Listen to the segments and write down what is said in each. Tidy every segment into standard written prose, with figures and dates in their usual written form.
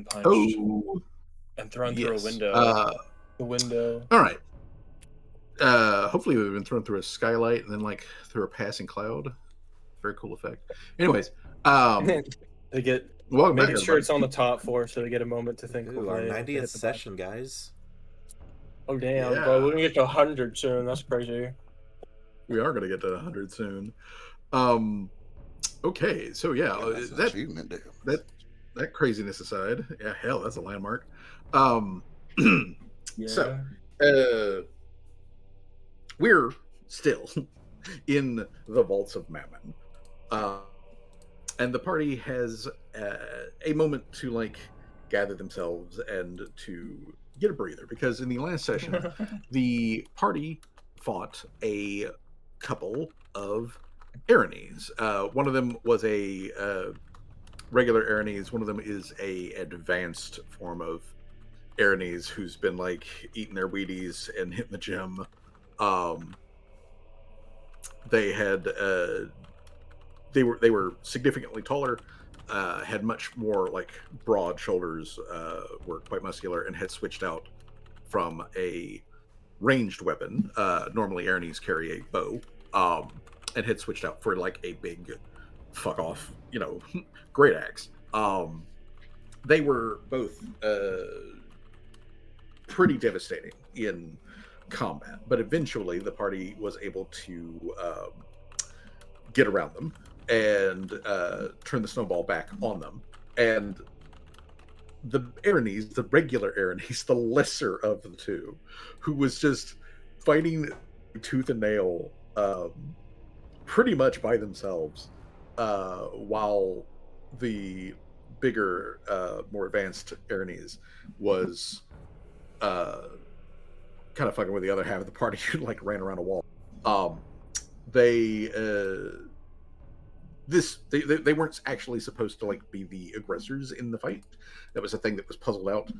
and punched Oh, and thrown through a yes. window. The window. All right. Hopefully we've been thrown through a skylight and then like through a passing cloud. Very cool effect. Anyways, They get welcome back, making sure everybody. it's on the top floor so they get a moment to think. Ooh, our before they 90th hit the button. session, guys. Oh damn, Yeah. bro! We're gonna get to 100 soon. That's crazy. We are going to get to 100 soon. Okay, so yeah, That's an achievement deal. that craziness aside, yeah, hell, that's a landmark. Yeah. So, we're still in the vaults of Mammon, and the party has a moment to like gather themselves and to get a breather, because in the last session, the party fought a couple of Erinys. One of them was a regular Erinys. One of them is a advanced form of Erinys who's been like eating their Wheaties and hitting the gym. They had they were significantly taller, had much more like broad shoulders, were quite muscular, and had switched out from a ranged weapon. Normally Erinys carry a bow, and had switched out for like a big fuck off, great axe. They were both pretty devastating in combat, but eventually the party was able to get around them and turn the snowball back on them. And the Erinys, the regular Erinys, the lesser of the two, who was just fighting tooth and nail pretty much by themselves, while the bigger, more advanced Erinys was kind of fucking with the other half of the party who like ran around a wall. They weren't actually supposed to like be the aggressors in the fight. That was a thing that was puzzled out.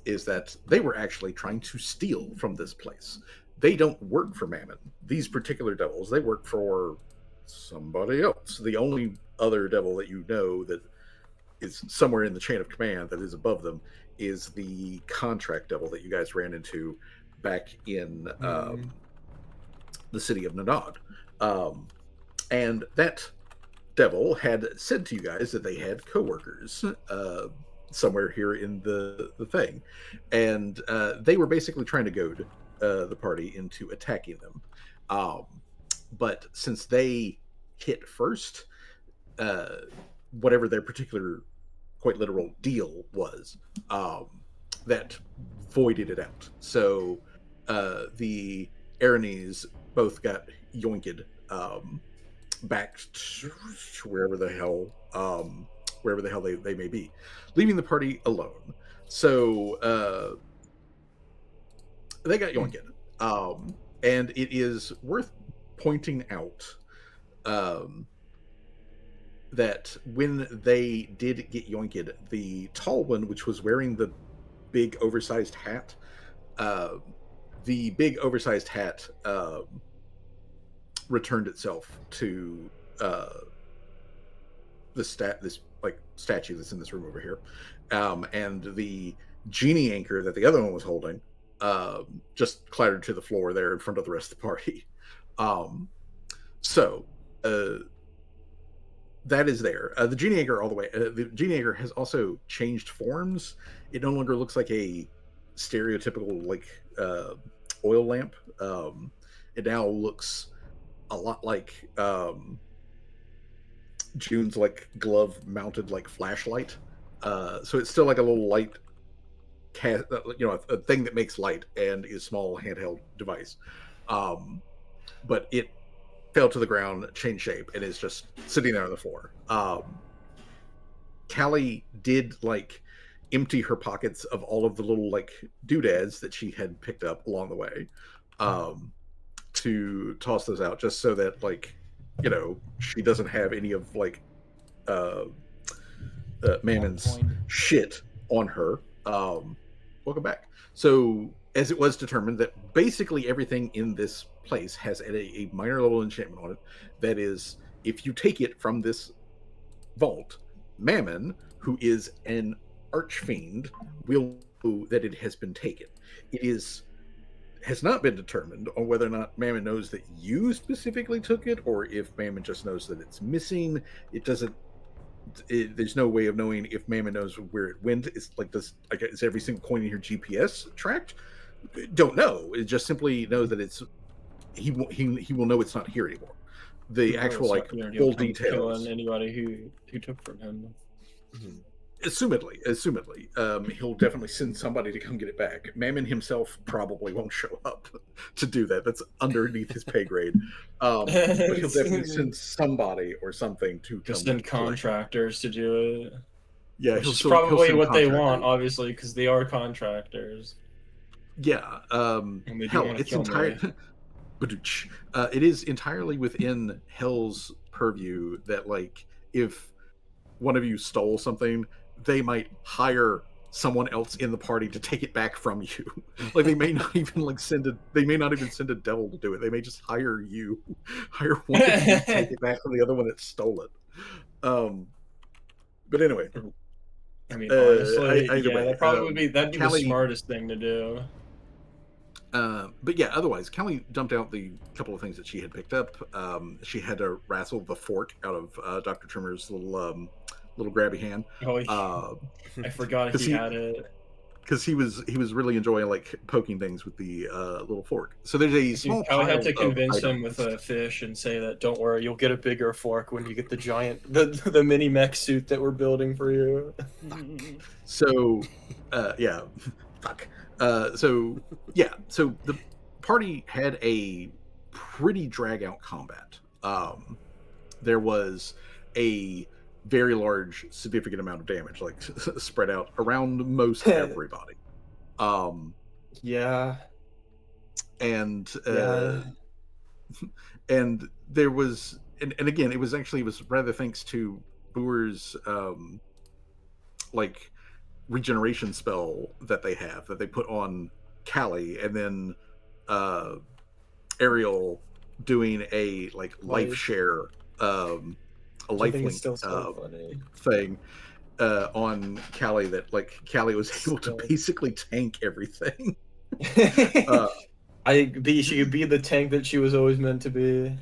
Is that they were actually trying to steal from this place. They don't work for Mammon. These particular devils, they work for somebody else. The only other devil that you know that is somewhere in the chain of command that is above them is the contract devil that you guys ran into back in the city of Nanad. And that devil had said to you guys that they had co-workers somewhere here in the thing. And they were basically trying to goad the party into attacking them. But since they hit first, whatever their particular, quite literal deal was, that voided it out. So the Erinys both got yoinked back to wherever the hell they may be, leaving the party alone. So they got yoinked, and it is worth pointing out that when they did get yoinked, the tall one, which was wearing the big oversized hat, returned itself to this statue that's in this room over here, and the genie anchor that the other one was holding just clattered to the floor there in front of the rest of the party. That is there. The genie anchor all the way. The genie anchor has also changed forms. It no longer looks like a stereotypical oil lamp. It now looks a lot like June's glove mounted flashlight. So it's still like a little light, a thing that makes light and is small handheld device. But it fell to the ground, changed shape, and is just sitting there on the floor. Callie did empty her pockets of all of the little doodads that she had picked up along the way, to toss those out, just so that she doesn't have any of Mammon's shit on her. Welcome back. So as it was determined that basically everything in this place has a minor level enchantment on it, that is, if you take it from this vault, Mammon, who is an archfiend, will know that it has been taken. It has not been determined on whether or not Mammon knows that you specifically took it, or if Mammon just knows that it's missing. It doesn't. There's no way of knowing if Mammon knows where it went. It's like this. Like, is every single coin in your GPS tracked? Don't know. It just simply knows that it's. He will know it's not here anymore. The actual like full details. Killing anybody who took from him. Mhm. Assumedly, he'll definitely send somebody to come get it back. Mammon himself probably won't show up to do that. That's underneath his pay grade. But he'll definitely send somebody or something to come. Send contractors to do it. Yeah, which is probably what they want, obviously, because they are contractors. Yeah, And they do hell, want to it's kill entire. me. It is entirely within Hell's purview that, like, if one of you stole something, they might hire someone else in the party to take it back from you. Like, they may not even they may not even send a devil to do it. They may just hire one of you to take it back from the other one that stole it. But anyway, I mean, honestly, either way, that probably would be the Callie, smartest thing to do. But yeah, otherwise, Callie dumped out the couple of things that she had picked up. She had to wrestle the fork out of Dr. Trimmer's little grabby hand. Oh, I forgot he had it. Because he was really enjoying like poking things with the little fork. So there's a small pile. I had to convince him with a fish and say that don't worry, you'll get a bigger fork when you get the giant the mini mech suit that we're building for you. So, yeah, fuck. So the party had a pretty drag out combat. There was a very large, significant amount of damage, like spread out around most everybody. Yeah. And and there was, and again, it was rather thanks to Boer's like regeneration spell that they put on Callie, and then Ariel doing a like life share a lifelink thing on Callie, that like Callie was able to basically tank everything. She could be the tank that she was always meant to be.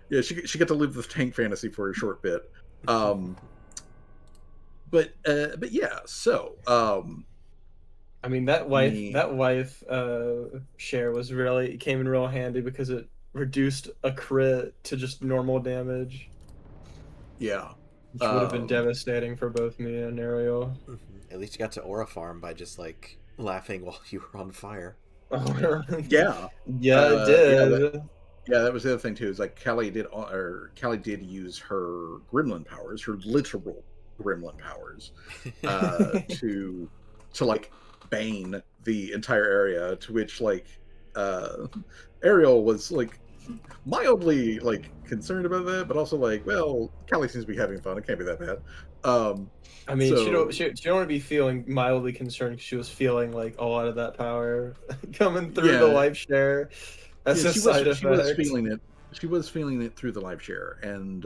Yeah, she got to live the tank fantasy for a short bit. But yeah, so I mean, that wife share came in real handy because it reduced a crit to just normal damage. Yeah. Which would have been devastating for both me and Ariel. At least you got to aura farm by just like laughing while you were on fire. Yeah. It did. Yeah, that was the other thing too. Is like Callie did use her gremlin powers, her literal gremlin powers, to like bane the entire area. To which like Ariel was like mildly like concerned about that, but also like, well, Callie seems to be having fun. It can't be that bad. I mean, she don't want to be feeling mildly concerned. She was feeling like a lot of that power coming through the life share. That's a side effect. She was feeling it. She was feeling it through the life share, and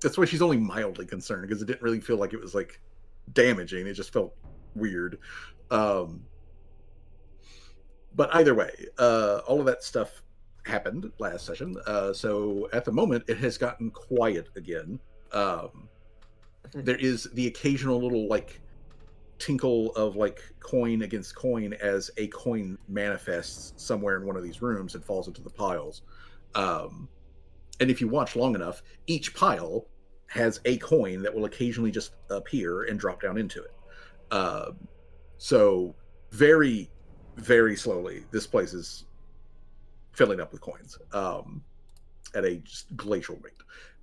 that's why she's only mildly concerned, because it didn't really feel like it was like damaging. It just felt weird. But either way, all of that stuff happened last session. So at the moment, it has gotten quiet again. There is the occasional little like tinkle of like coin against coin as a coin manifests somewhere in one of these rooms and falls into the piles. And if you watch long enough, each pile has a coin that will occasionally just appear and drop down into it. So very, very slowly, this place is filling up with coins at a just glacial rate.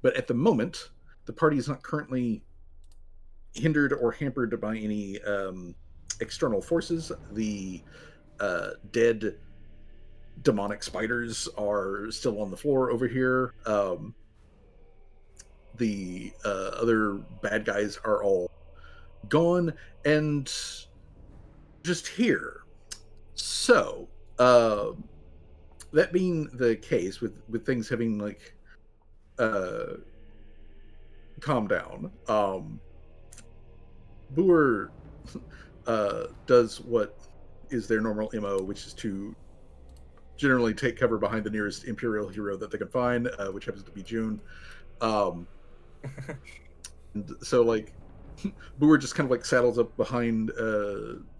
But at the moment, the party is not currently hindered or hampered by any external forces. The dead demonic spiders are still on the floor over here. The other bad guys are all gone and just here. So, that being the case, with things having like calmed down, Boer does what is their normal MO, which is to generally take cover behind the nearest Imperial hero that they can find, which happens to be June. Um, and so like Boer just kind of like saddles up behind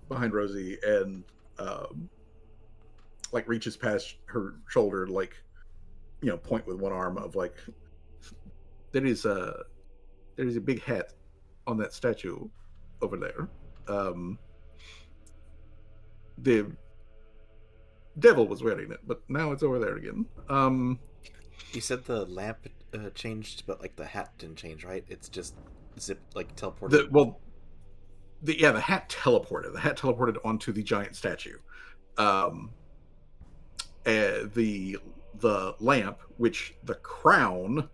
Rosie and like reaches past her shoulder, like point with one arm of like there is a big hat on that statue over there. Um, the devil was wearing it, but now it's over there again. You said the lamp changed, but like the hat didn't change, right? It's just zip like teleported. The hat teleported. The hat teleported onto the giant statue. Um, the lamp, which the crown,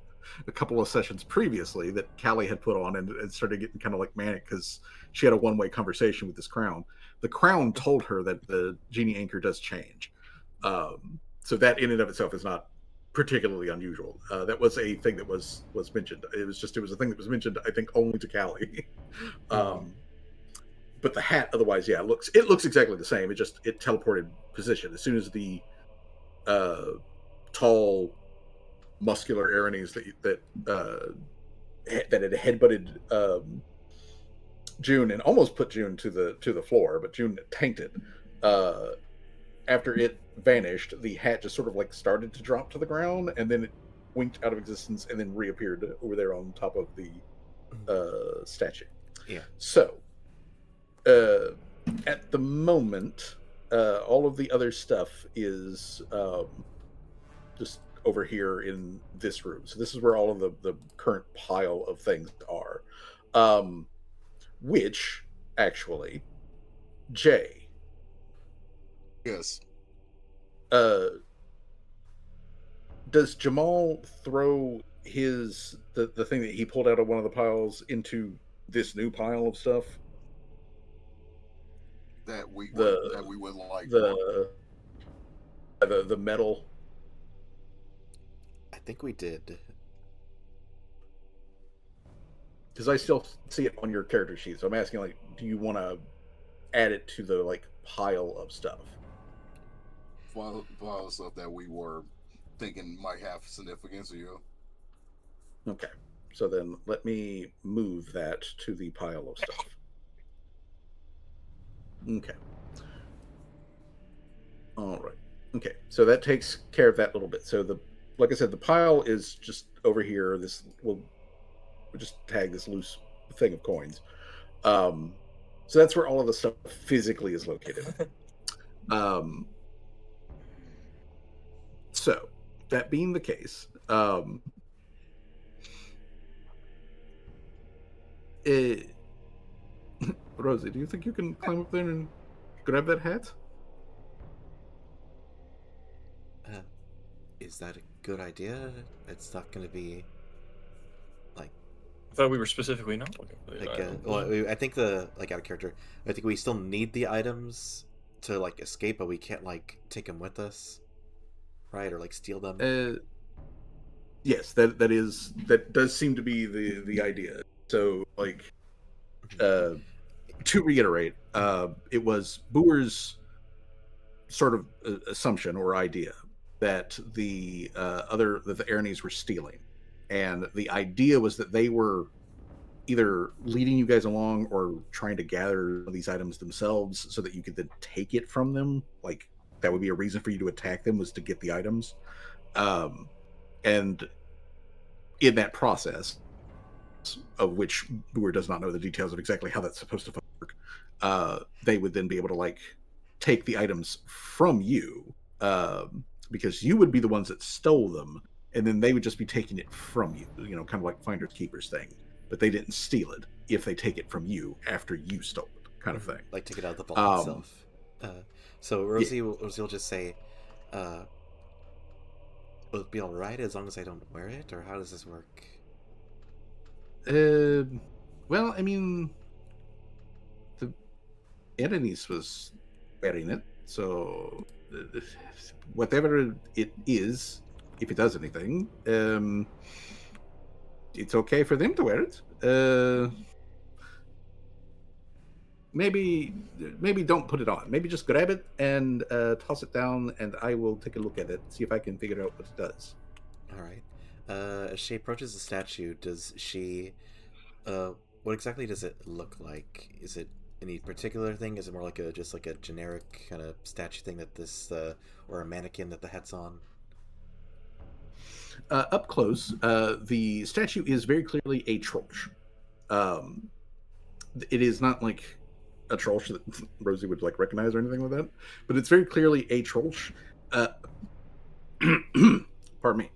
a couple of sessions previously that Callie had put on and started getting kind of like manic because she had a one-way conversation with this crown. The crown told her that the genie anchor does change. So that in and of itself is not particularly unusual. That was a thing that was mentioned. It was a thing that was mentioned, I think, only to Callie. But the hat, otherwise, yeah, it looks exactly the same. It teleported position as soon as the tall, muscular Aranese that had headbutted June and almost put June to the floor, but June tanked it. After it vanished, the hat just sort of like started to drop to the ground, and then it winked out of existence, and then reappeared over there on top of the statue. Yeah. So, at the moment, all of the other stuff is just over here in this room. So this is where all of the current pile of things are. Which, actually, Jay. Yes. Does Jamal throw the thing that he pulled out of one of the piles into this new pile of stuff? That we would like the metal. I think we did. Because I still see it on your character sheet, so I'm asking, like, do you want to add it to the like pile of stuff? Pile of stuff that we were thinking might have significance to you. Okay, so then let me move that to the pile of stuff. Okay. All right. Okay, so that takes care of that little bit. So like I said, the pile is just over here. We'll just tag this loose thing of coins. So that's where all of the stuff physically is located. So that being the case, Rosie, do you think you can climb up there and grab that hat? Is that a good idea? It's not going to be like. I thought we were specifically not looking for the well, I think out of character. I think we still need the items to like escape, but we can't like take them with us, right? Or like steal them. Yes, that does seem to be the idea. So like, to reiterate, it was Boer's sort of assumption or idea that the Aranese were stealing, and the idea was that they were either leading you guys along or trying to gather these items themselves so that you could then take it from them. Like that would be a reason for you to attack them, was to get the items. And in that process, of which Boer does not know the details of exactly how that's supposed to work, they would then be able to like take the items from you, because you would be the ones that stole them, and then they would just be taking it from you, kind of like finders keepers thing. But they didn't steal it if they take it from you after you stole it, kind of thing. Like take it out of the vault itself. So Rosie will just say, "Will it be all right as long as I don't wear it, or how does this work?" Well, I mean, the Aranese was wearing it, so whatever it is, if it does anything, it's okay for them to wear it. maybe don't put it on. Maybe just grab it and toss it down, and I will take a look at it, see if I can figure out what it does. All right. As she approaches the statue, does she? What exactly does it look like? Is it any particular thing? Is it more like just like a generic kind of statue thing that this, or a mannequin that the hat's on? Up close, the statue is very clearly a trollch. Um, it is not like a trollch that Rosie would like recognize or anything like that, but it's very clearly a trollch. Uh, pardon me.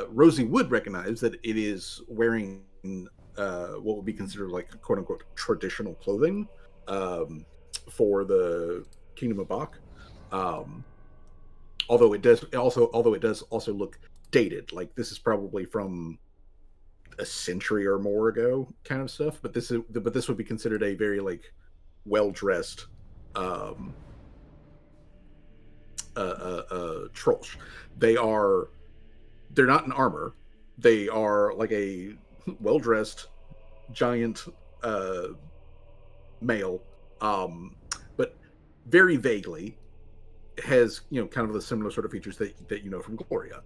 Rosie would recognize that it is wearing what would be considered like quote unquote traditional clothing for the Kingdom of Bach. Um, although it does also look dated. Like this is probably from a century or more ago, kind of stuff. But this would be considered a very like well dressed Trolls. They're not in armor. They are like a well dressed giant male, but very vaguely has kind of the similar sort of features that you know from Gloria,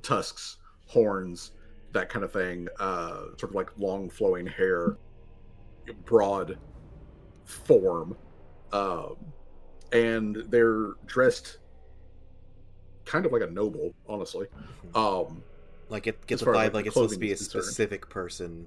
tusks, horns, that kind of thing. Sort of like long flowing hair, broad form, um, and they're dressed kind of like a noble, honestly. Like it As gets a far as vibe like the like it's supposed to clothing be is a concerned. specific person,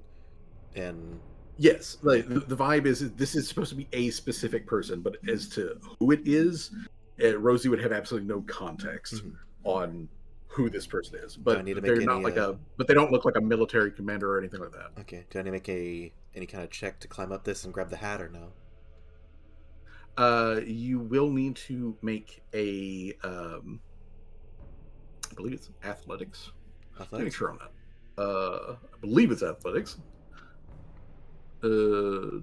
and Yes, like the vibe is this is supposed to be a specific person, but as to who it is, Rosie would have absolutely no context on who this person is. do I But need to make they're not any? like but they don't look like a military commander or anything like that. Okay, do I need to make any kind of check to climb up this and grab the hat, or no? You will need to make I believe it's athletics. Let me make Athletics. sure on that. I believe it's athletics. So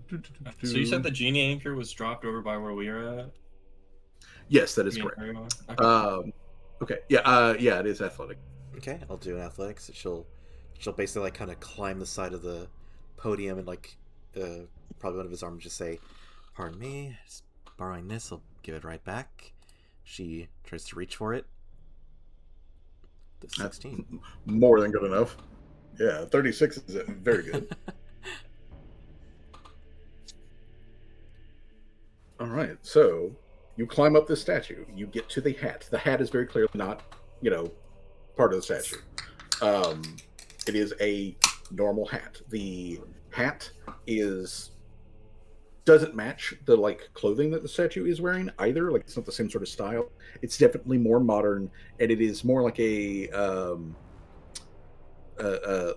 you said the genie anchor was dropped over by where we were at? Yes, that is Me and correct. Ariel? Okay. Okay. Yeah, it is athletic. Okay, I'll do an athletics. She'll basically like kind of climb the side of the podium and like probably one of his arms just say, "Pardon me, just borrowing this. I'll give it right back." She tries to reach for it. The That's 16. more than good enough. Yeah, 36 is very good. All right, so you climb up this statue. You get to the hat. The hat is very clearly not, part of the statue. It is a normal hat. The hat doesn't match the like clothing that the statue is wearing either. Like it's not the same sort of style. It's definitely more modern, and it is more like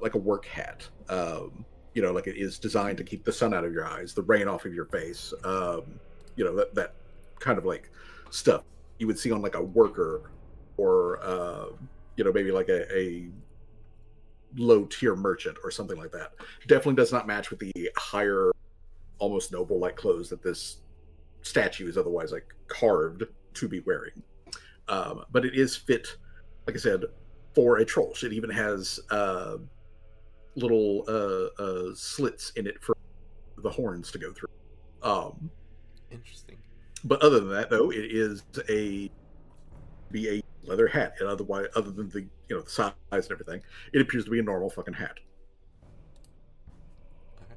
like a work hat. Like it is designed to keep the sun out of your eyes, the rain off of your face. That kind of like stuff you would see on like a worker, or maybe like a low tier merchant or something like that. Definitely does not match with the higher, almost noble like clothes that this statue is otherwise like carved to be wearing. But it is fit, like I said, for a troll. It even has little slits in it for the horns to go through. Interesting. But other than that, though, it is a leather hat, and otherwise, other than the the size and everything, it appears to be a normal fucking hat. Okay.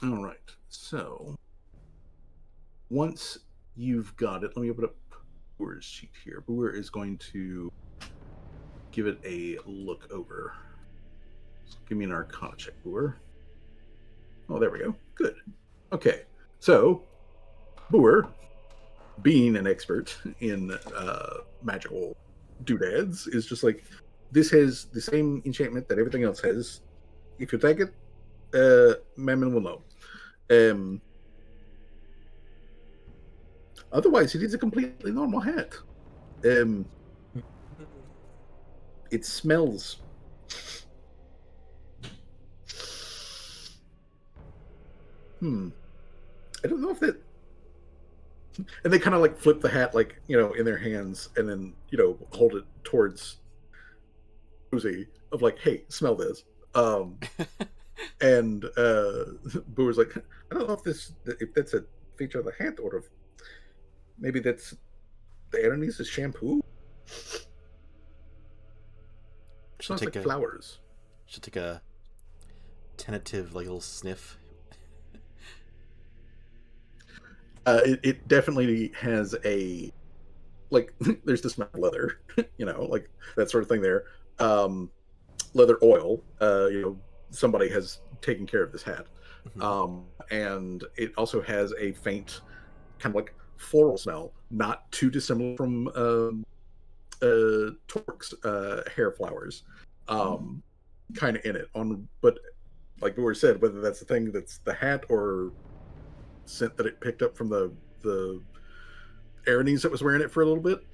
All right. So once you've got it, let me open up Boer's sheet here. Boer is going to give it a look over. So give me an Arcana check, Boer. Oh, there we go. Good. Okay. So Boer, being an expert in magical doodads, is just like, this has the same enchantment that everything else has. If you take it, Mammon will know. Otherwise, it is a completely normal hat. It smells. I don't know if that. and they kind of like flip the hat, like, in their hands, and then hold it towards Uzi of like, hey, smell this. Um, and Booer's like, I don't know if that's a feature of the hat, or if maybe that's the Aranese shampoo. She'll Smells take like a flowers. she'll take a tentative like little sniff. It definitely has a like. There's the smell of leather, like that sort of thing there. Um, Leather oil. Somebody has taken care of this hat, Mhm. and it also has a faint kind of like floral smell, not too dissimilar from Torque's hair flowers, kind of in it. But like we said, whether that's the thing that's the hat or scent that it picked up from the Aranese that was wearing it for a little bit,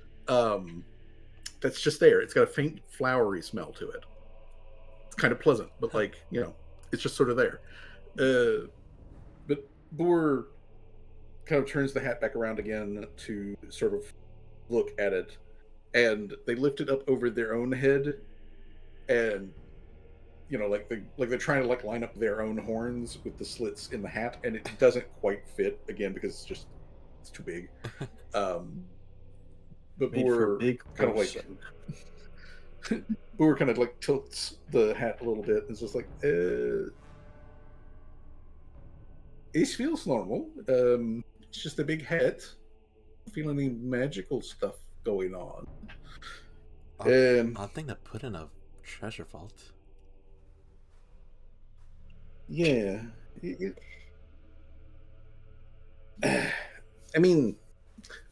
that's just there. It's got a faint flowery smell to it. It's kind of pleasant, but it's just sort of there. But Boer kind of turns the hat back around again to sort of look at it, and they lift it up over their own head, and they're trying to like line up their own horns with the slits in the hat, and it doesn't quite fit again because it's too big. Um, but Made for a Boer big kind of like person. Boer kind of like tilts the hat a little bit and is just like, this feels normal. It's just a big hat. Don't feel any magical stuff going on. Odd, Um, odd thing to put in a treasure vault. yeah. I mean,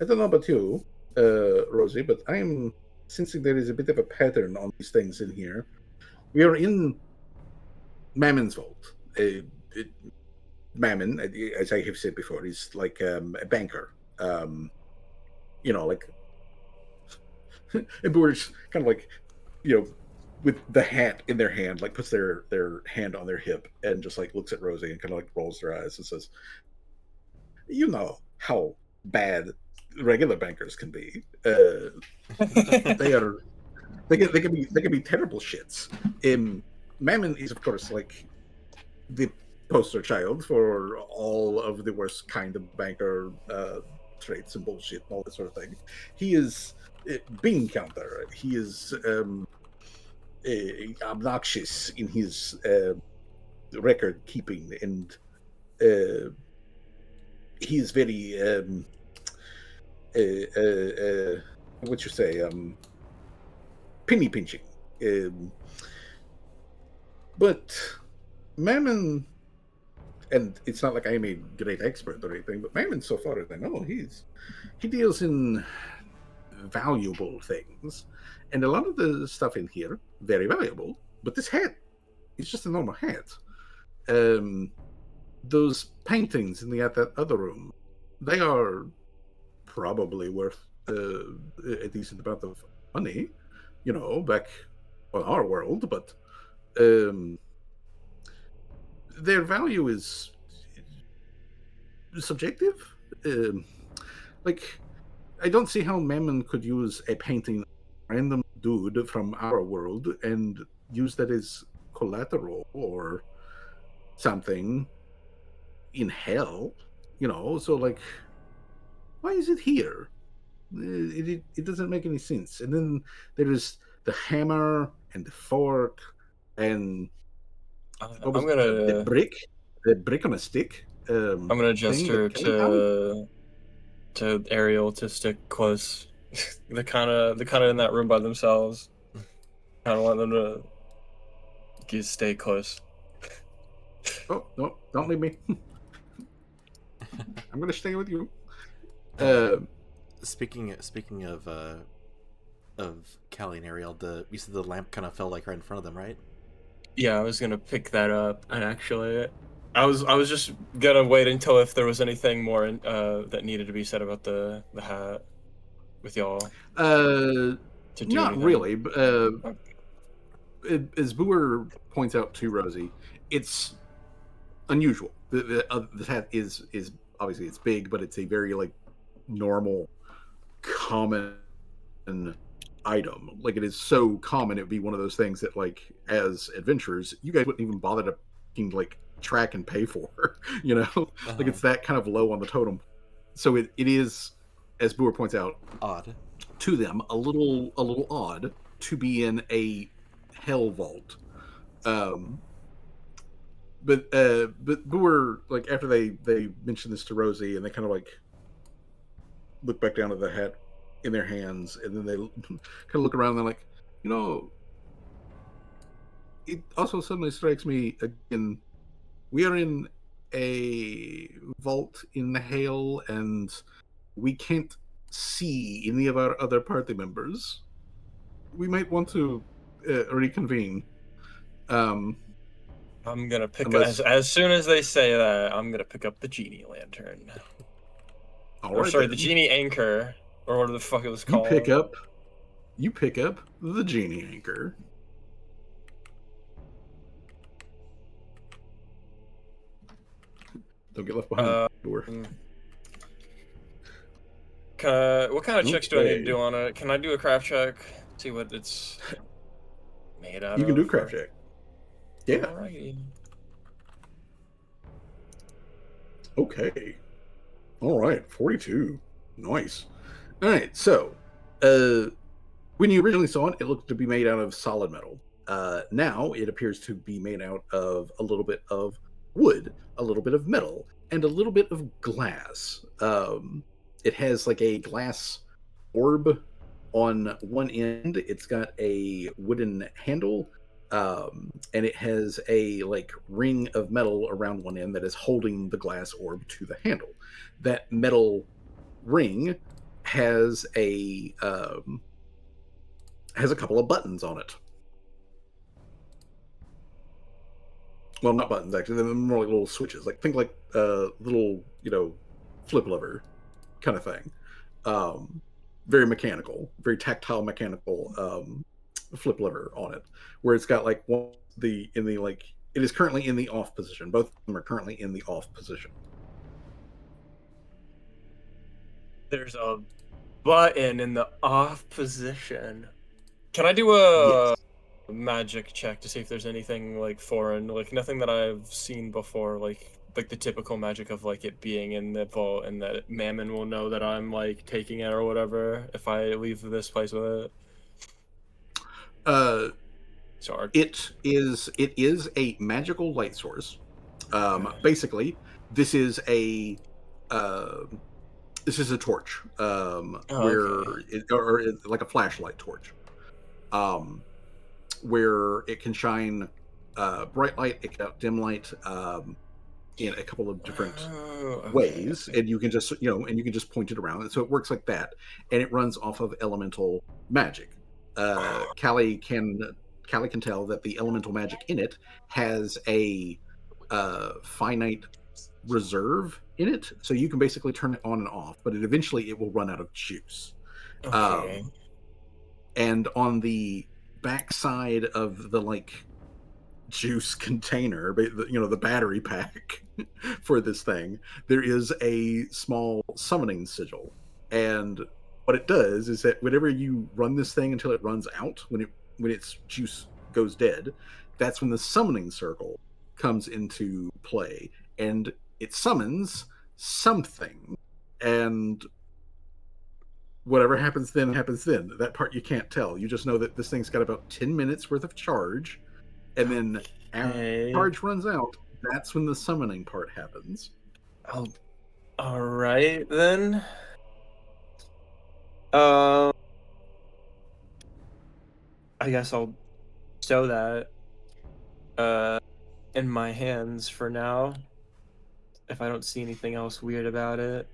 I don't know about you, Rosie, but I'm sensing there is a bit of a pattern on these things in here. We are in Mammon's vault. Mammon, as I have said before, is like a banker. Like, and Boer's kind of like, you know, with the hat in their hand, like puts their hand on their hip and just like looks at Rosie and kind of like rolls their eyes and says, "You know how bad regular bankers can be. They are they can be terrible shits. Mammon is of course like the poster child for all of the worst kind of banker traits and bullshit and all that sort of thing. He is bean counter. He is obnoxious in his record keeping, and uh, he is very what you say penny pinching. Um, but Mammon, and it's not like I'm a great expert or anything, but Mammon, so far as I know, he deals in valuable things, and a lot of the stuff in here very valuable. But this hat is just a normal hat. Um, those paintings in that other room, they are probably worth a decent amount of money, back on our world, but um, their value is subjective. Um, like, I don't see how Mammon could use a painting of a random dude from our world and use that as collateral or something in hell. So like, why is it here? It doesn't make any sense. And then there's the hammer and the fork and what was I'm it? gonna The brick on a stick I'm gonna thing gesture that Kelly found. to Ariel to stick close. They're kind of in that room by themselves. Kind of want them to stay close. Oh no! Don't leave me. I'm gonna stay with you. Uh, Uh, speaking of Callie and Ariel, you said the lamp kind of fell like right in front of them, right? Yeah, I was gonna pick that up, and actually, I was just gonna wait until if there was anything more that needed to be said about the hat with y'all uh, to do Not anything. really. As Boer points out to Rosie, it's unusual. The hat is obviously it's big, but it's a very like normal, common item. Like, it is so common, it would be one of those things that, like, as adventurers, you guys wouldn't even bother to like track and pay for. You know, like, it's that kind of low on the totem. So it is, as Boer points out, Odd. to them a little odd to be in a hell vault. But Boer, like, after they mentioned this to Rosie, and they kind of like look back down at the hat in their hands, and then they kind of look around and they're like, you know, it also suddenly strikes me again, we are in a vault in the hail, and we can't see any of our other party members. We might want to reconvene. I'm gonna pick Unless, as soon as they say that, I'm gonna pick up the genie lantern. all Or right, sorry, then. the genie anchor, or whatever the fuck it was You called. pick up the genie anchor. Don't get left behind. Door. What kind of checks do I need to Okay. do on it? Can I do a craft check? See what it's made out of? You can do a craft check. Yeah. Alrighty. Okay. All right. 42. Nice. All right. So, when you originally saw it, it looked to be made out of solid metal. Now it appears to be made out of a little bit of wood, a little bit of metal, and a little bit of glass. It has like a glass orb on one end. It's got a wooden handle, and it has a like ring of metal around one end that is holding the glass orb to the handle. That metal ring has a couple of buttons on it. Well, not buttons actually. They're more like little switches. Like, think like little, flip lever kind of thing. Very mechanical, very tactile, mechanical flip lever on it, where it's got like it is currently in the off position. Both of them are currently in the off position. There's a button in the off position. Can I do a magic check to see if there's anything like foreign, like nothing that I've seen before, like the typical magic of like it being in the vault and that Mammon will know that I'm like taking it or whatever if I leave this place with it? Sorry. It is a magical light source. Basically, this is a torch, or like a flashlight torch, where it can shine bright light, it can out dim light, in a couple of different ways, and you can just point it around, and so it works like that, and it runs off of elemental magic. Callie can tell that the elemental magic in it has a finite reserve in it, so you can basically turn it on and off, but eventually it will run out of juice. Okay. And on the backside of the juice container, the battery pack for this thing, there is a small summoning sigil, and what it does is that whenever you run this thing until it runs out, when its juice goes dead, that's when the summoning circle comes into play, and it summons something, and whatever happens then happens then. That part you can't tell. You just know that this thing's got about 10 minutes worth of charge, and then after charge runs out, that's when the summoning part happens. Oh, all right then. I guess I'll stow that in my hands for now, if I don't see anything else weird about it.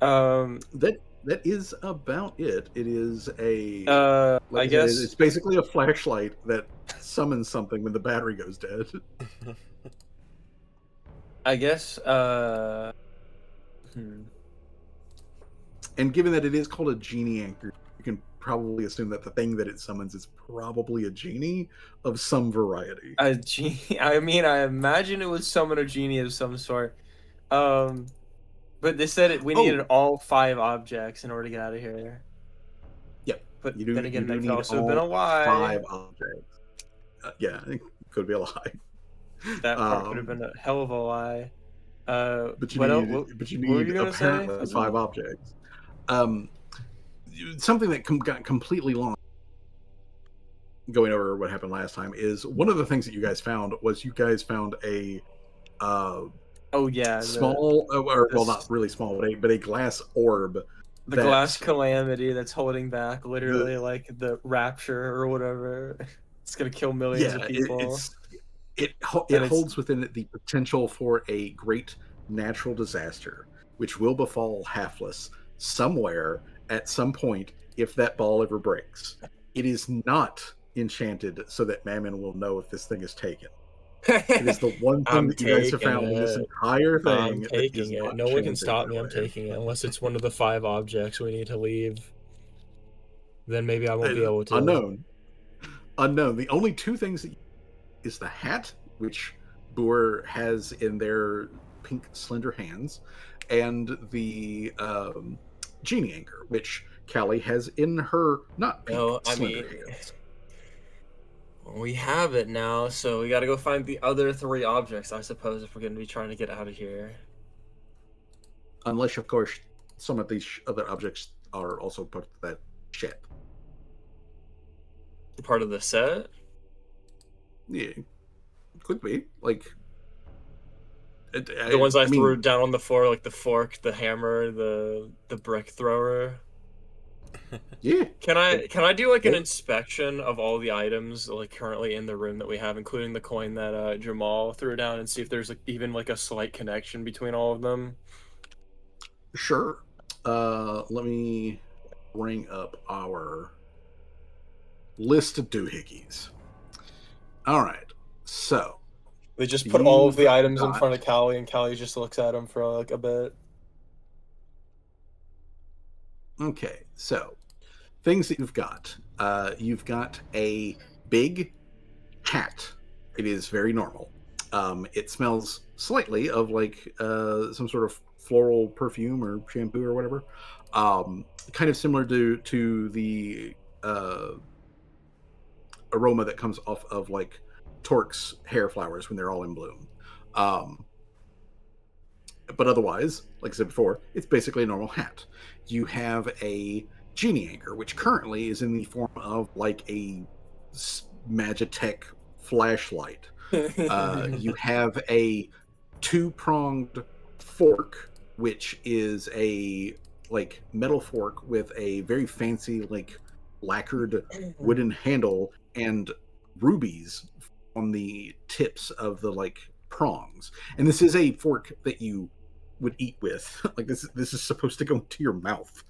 That is about it. It is a I guess it's basically a flashlight that summons something when the battery goes dead. I guess And given that it is called a genie anchor, you can probably assume that the thing that it summons is probably a genie of some variety. A genie. I mean, I imagine it would summon a genie of some sort. But But they said we Oh. needed all 5 objects in order to get out of here. Yep. But You do. then again, You do that could need also have all been a lie. 5 objects. Yeah, it could be a lie. That part could have been a hell of a lie. But you what else? need. But you What were need you gonna say, apparently Fuzzy? 5 objects. Something that got completely lost going over what happened last time is one of the things that you guys found was a Oh yeah, small, well, not really small, but a glass orb. The that glass calamity that's holding back literally the like the rapture or whatever. It's gonna kill millions yeah, of people. it And it's holds within it the potential for a great natural disaster, which will befall Halflus somewhere at some point if that ball ever breaks. It is not enchanted so that Mammon will know if this thing is taken. It is the one thing I'm that you guys have taking found in this it. entire I'm thing that is taking it. not No one can enchanted stop that me. I'm way. taking it unless it's one of the 5 objects we need to leave. Then maybe I won't be able to. Unknown. The only 2 things that is the hat, which Boer has in their pink slender hands, and the genie anchor, which Callie has in her not pink No, I slender mean, hands. we have it now, so we gotta go find the other 3 objects, I suppose, if we're gonna be trying to get out of here. Unless, of course, some of these other objects are also part of that ship. Part of the set? Yeah, could be. Like, The ones I mean, threw down on the floor, like the fork, the hammer, the brick thrower. yeah. Can I do like an inspection of all the items like currently in the room that we have, including the coin that Jamal threw down, and see if there's like even like a slight connection between all of them? Sure. Let me bring up our list of doohickeys. All right. So They just put all of the you've items in got- front of Callie, and Callie just looks at them for like a bit. Okay. So things that you've got a big hat. It is very normal. It smells slightly of like some sort of floral perfume or shampoo or whatever. Kind of similar to the aroma that comes off of like Torque's hair flowers when they're all in bloom. But otherwise, like I said before, it's basically a normal hat. You have a genie anchor, which currently is in the form of like a Magitech flashlight. You have a 2-pronged fork, which is a like metal fork with a very fancy like lacquered wooden handle and rubies on the tips of the like prongs. And this is a fork that you would eat with. Like this is supposed to go into your mouth.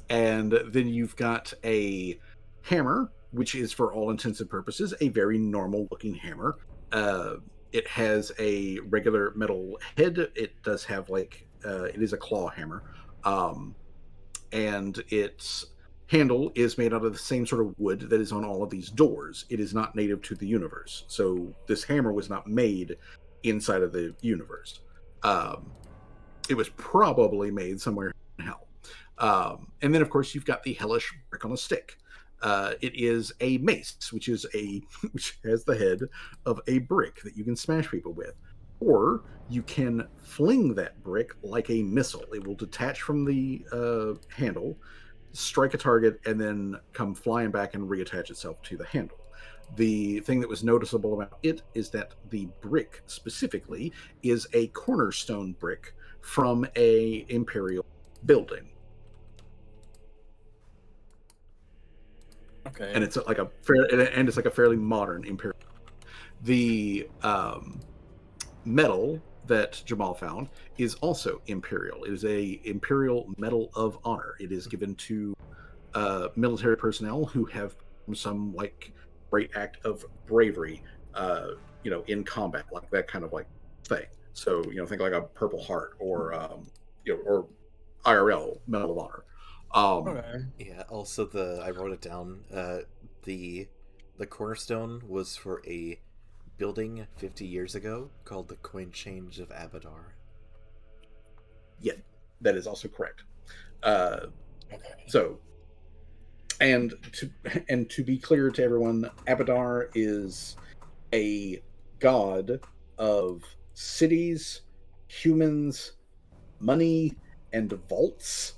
And then you've got a hammer, which is for all intents and purposes a very normal looking hammer. It has a regular metal head. It does have like it is a claw hammer, and its handle is made out of the same sort of wood that is on all of these doors. It is not native to the universe, so this hammer was not made inside of the universe. It was probably made somewhere in hell. And then, of course, you've got the hellish brick on a stick. It is a mace, which has the head of a brick that you can smash people with, or you can fling that brick like a missile. It will detach from the handle, strike a target, and then come flying back and reattach itself to the handle. The thing that was noticeable about it is that the brick specifically is a cornerstone brick from a imperial building. Okay. And it's like a fairly modern imperial. The metal that Jamal found is also imperial. It is a imperial medal of honor. It is given to military personnel who have some like great act of bravery, in combat, like that kind of like thing. So think like a Purple Heart or or IRL Medal of Honor. Okay. Yeah. Also, I wrote it down. The cornerstone was for a building 50 years ago called the Coin Change of Abadar. Yeah, that is also correct. Uh, Okay. so, and to be clear to everyone, Abadar is a god of cities, humans, money, and vaults.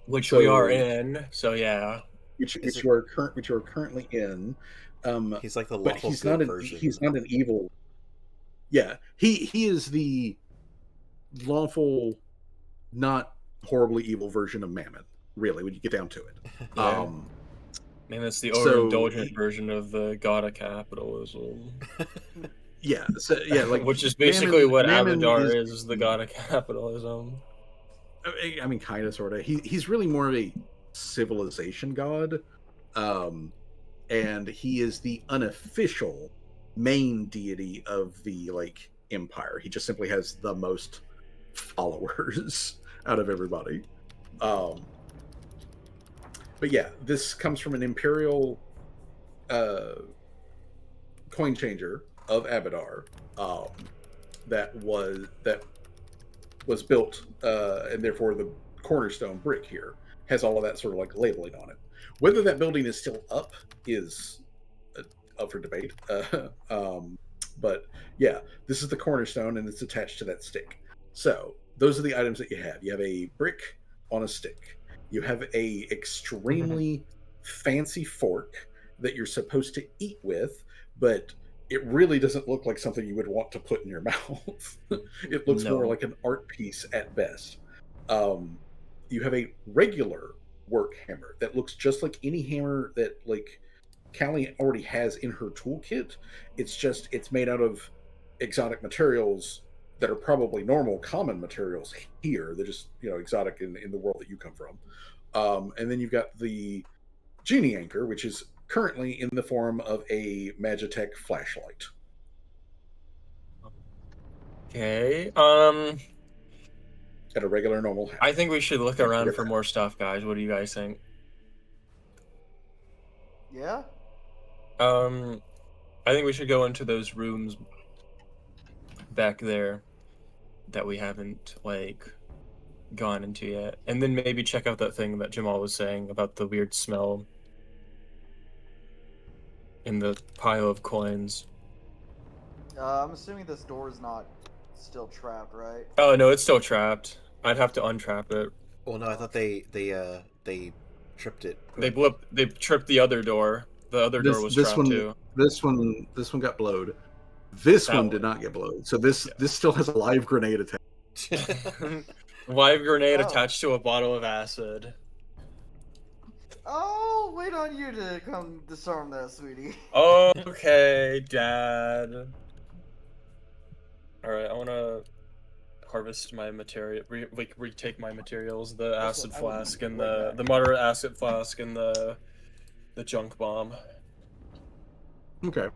Which we are So in. So yeah. Is which it? you are currently in. He's like the But lawful good version. he's not an evil. Yeah, he is the lawful, not horribly evil version of Mammon. Really, when you get down to it. Yeah. And it's the So overindulgent version of the god of capitalism. like Which is basically what Mammon Abadar is. is, the god of capitalism. I mean, kind of, sort of. He's really more of a civilization god, and he is the unofficial main deity of the like empire. He just simply has the most followers out of everybody. But yeah, this comes from an imperial uh, coin changer of Abadar, that was built, and therefore the cornerstone brick here has all of that sort of like labeling on it. Whether that building is still up is up for debate. But yeah, this is the cornerstone, and it's attached to that stick. So those are the items that you have. You have a brick on a stick. You have a extremely fancy fork that you're supposed to eat with, but it really doesn't look like something you would want to put in your mouth. It looks more No. like an art piece at best. Um, you have a regular work hammer that looks just like any hammer that like Callie already has in her toolkit. It's made out of exotic materials that are probably normal, common materials here. They're just exotic in the world that you come from. And then you've got the genie anchor, which is currently in the form of a Magitech flashlight. Okay. At a regular normal hat. I think we should look Can't around forget for that. more stuff, guys. What do you guys think? Yeah. I think we should go into those rooms back there that we haven't like gone into yet, and then maybe check out that thing that Jamal was saying about the weird smell in the pile of coins. I'm assuming this door is not still trapped, right? Oh no, it's still trapped. I'd have to untrap it. Well, no, I thought they tripped it. They tripped the other door. The other door was This trapped one too. this one got blowed. This That one one. did not get blowed. So this Yeah. this still has a live grenade attached. Live grenade Oh. attached to a bottle of acid. Oh, wait on you to come disarm that, sweetie. Okay, Dad. Alright, I wanna harvest my material, retake my materials, the acid I will be flask and right the back. moderate acid flask and the junk bomb. Okay.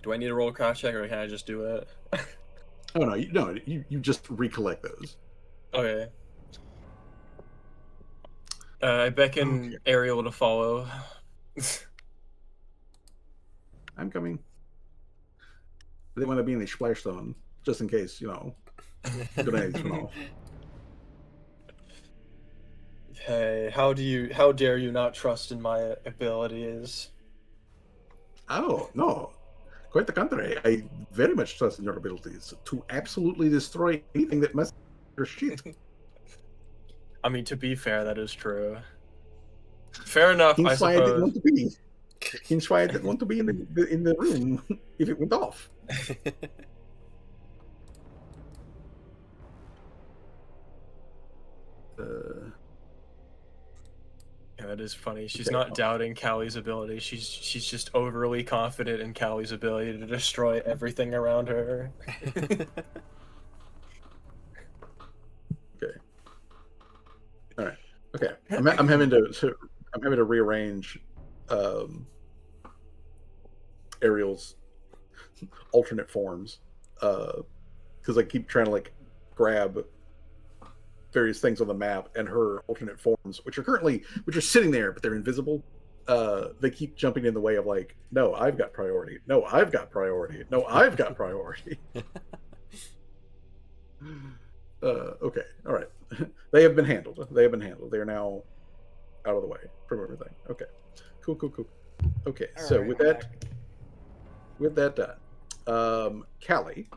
Do I need to roll a craft check or can I just do it? Oh no, you just recollect those. Okay. I beckon Ariel to follow. I'm coming. They want to be in the splash zone, just in case, grenades went off. Hey, how dare you not trust in my abilities? Oh, no. Quite the contrary. I very much trust in your abilities to absolutely destroy anything that messes with your shit. I mean, to be fair, that is true. Fair enough, I Hence why I didn't suppose. want to be. Hence why I didn't want to be in the room if it went off. Yeah, that is funny. She's Okay. not doubting Callie's ability. She's just overly confident in Callie's ability to destroy everything around her. Okay. All right. Okay. I'm having to rearrange Ariel's alternate forms because I keep trying to like grab various things on the map and her alternate forms, which are sitting there, but they're invisible. they keep jumping in the way of like, no, I've got priority. No, I've got priority. No, I've got priority. Okay, all right. They have been handled. They have been handled. They are now out of the way from everything. Okay, cool. Okay, so Alright, with I'm that, back. with that done, Callie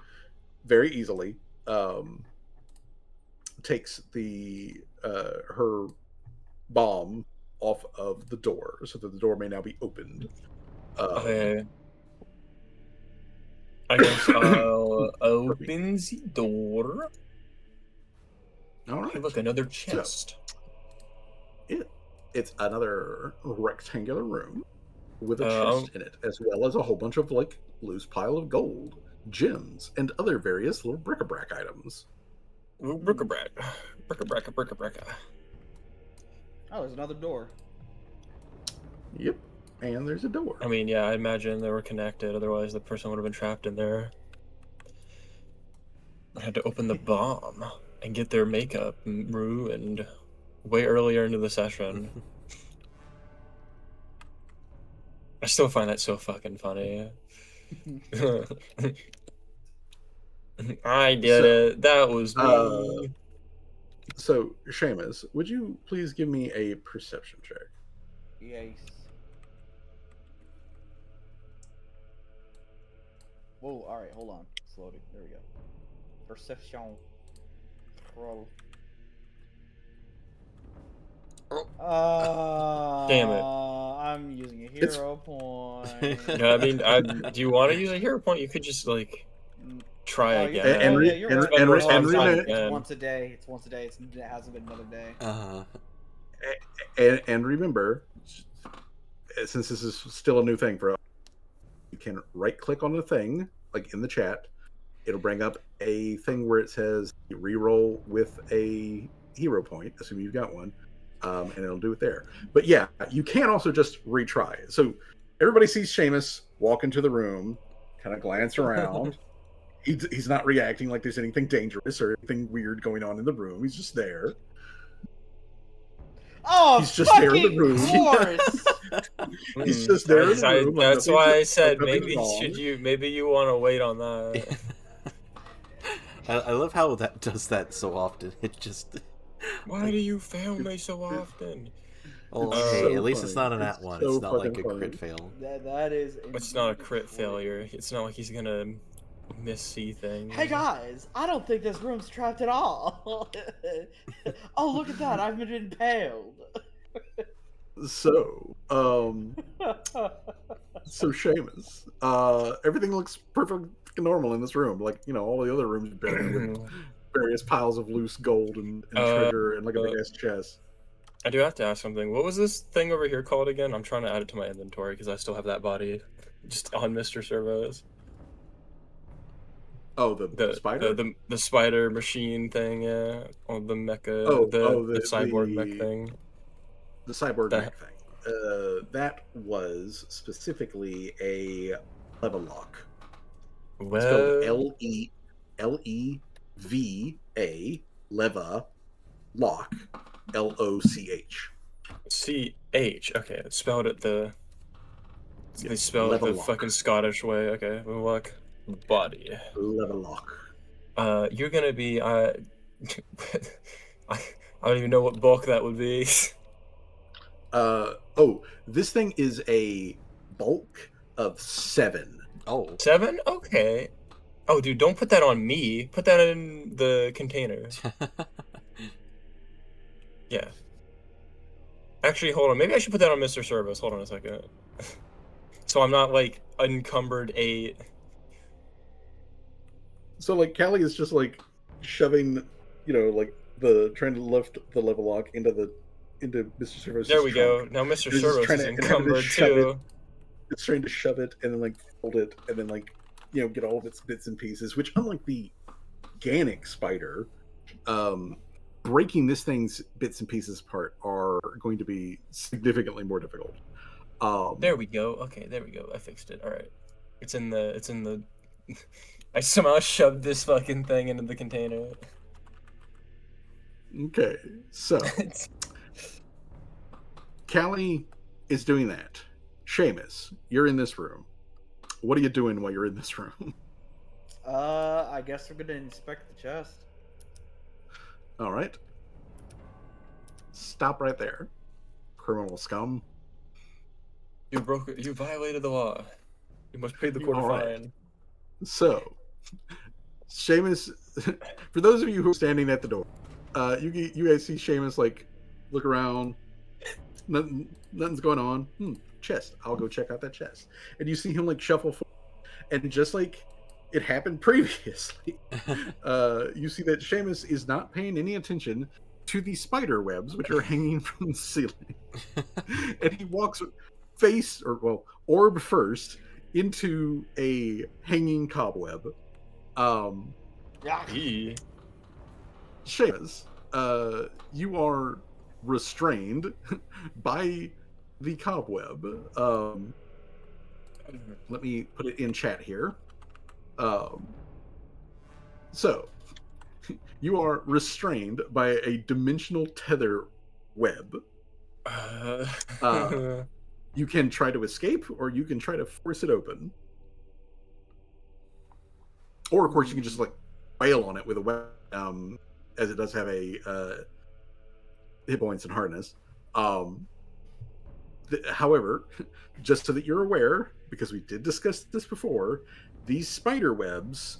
very easily takes the her bomb off of the door so that the door may now be opened. Okay. I guess I'll open the door. All Hey, right. look, another So, chest. it's another rectangular room with a Um, chest in it, as well as a whole bunch of like loose pile of gold, gems, and other various little bric-a-brac items. bric-a-brac. Bric-a-brac. Oh, there's another door. Yep. And there's a door. I mean, yeah, I imagine they were connected, otherwise the person would have been trapped in there. I had to open the bomb and get their makeup ruined way earlier into the session. I still find that so fucking funny. I did it. That was me. So, Seamus, would you please give me a perception check? Yes. Whoa, alright, hold on. It's loading. There we go. Perception. Roll. Damn it. I'm using a hero point. Yeah, I mean, do you want to use a hero point? You could just, like, try Oh, again. yeah, yeah, you're right. Spend more and time remember- It's again. once a day. It's once a day. It hasn't been another day. And remember, since this is still a new thing for us, you can right-click on the thing, like in the chat. It'll bring up a thing where it says reroll with a hero point, assuming you've got one, and it'll do it there. But yeah, you can also just retry. So everybody sees Seamus walk into the room, kind of glance around. He's not reacting like there's anything dangerous or anything weird going on in the room. He's just there. Oh, He's just there in the room. course. He's just there in the room. Like That's why I said nothing's maybe wrong. maybe you want to wait on that. I love how that does that so often. It just. Why do you fail me so often? Oh, It's hey, so at least it's funny. not an It's at-1. so It's not like fucking a funny. crit fail. That is. It's not a crit failure. It's not like he's gonna miss-see things. Hey guys, I don't think this room's trapped at all. Oh, look at that! I've been impaled. So, Seamus, everything looks perfectly normal in this room. Like, you know, all the other rooms buried with various piles of loose gold and treasure and like a big ass chest. I do have to ask something. What was this thing over here called again? I'm trying to add it to my inventory because I still have that body just on Mr. Servo's. Oh, the spider? The spider machine thing, yeah. Or the mecha, the cyborg mech thing. The cyborg mech thing. That was specifically a level lock. It's spelled Leva Leva lock LOCH. CH. Okay, it spelled it they spelled it the Level-lock. fucking Scottish way. Okay, look, body. Level lock. You're gonna be I don't even know what bulk that would be. This thing is a bulk of 7. Oh. 7? Okay. Oh, dude, don't put that on me. Put that in the container. Yeah. Actually, hold on. Maybe I should put that on Mr. Service. Hold on a second. So I'm not, like, encumbered 8. So, like, Callie is just, like, shoving, you know, like, trying to lift the level lock into Mr. Servo's There we trunk. go. Now Mr. It's just Service trying is to- and then encumbered, shove it. too. It's trying to shove it and then, like, fold it and then, like, you know, get all of its bits and pieces, which, unlike theGanic spider, breaking this thing's bits and pieces apart are going to be significantly more difficult. There we go. Okay, there we go. I fixed it. All right. It's in the I somehow shoved this fucking thing into the container. Okay, so Callie is doing that. Seamus, you're in this room. What are you doing while you're in this room? I guess we're gonna inspect the chest. All right. Stop right there, criminal scum. You violated the law. You must pay the quarter All right. fine. So, Seamus, for those of you who are standing at the door, you guys see Seamus like look around. Nothing's going on. Chest. I'll go check out that chest. And you see him like shuffle forward, and just like it happened previously, you see that Seamus is not paying any attention to the spider webs which are hanging from the ceiling, and he walks orb first into a hanging cobweb. Eee. Seamus, you are restrained by the cobweb. Let me put it in chat here. So, you are restrained by a dimensional tether web. You can try to escape, or you can try to force it open. Or, of course, you can just like wail on it with a weapon, as it does have a hit points and hardness. However, just so that you're aware, because we did discuss this before, these spider webs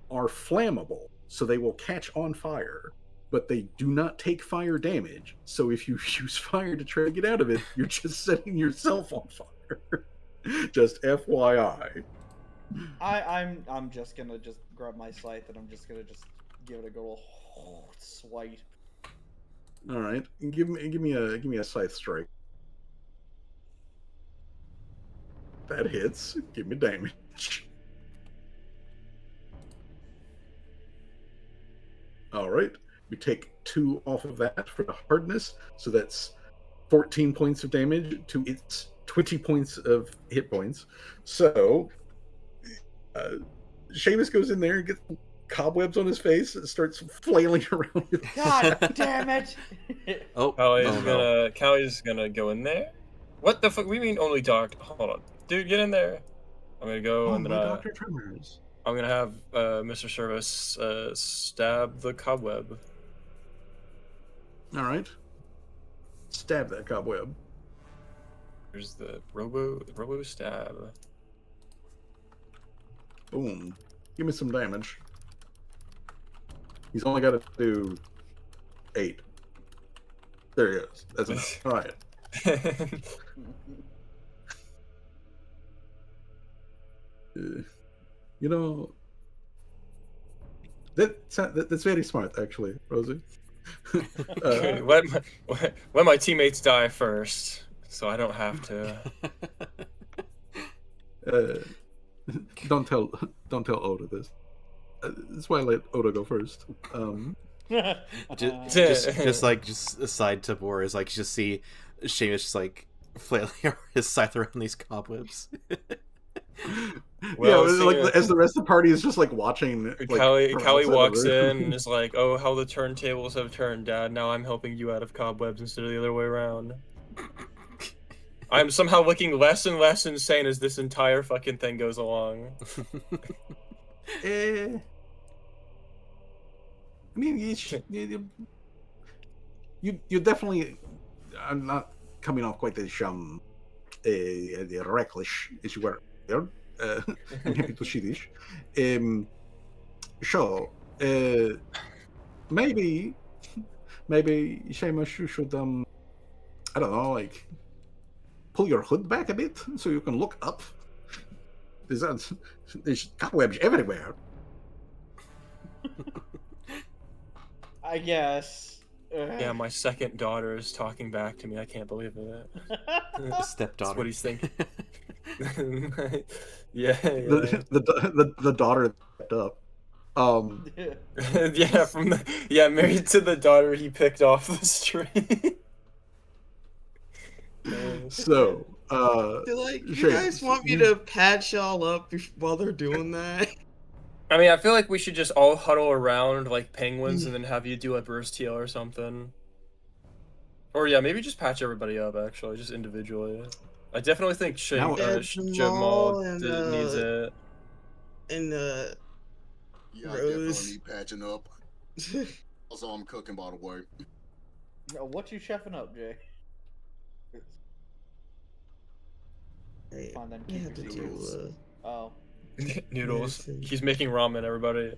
are flammable, so they will catch on fire, but they do not take fire damage. So if you use fire to try to get out of it, you're just setting yourself on fire. Just FYI. I'm just gonna grab my scythe and I'm just gonna give it a good old swipe. All right, give me a scythe strike. That hits. Give me damage. All right, we take 2 off of that for the hardness, so that's 14 points of damage to its 20 points of hit points. So, Seamus goes in there and gets cobwebs on his face and starts flailing around. God damn it! Callie's gonna go in there. What the fuck? We mean only doctor? Hold on, dude, get in there. I'm gonna go and then Dr. Tremors. I'm gonna have Mr. Service stab the cobweb. All right, stab that cobweb. There's the robo stab. Boom. Give me some damage. He's only got to do 8. There he is. That's enough. All right. You know, that's very smart, actually, Rosie. Let my teammates die first, so I don't have to. Don't tell Oda this. That's why I let Oda go first. just aside to Boar is like, you just see Seamus just like flailing his scythe around these cobwebs. Well, like as the rest of the party is just like watching. Like, Callie walks in and is like, "Oh, how the turntables have turned, Dad. Now I'm helping you out of cobwebs instead of the other way around." I'm somehow looking less and less insane as this entire fucking thing goes along. I mean, you definitely. I'm not coming off quite as reckless as you were. I'm happy to see this. So, maybe Seamus, you should I don't know, like pull your hood back a bit so you can look up. There's cobwebs everywhere. I guess. Yeah, my second daughter is talking back to me. I can't believe it. Stepdaughter. That's what he's thinking. Yeah. The daughter picked up. Married to the daughter he picked off the street. So, you guys want me to patch y'all up while they're doing that? I mean, I feel like we should just all huddle around like penguins and then have you do a burst heal or something. Or yeah, maybe just patch everybody up. Actually, just individually. I definitely think Now- Jamal and needs it. and Yeah, I Rose. definitely need patching up. Also, I'm cooking, by the way. What you chefing up, Jay? Hey, Fine then, I keep had to your do secrets. Oh. Noodles. medicine. He's making ramen, everybody.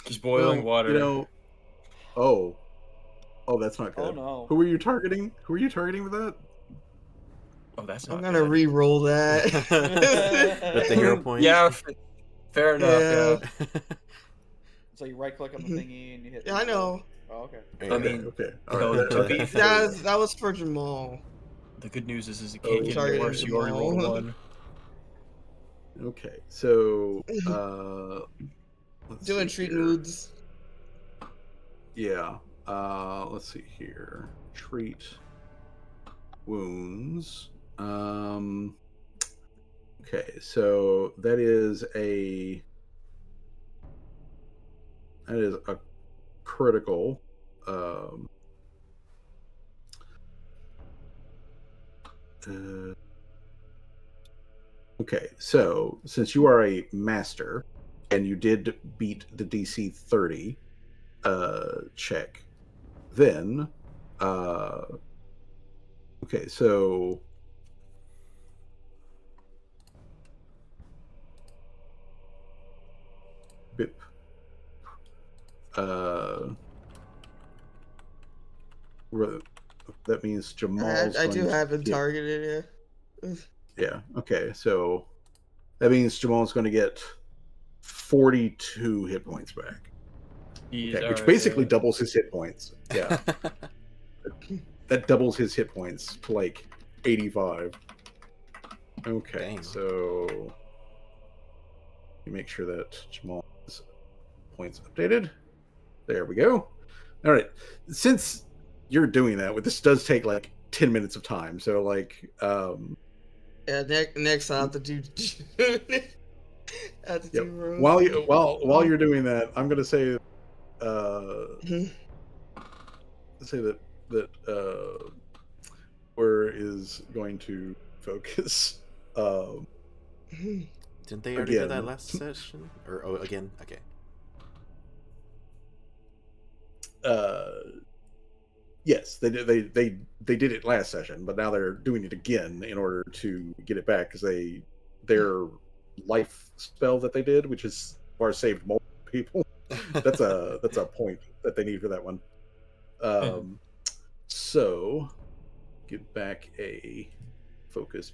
He's boiling Well, water. oh, that's not Oh good. no. Who were you targeting? Who were you targeting with that? Oh, that's I'm not gonna good. re-roll that. With the hero point. Yeah, fair enough. Yeah. Yeah. So you right click on the thingy and you hit. Yeah, I know. Oh, okay. I mean, Okay. you All know, right. to be fair, That was for Jamal. the good news is it Oh, can't get any targeting worse. You already rolled a Jamal. 1. Okay. So, let's Doing see treat here. moods. Yeah. Let's see here. Treat wounds. Okay, so that is a critical. Okay, so since you are a master and you did beat the DC 30 check, then okay, so bip that means Jamal's I going do to have him get, targeted. yeah, okay, so that means Jamal's going to get 42 hit points back. Jeez, Okay, which alright, basically yeah. doubles his hit points. Yeah. That doubles his hit points to like 85. Okay, Dang. so you make sure that Jamal's points updated. There we go. All right. Since you're doing that, this does take like 10 minutes of time. So like Yeah, next I have to do. I have to yep. do Rose. While you're doing that, I'm gonna say that where is going to focus. Didn't they already do that Again. last session? Or again? Okay. Yes, they did. They did it last session, but now they're doing it again in order to get it back because their life spell that they did, which is far saved multiple people. That's a point that they need for that one. So give back a focus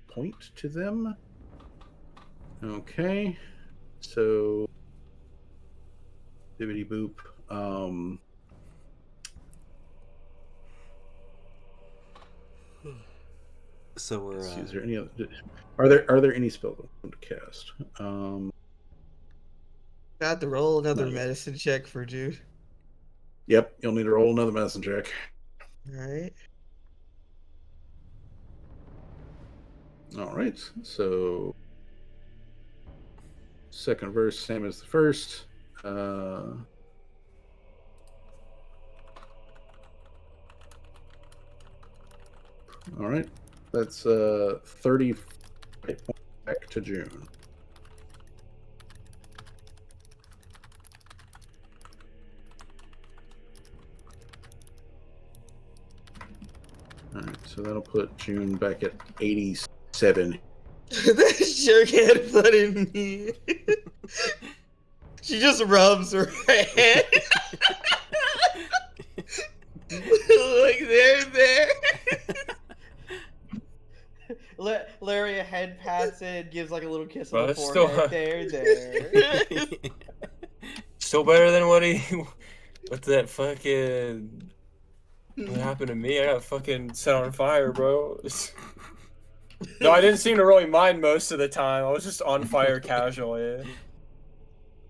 point to them. Okay, so bibbity boop. So we're. Let's see, is there any other? Are there any spells I want to cast? I have to roll another Not yet. medicine check for dude. Yep, you'll need to roll another medicine check. All right. All right, so second verse, same as the first. All right, that's 30 hit points back to June. All right, so that'll put June back at 87. That jerk had blood in me. She just rubs her head. Like there. Larry a head pats it, gives like a little kiss Bro, on the that's still- forehead. There. Still better than what's that fucking... What happened to me? I got fucking set on fire, bro. No, I didn't seem to really mind most of the time. I was just on fire casually.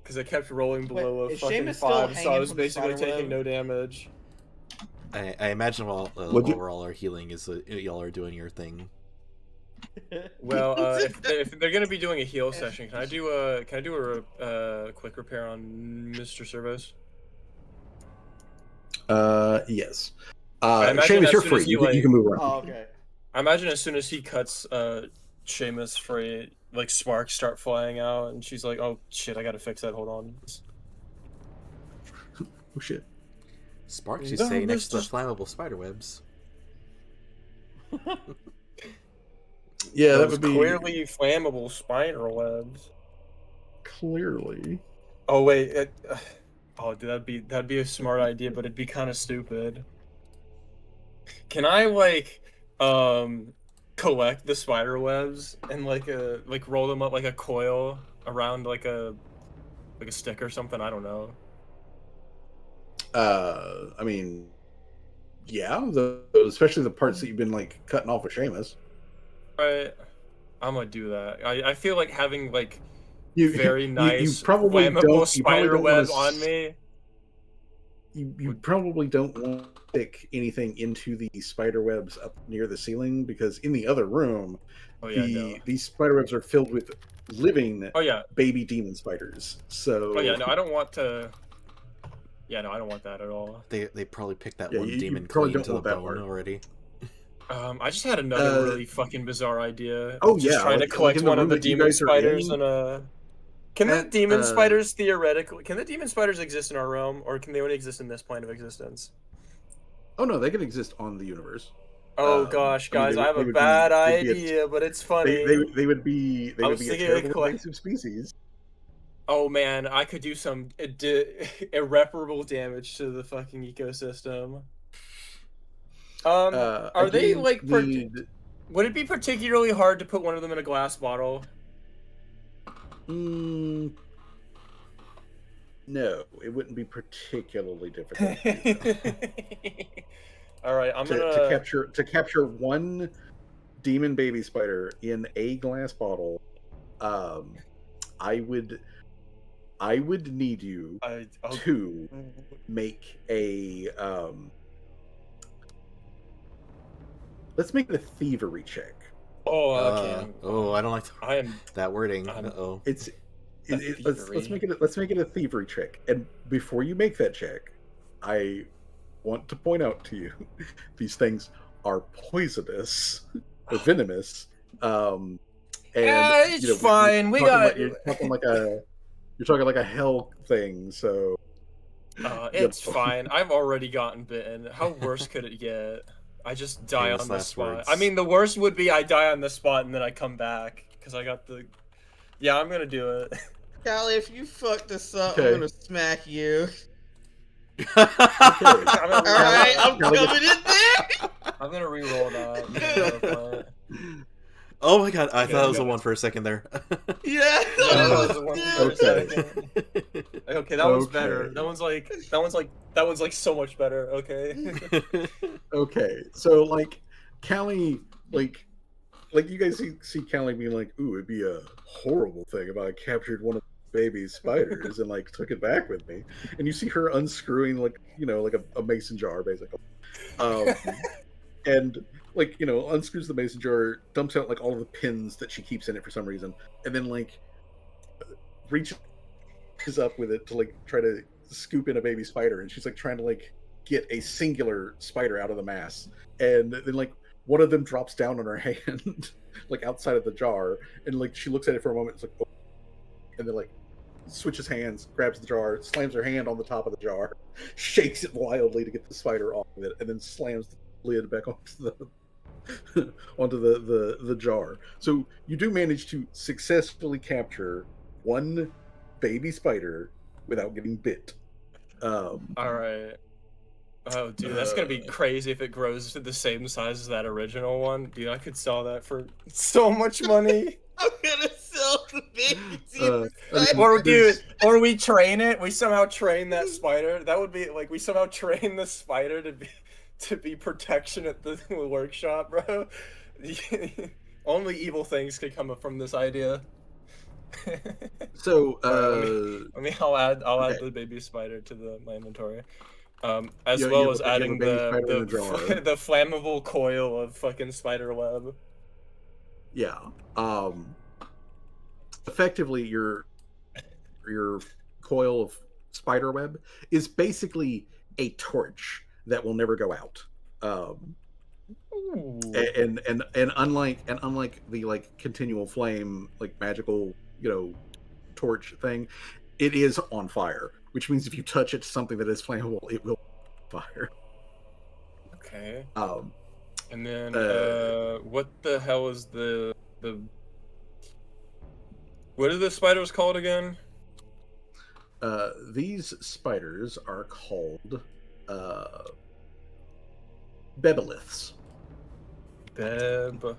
Because I kept rolling below Wait, a is fucking Seamus still 5, so I hanging was from the basically spider taking web? no damage. I imagine while overall our healing is y'all are doing your thing. Well, if they're gonna be doing a heal session, can I do a quick repair on Mr. Servos? Yes. I imagine Seamus, as you're soon free. as he You can move around. Oh, okay. I imagine as soon as he cuts Seamus free, like sparks start flying out, and she's like, "Oh shit, I gotta fix that. Hold on." Oh shit. Sparks, you No, say, next to the Mr. flammable spider webs. Yeah, that Those would be clearly flammable spider webs. clearly. Oh wait, oh dude, that'd be a smart idea, but it'd be kind of stupid. Can I like collect the spider webs and like roll them up like a coil around like a stick or something? I don't know. I mean, yeah, especially the parts that you've been like cutting off with Seamus. Right. I'm gonna do that. I feel like having like You very you nice probably flammable don't. You probably spider don't want web to. on me. You would- probably don't want to stick anything into the spider webs up near the ceiling because in the other room, Oh yeah, no. these spider webs are filled with living Oh yeah. baby demon spiders. So Oh yeah, no, I don't want to. Yeah, no, I don't want that at all. They probably picked that Yeah, one you demon probably clean don't to the want that bone part. already. I just had another really fucking bizarre idea. Oh Of just yeah, trying to like collect in the one of room the that you demon guys are spiders in. and Can the At, demon spiders theoretically? Can the demon spiders exist in our realm, or can they only exist in this plane of existence? Oh no, they can exist on the universe. Oh gosh, I mean, guys, I have they a would bad they'd be idea, but it's funny. they would be I was a thinking terrible invasive species. Oh man, I could do some irreparable damage to the fucking ecosystem. Are they like? Would it be particularly hard to put one of them in a glass bottle? No, it wouldn't be particularly difficult. All right, I'm gonna to capture one demon baby spider in a glass bottle. I would need you to make a let's make it a thievery check. Oh, okay. I don't like that wording. Let's make it a thievery check. And before you make that check, I want to point out to you these things are poisonous or venomous. And it's fine. You're talking like a hell thing, so it's fine. I've already gotten bitten. How worse could it get? I just die on the spot. I mean, the worst would be I die on the spot and then I come back because I got the. Yeah, I'm gonna do it. Callie, if you fuck this up, I'm gonna smack you. Okay. Alright, I'm coming in there! I'm gonna re-roll that. Oh my god, I thought it was a 1 for a second there. Yeah. Okay, that one's better. That one's like so much better. Okay. Okay, so like Callie, like you guys see Callie being like, "Ooh, it'd be a horrible thing if I captured one of the baby spiders and like took it back with me," and you see her unscrewing like a mason jar basically, and like unscrews the mason jar, dumps out like all of the pins that she keeps in it for some reason, and then like reaches up with it to like try to scoop in a baby spider, and she's like trying to like get a singular spider out of the mass, and then like one of them drops down on her hand like outside of the jar, and like she looks at it for a moment, it's like, oh, and then like switches hands, grabs the jar, slams her hand on the top of the jar, shakes it wildly to get the spider off of it, and then slams the lid back onto the jar. So you do manage to successfully capture one baby spider without getting bit. All right. Oh, dude, that's gonna be crazy if it grows to the same size as that original one. Dude, I could sell that for so much money. I'm gonna sell the baby or we train it. We somehow train that spider. That would be like we somehow train the spider to be protection at the workshop, bro. Only evil things could come from this idea. So I'll add the baby spider to my inventory. As well as adding the flammable coil of fucking spider web. Yeah. Effectively, your coil of spider web is basically a torch that will never go out. Ooh. And unlike the like continual flame, like magical, torch thing, it is on fire, which means if you touch it to something that is flammable, it will fire. Okay. Um, And then, uh, what the hell is the what are the spiders called again? these spiders are called bebeliths. Beb.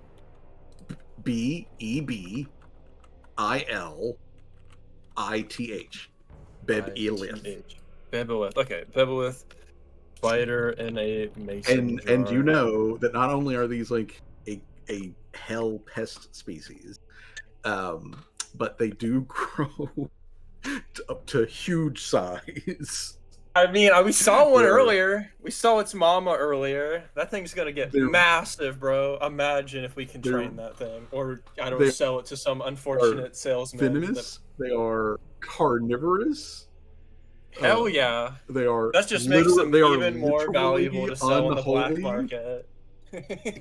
Bebillith. Bebelith. ITH. Bebelith. Okay, Bebelith. Spider in a mason And you jar. know that not only are these like a hell pest species, but they do grow up to huge size. I mean, we saw one They're- earlier. We saw its mama earlier. That thing's gonna get They're- massive, bro. Imagine if we can They're- train that thing, or I don't they know, sell it to some unfortunate salesman. Venomous. They are carnivorous. Hell yeah! They are. That just makes them they are even more valuable literally to sell on the black unholy. market.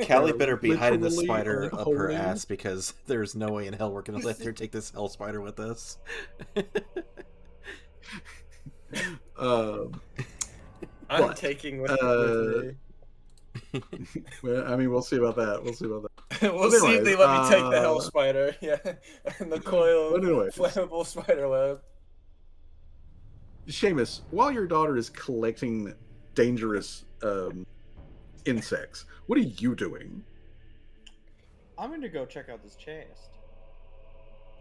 Callie better be hiding the literally spider up her unholy. ass because there's no way in hell we're gonna let her take this hell spider with us. I'm But, taking with me. well, I mean, we'll see about that. We'll But see if anyways, they let me take the hell spider. Yeah, and the coil But anyways. flammable spider web. Seamus, while your daughter is collecting dangerous insects, what are you doing? I'm gonna go check out this chest.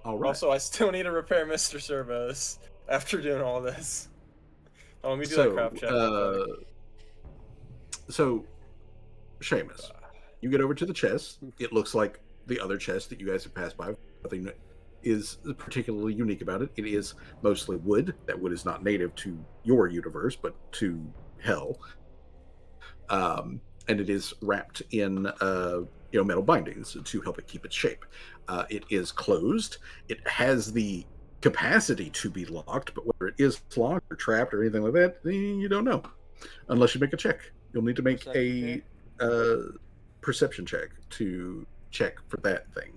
All right. Also, I still need to repair Mr. Servos after doing all this. Oh, let me do that crap check. real quick. So, Seamus, you get over to the chest. It looks like the other chest that you guys have passed by. Nothing is particularly unique about it. It is mostly wood. That wood is not native to your universe, but to hell. And it is wrapped in metal bindings to help it keep its shape. It is closed. It has the capacity to be locked, but whether it is locked or trapped or anything like that, you don't know unless you make a check. You'll need to make Perception a perception check to check for that thing.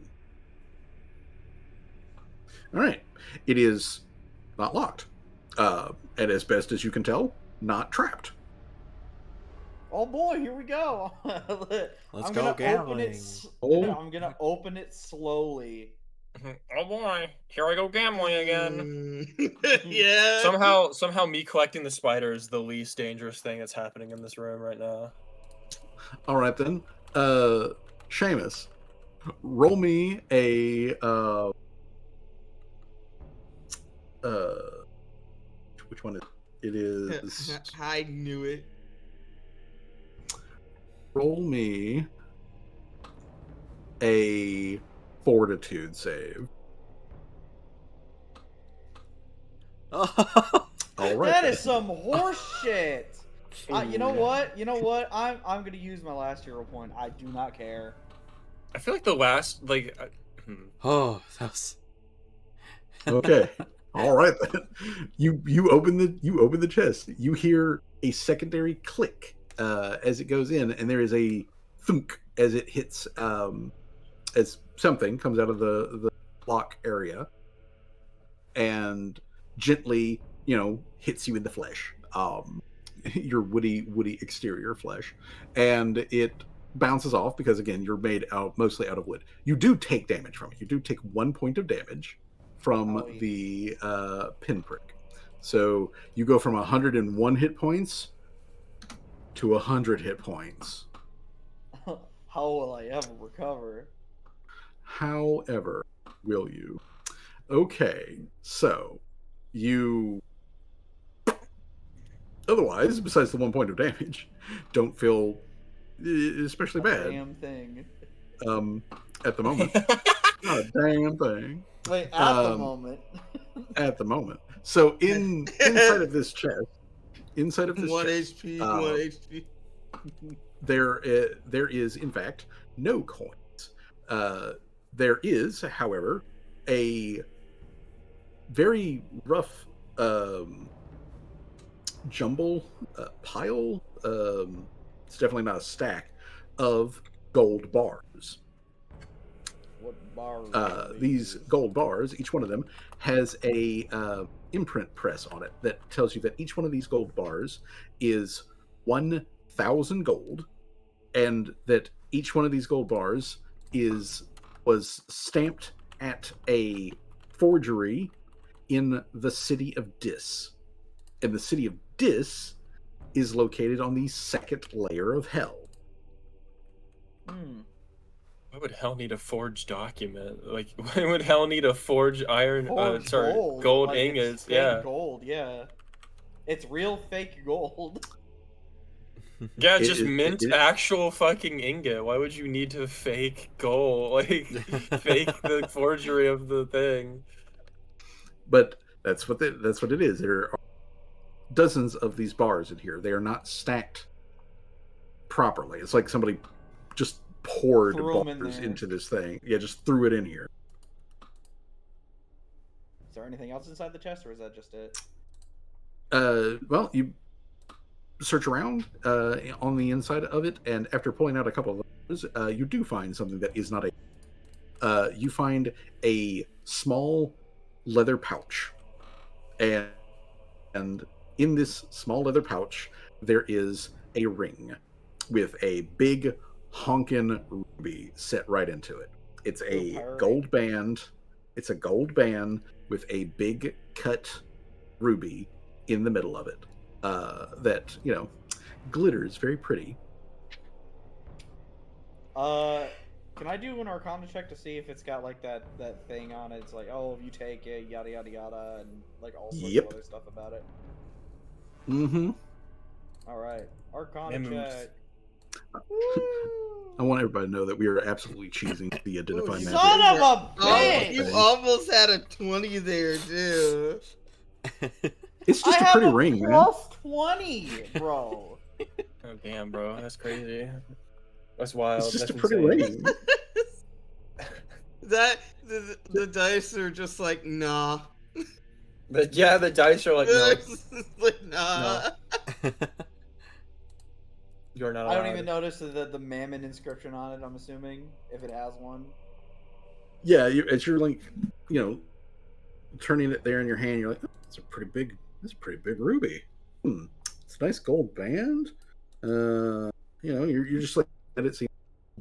All right. It is not locked. And as best as you can tell, not trapped. Oh boy, here we go. Let's I'm go gonna gambling. I'm gonna open it slowly. Oh boy, here I go gambling again. Yeah. Somehow, me collecting the spider is the least dangerous thing that's happening in this room right now. All right, then. Seamus, roll me a... which one is it? It is... I knew it. Roll me a fortitude save. All right. That then. is some horse shit. You know what? I'm gonna use my last hero point. I do not care. I feel like the last Oh, that was... Okay. All right then. You open the chest. You hear a secondary click as it goes in, and there is a thunk as it hits as something comes out of the lock area and gently, hits you in the flesh. Your woody exterior flesh, and it bounces off because again you're made mostly out of wood. You do take damage from it. You do take 1 point of damage from the pinprick. So you go from 101 hit points to 100 hit points. How will I ever recover? However, will you? Okay, so you otherwise, besides the 1 point of damage, don't feel especially bad. Damn thing. At the moment. Not a damn thing. Wait, at the moment. At the moment. So inside of this chest, One chest, HP, 1 HP. there is in fact no coins. There is, however, a very rough jumble, pile, it's definitely not a stack, of gold bars. What bars are These gold bars, each one of them has a imprint press on it that tells you that each one of these gold bars is 1,000 gold, and that each one of these gold bars was stamped at a forgery in the city of Dis. And the city of Dis is located on the second layer of hell. Why would hell need a forged document? Like, why would hell need a forged iron? Forged gold like, ingots. It's fake Yeah, gold. Yeah, it's real fake gold. yeah. Just mint actual fucking ingot. Why would you need to fake gold? Like, fake the forgery of the thing. But that's what it is. There are dozens of these bars in here. They are not stacked properly. It's like somebody just poured bars into this thing. Yeah, just threw it in here. Is there anything else inside the chest, or is that just it? Well, you search around on the inside of it, and after pulling out a couple of those, you do find something that is not a. You find a small leather pouch, and in this small leather pouch there is a ring with a big honkin' ruby set right into it. It's a gold band. It's a gold band with a big cut ruby in the middle of it. That, you know, glitters very pretty. Can I do an Arcana check to see if it's got like that thing on it? It's like, oh, if you take it, yada yada yada, and like all sorts of other stuff about it. Mm-hmm. All right, Arcana check. I want everybody to know that we are absolutely cheesing the identify magic. Son of a bitch! You almost had a 20 there, too. It's just a pretty ring, man. Plus 20, bro. Oh damn, bro, that's crazy. That's wild. It's just that's a pretty ring. The dice are just like, nah. The dice are like, no. Like, nah. No. You're not allowed. I don't even notice the mammon inscription on it, I'm assuming, if it has one. Yeah, as you're like, you know, turning it there in your hand, you're like, oh, that's a pretty big ruby. It's a nice gold band. You know, you're just like, let it see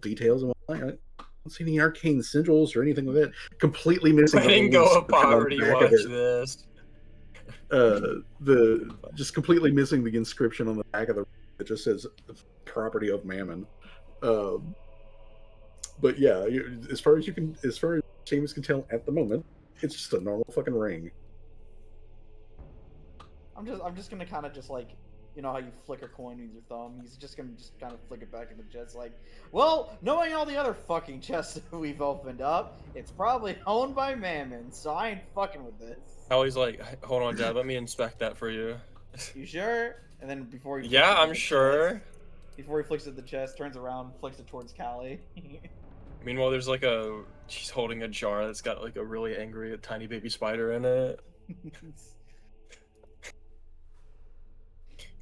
details and whatnot. I don't see any arcane sigils or anything like that. Completely missing. I didn't go of poverty. Watch this. Just completely missing the inscription on the back of the. It just says property of Mammon. But yeah, as far as Seamus can tell at the moment, it's just a normal fucking ring. I'm just gonna kind of just like, you know how you flick a coin with your thumb? He's just gonna kind of flick it back in the chest like, well, knowing all the other fucking chests that we've opened up, it's probably owned by Mammon, so I ain't fucking with this. Allie's like, hold on, Dad, let me inspect that for you. You sure? And then before he I'm sure. Before he flicks at the chest, turns around, flicks it towards Callie. Meanwhile, there's like she's holding a jar that's got like a really angry tiny baby spider in it.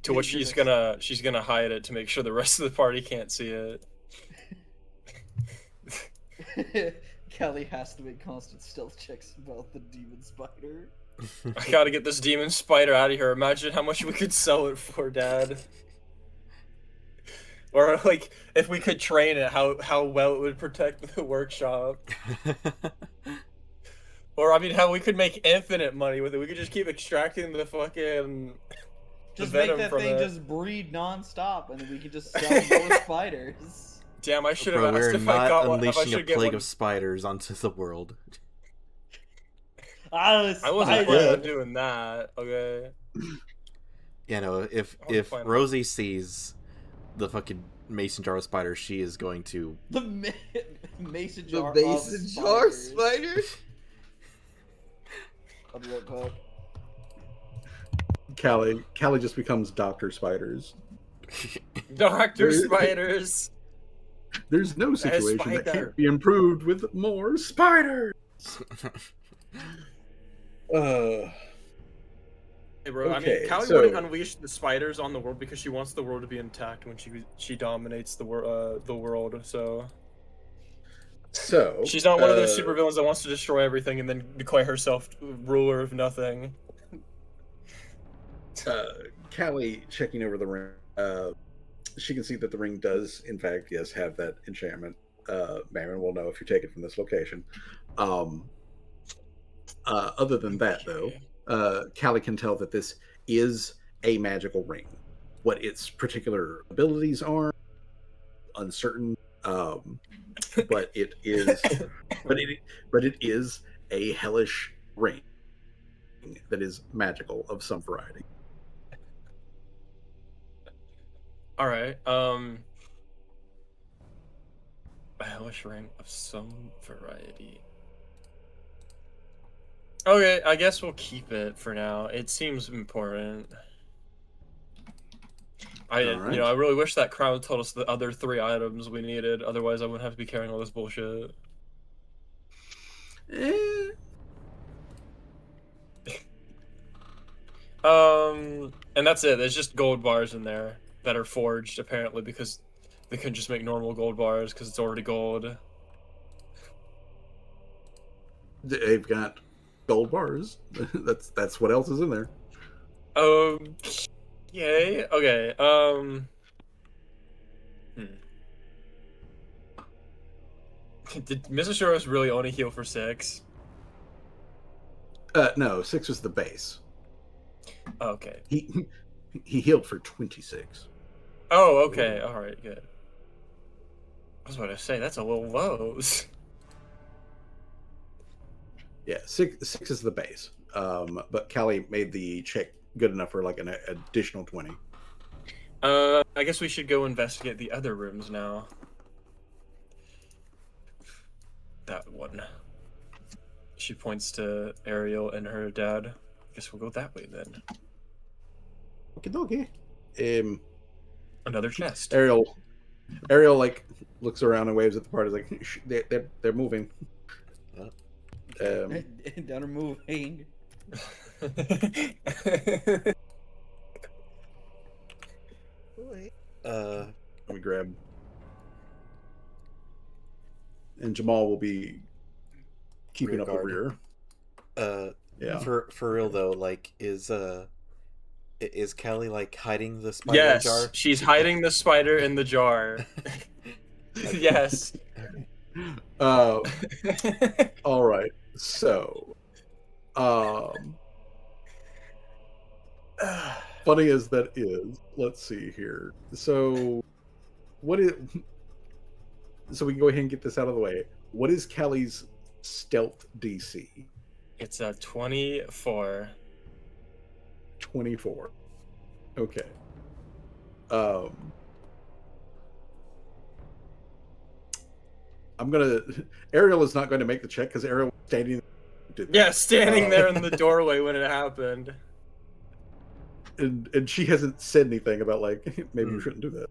To which she's gonna hide it to make sure the rest of the party can't see it. Callie has to make constant stealth checks about the demon spider. I gotta get this demon spider out of here. Imagine how much we could sell it for, Dad. Or like if we could train it, how well it would protect the workshop. Or I mean, how we could make infinite money with it. We could just keep extracting the fucking. Just make that thing just breed non-stop, and then we could just sell more spiders. Damn, I should have asked if I got one. We're not unleashing a plague of spiders onto the world. I wasn't planning on doing that. Okay. Yeah, no. If Rosie sees the fucking mason jar of spiders, she is going to mason jar. The mason jar spiders. I'll be right back. Callie just becomes Dr. Spiders. Dr. Spiders. There's no situation that can't be improved with more spiders. Hey, bro, I mean, Okay, Callie so- wouldn't unleash the spiders on the world because she wants the world to be intact when she dominates the world. So So she's not one of those supervillains that wants to destroy everything and then declare herself ruler of nothing. Callie checking over the ring. She can see that the ring does, in fact, yes, have that enchantment. Marin will know if you take it from this location. Other than that, though, Callie can tell that this is a magical ring. What its particular abilities are, uncertain. But it is, but it is a hellish ring that is magical of some variety. All right. A hellish ring of some variety. Okay, I guess we'll keep it for now. It seems important. I really wish that crowd told us the other 3 items we needed. Otherwise, I wouldn't have to be carrying all this bullshit. And that's it. There's just gold bars in there that are forged, apparently, because they couldn't just make normal gold bars because it's already gold. They've got gold bars. That's what else is in there. Yay. Okay. Did Mr. Soros really only heal for 6? No, 6 was the base. Okay. He healed for 26. Oh, okay. All right, good. I was about to say that's a little low. Yeah, 6 is the base. But Callie made the check good enough for like an additional 20. I guess we should go investigate the other rooms now. That one. She points to Ariel and her dad. I guess we'll go that way then. Okay. Another chest. Ariel like looks around and waves at the party like they're moving. They're moving. Let me grab. And Jamal will be keeping up the rear. Yeah. For real though, like is Callie like hiding the spider in the jar? Yes, she's hiding the spider in the jar. Yes. Okay. All right. So, funny as that is, let's see here. So, so we can go ahead and get this out of the way. What is Callie's stealth DC? It's a 24. 24. Okay. Ariel is not going to make the check because Ariel was standing. Standing there in the doorway when it happened. And she hasn't said anything about like maybe you shouldn't do that.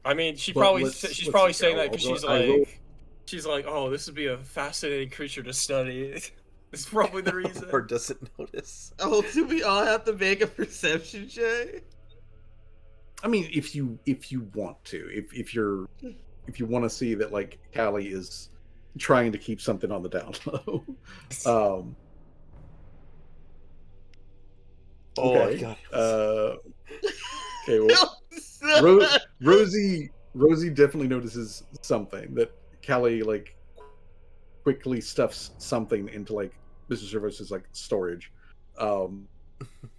I mean, she's probably saying that because she's like, oh, this would be a fascinating creature to study. It's probably the reason. Or doesn't notice. Oh, do we all have to make a perception check? I mean, if you want to, if you want to see that like Callie is trying to keep something on the down low. Okay. God. Okay. Well, Rosie definitely notices something that Callie like quickly stuffs something into like Mr. Servos's like storage,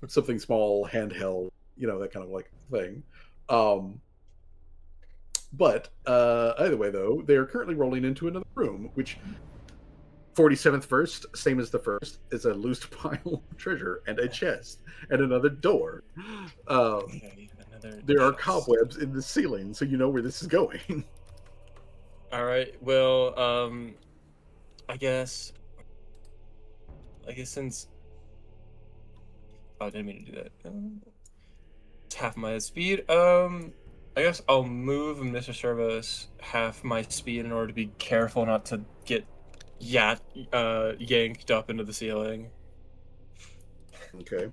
something small, handheld, that kind of like thing. But either way, though, they are currently rolling into another room, which 47th first, same as the first, is a loose pile of treasure and a chest and another door. There are cobwebs in the ceiling, so you know where this is going. All right. Well, I guess since I didn't mean to do that. It's half my speed. I guess I'll move Mr. Servos half my speed in order to be careful not to get yanked up into the ceiling. Okay.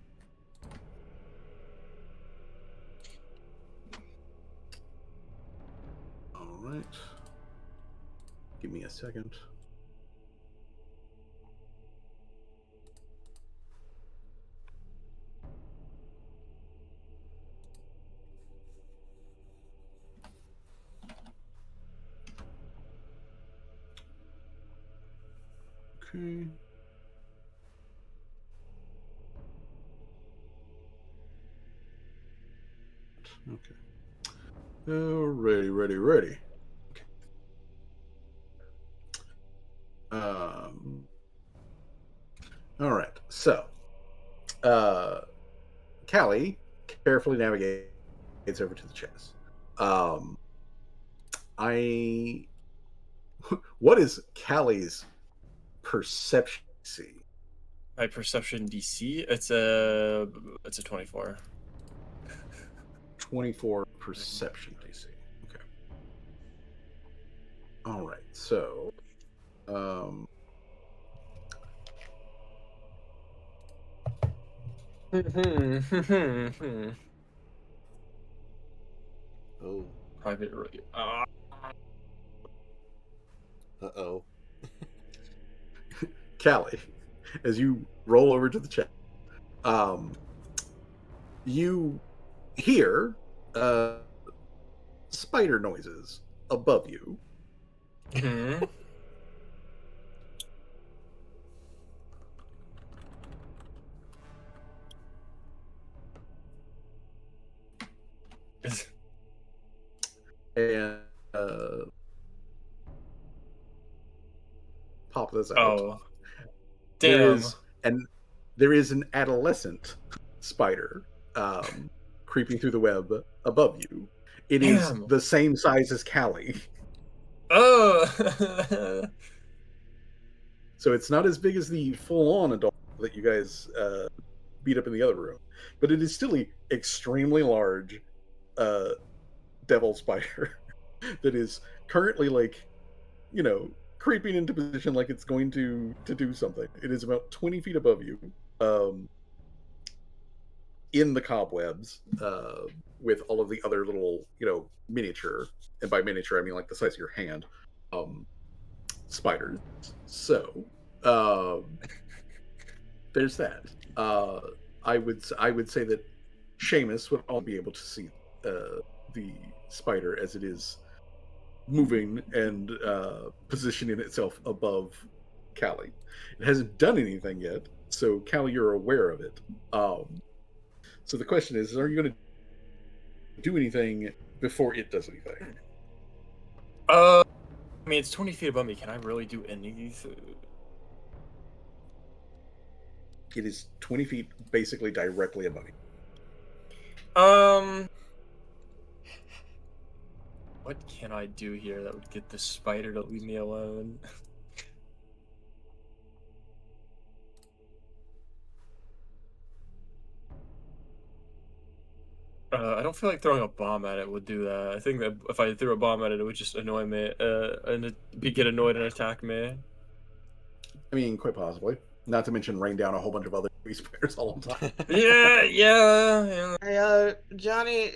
All right. Give me a second. Okay. Okay. Ready. Okay. All right. So, Callie carefully navigates over to the chest. I. What is Callie's perception? See, My perception DC, it's a 24. 24 perception DC. Okay. All right. So, Oh. Private. Uh-oh. Callie, as you roll over to the chest, you hear spider noises above you. Mhm. And pop this out. Oh, There damn. is an adolescent spider creeping through the web above you. It is Damn. the same size as Callie. Oh. So it's not as big as the full-on adult that you guys beat up in the other room, but it is still an extremely large devil spider that is currently, like, creeping into position like it's going to do something. It is about 20 feet above you, in the cobwebs, with all of the other little, miniature, and by miniature I mean like the size of your hand, spiders. So, there's that. I would say that Seamus would all be able to see the spider as it is moving and positioning itself above Callie. It hasn't done anything yet, so Callie, you're aware of it. So the question is, are you going to do anything before it does anything? I mean, it's 20 feet above me. Can I really do anything? It is 20 feet, basically directly above you. What can I do here that would get the spider to leave me alone? I don't feel like throwing a bomb at it would do that. I think that if I threw a bomb at it, it would just annoy me, and it'd get annoyed and attack me. I mean, quite possibly. Not to mention rain down a whole bunch of other spiders all the time. Yeah. Hey, Johnny,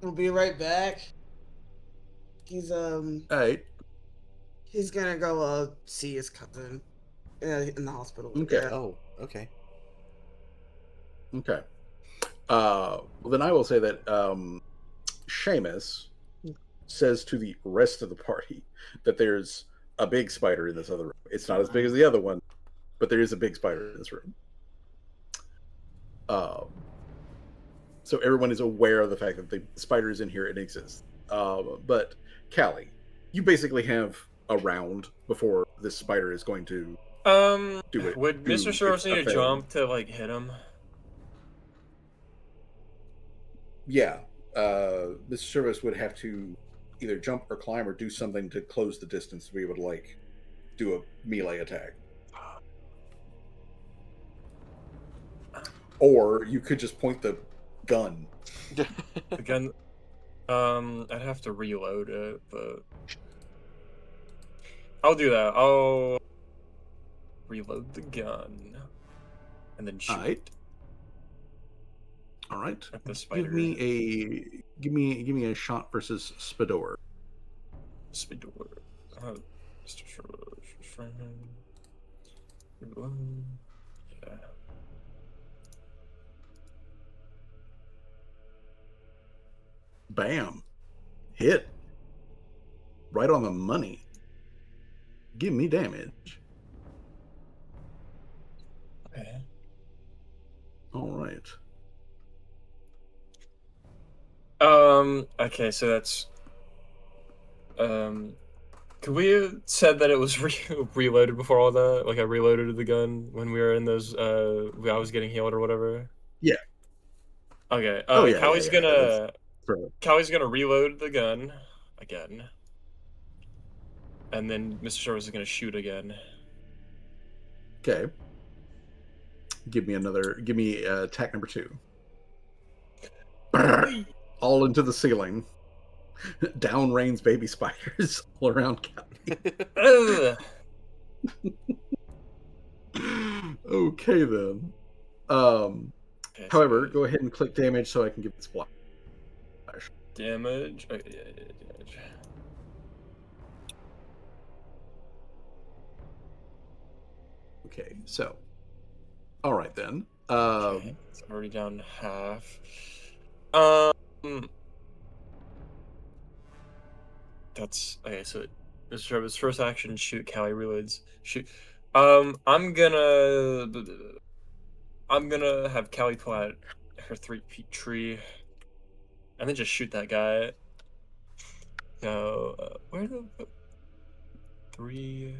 we'll be right back. He's All right. he's gonna go see his cousin in the hospital. Okay. Yeah. Oh, okay. Okay. Well, then I will say that Seamus says to the rest of the party that there's a big spider in this other room. It's not as big as the other one, but there is a big spider in this room. So everyone is aware of the fact that the spider is in here and exists. But Callie, you basically have a round before this spider is going to do it. Would Mr. Soros need to jump to like hit him? Yeah. Mr. Service would have to either jump or climb or do something to close the distance to be able to, like, do a melee attack. Or you could just point the gun. The gun. I'd have to reload it, but I'll do that. I'll reload the gun and then shoot Alright. All right. at the spider. Give me a shot versus Spador. Spidor. Yeah. Bam. Hit. Right on the money. Give me damage. Okay. All right. Okay, so that's could we have said that it was reloaded before all that? Like I reloaded the gun when we were in those I was getting healed or whatever. Yeah. Okay. Oh yeah. Callie's yeah, yeah. gonna Perfect. Callie's gonna reload the gun again. And then Mr. Service is gonna shoot again. Okay. Give me attack number 2. All into the ceiling. Down rains baby spiders all around Callie. Okay then. Okay, However, so go ahead and click damage so I can give it splash. damage. Okay, yeah, damage. Okay, so. All right then. Okay, it's already down half. That's okay. So, Mr. Travis, first action, shoot. Callie reloads. Shoot. I'm gonna have Callie pull out her 3-peat tree, and then just shoot that guy. So, where the 3?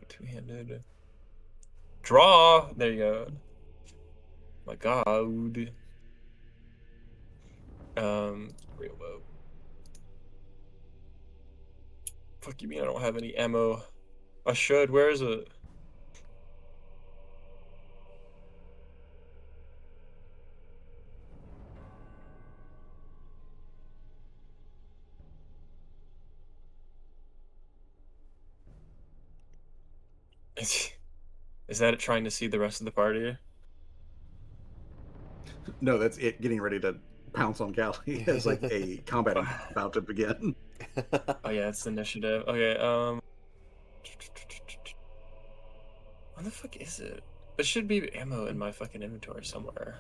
Two-handed. Draw. There you go. My God. Reload. Fuck you mean I don't have any ammo? I should. Where is it? Is that it trying to see the rest of the party? No, that's it getting ready to pounce on Callie as like a combat about to begin. Oh yeah, it's initiative. Okay, where the fuck is it? There should be ammo in my fucking inventory somewhere.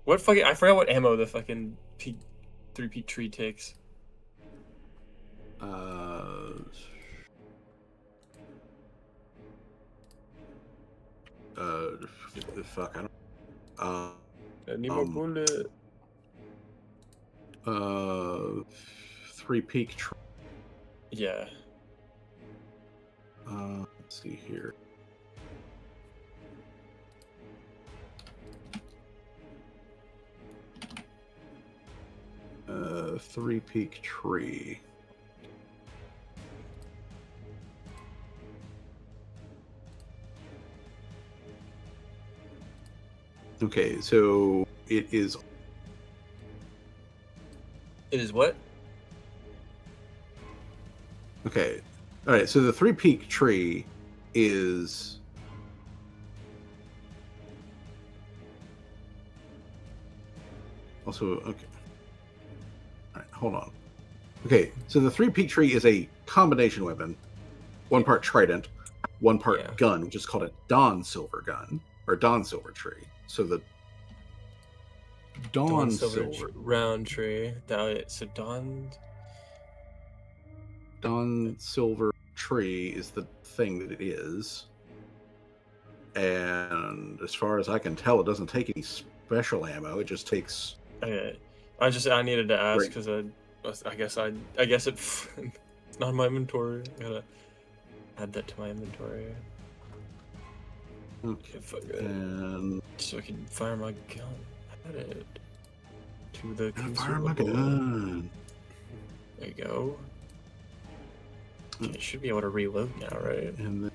What fucking... I forgot what ammo the fucking 3-peat tree takes. Fuck, I don't. I need more bullet. 3-peak. Yeah. Let's see here. Uh, 3-peak tree. Okay, so it is. It is what? Okay. All right, so the 3-peak tree is. Also, okay. All right, hold on. Okay, so the 3-peak tree is a combination weapon. One part trident, one part gun, which is called a Dawn Silver gun, or Dawn Silver tree. So the Dawn Silver round tree. So Dawn Silver tree is the thing that it is. And as far as I can tell, it doesn't take any special ammo. It just takes. Okay. I needed to ask because I guess it's not in my inventory. I gotta add that to my inventory. Okay. And so I can fire my gun at it to the fire my gun. There you go. Okay, you should be able to reload now, right? And then...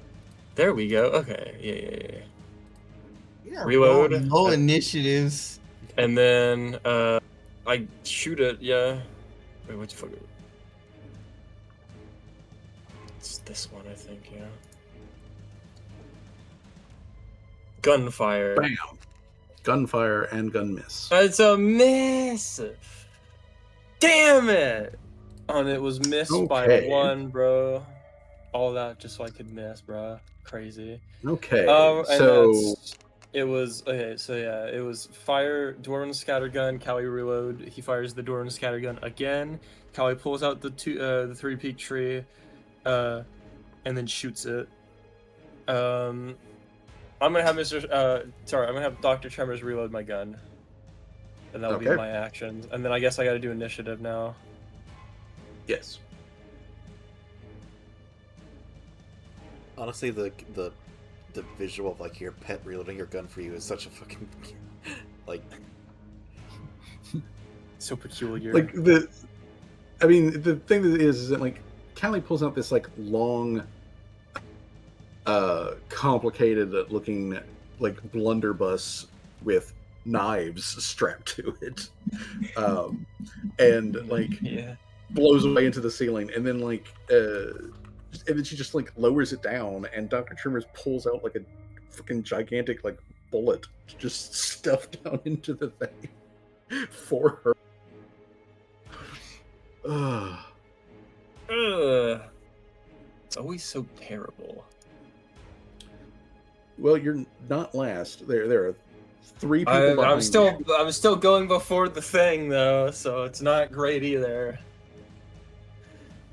There we go. Okay. Yeah. Reload. No initiatives. And then I shoot it. Yeah. Wait, what the fuck? this one, I think, yeah. Gunfire. Bam. Gunfire and gun miss. It's a miss! Damn it! And it was missed by Okay. 1, bro. All that just so I could miss, bro. Crazy. Okay, And so it was okay. So yeah, it was fire Dwarven scattergun. Callie reload. He fires the Dwarven scattergun again. Callie pulls out the 3-peak tree, and then shoots it. I'm gonna have I'm gonna have Dr. Tremors reload my gun, and that'll be Okay. my actions. And then I guess I got to do initiative now. yes. Honestly, the visual of like your pet reloading your gun for you is such a fucking like So peculiar. Like the thing that is that like Callie pulls out this like long, complicated looking like blunderbuss with knives strapped to it, and like yeah. blows away into the ceiling, and then like and then she just like lowers it down, and Dr. Tremors pulls out like a fucking gigantic like bullet just stuffed down into the thing for her. It's always so terrible. Well, you're not last. There are 3 people behind I'm still going before the thing though, so it's not great either.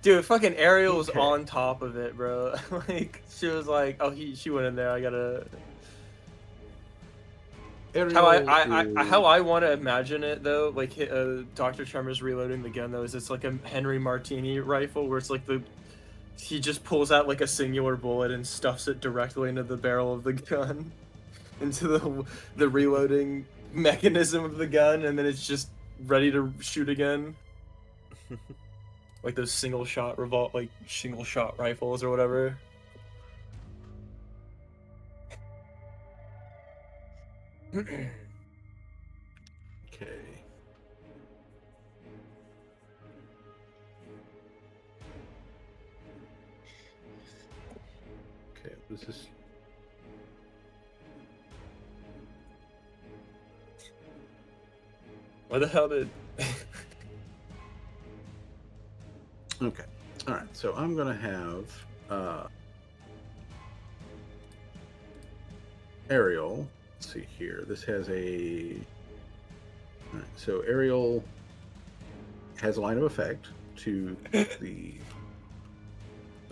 Dude, fucking Ariel was Okay. on top of it, bro. Like she was like, "Oh, she went in there. I gotta." you. How Ariel how I want to imagine it though, like Dr. Tremors reloading the gun though, is it's like a Henry Martini rifle where it's like he just pulls out like a singular bullet and stuffs it directly into the barrel of the gun, into the reloading mechanism of the gun, and then it's just ready to shoot again. Like those single shot rifles or whatever. Okay. Okay, what is this? Why the hell did? Okay. All right. So I'm gonna have Ariel. Let's see here. This has a. All right. So Ariel has a line of effect to the.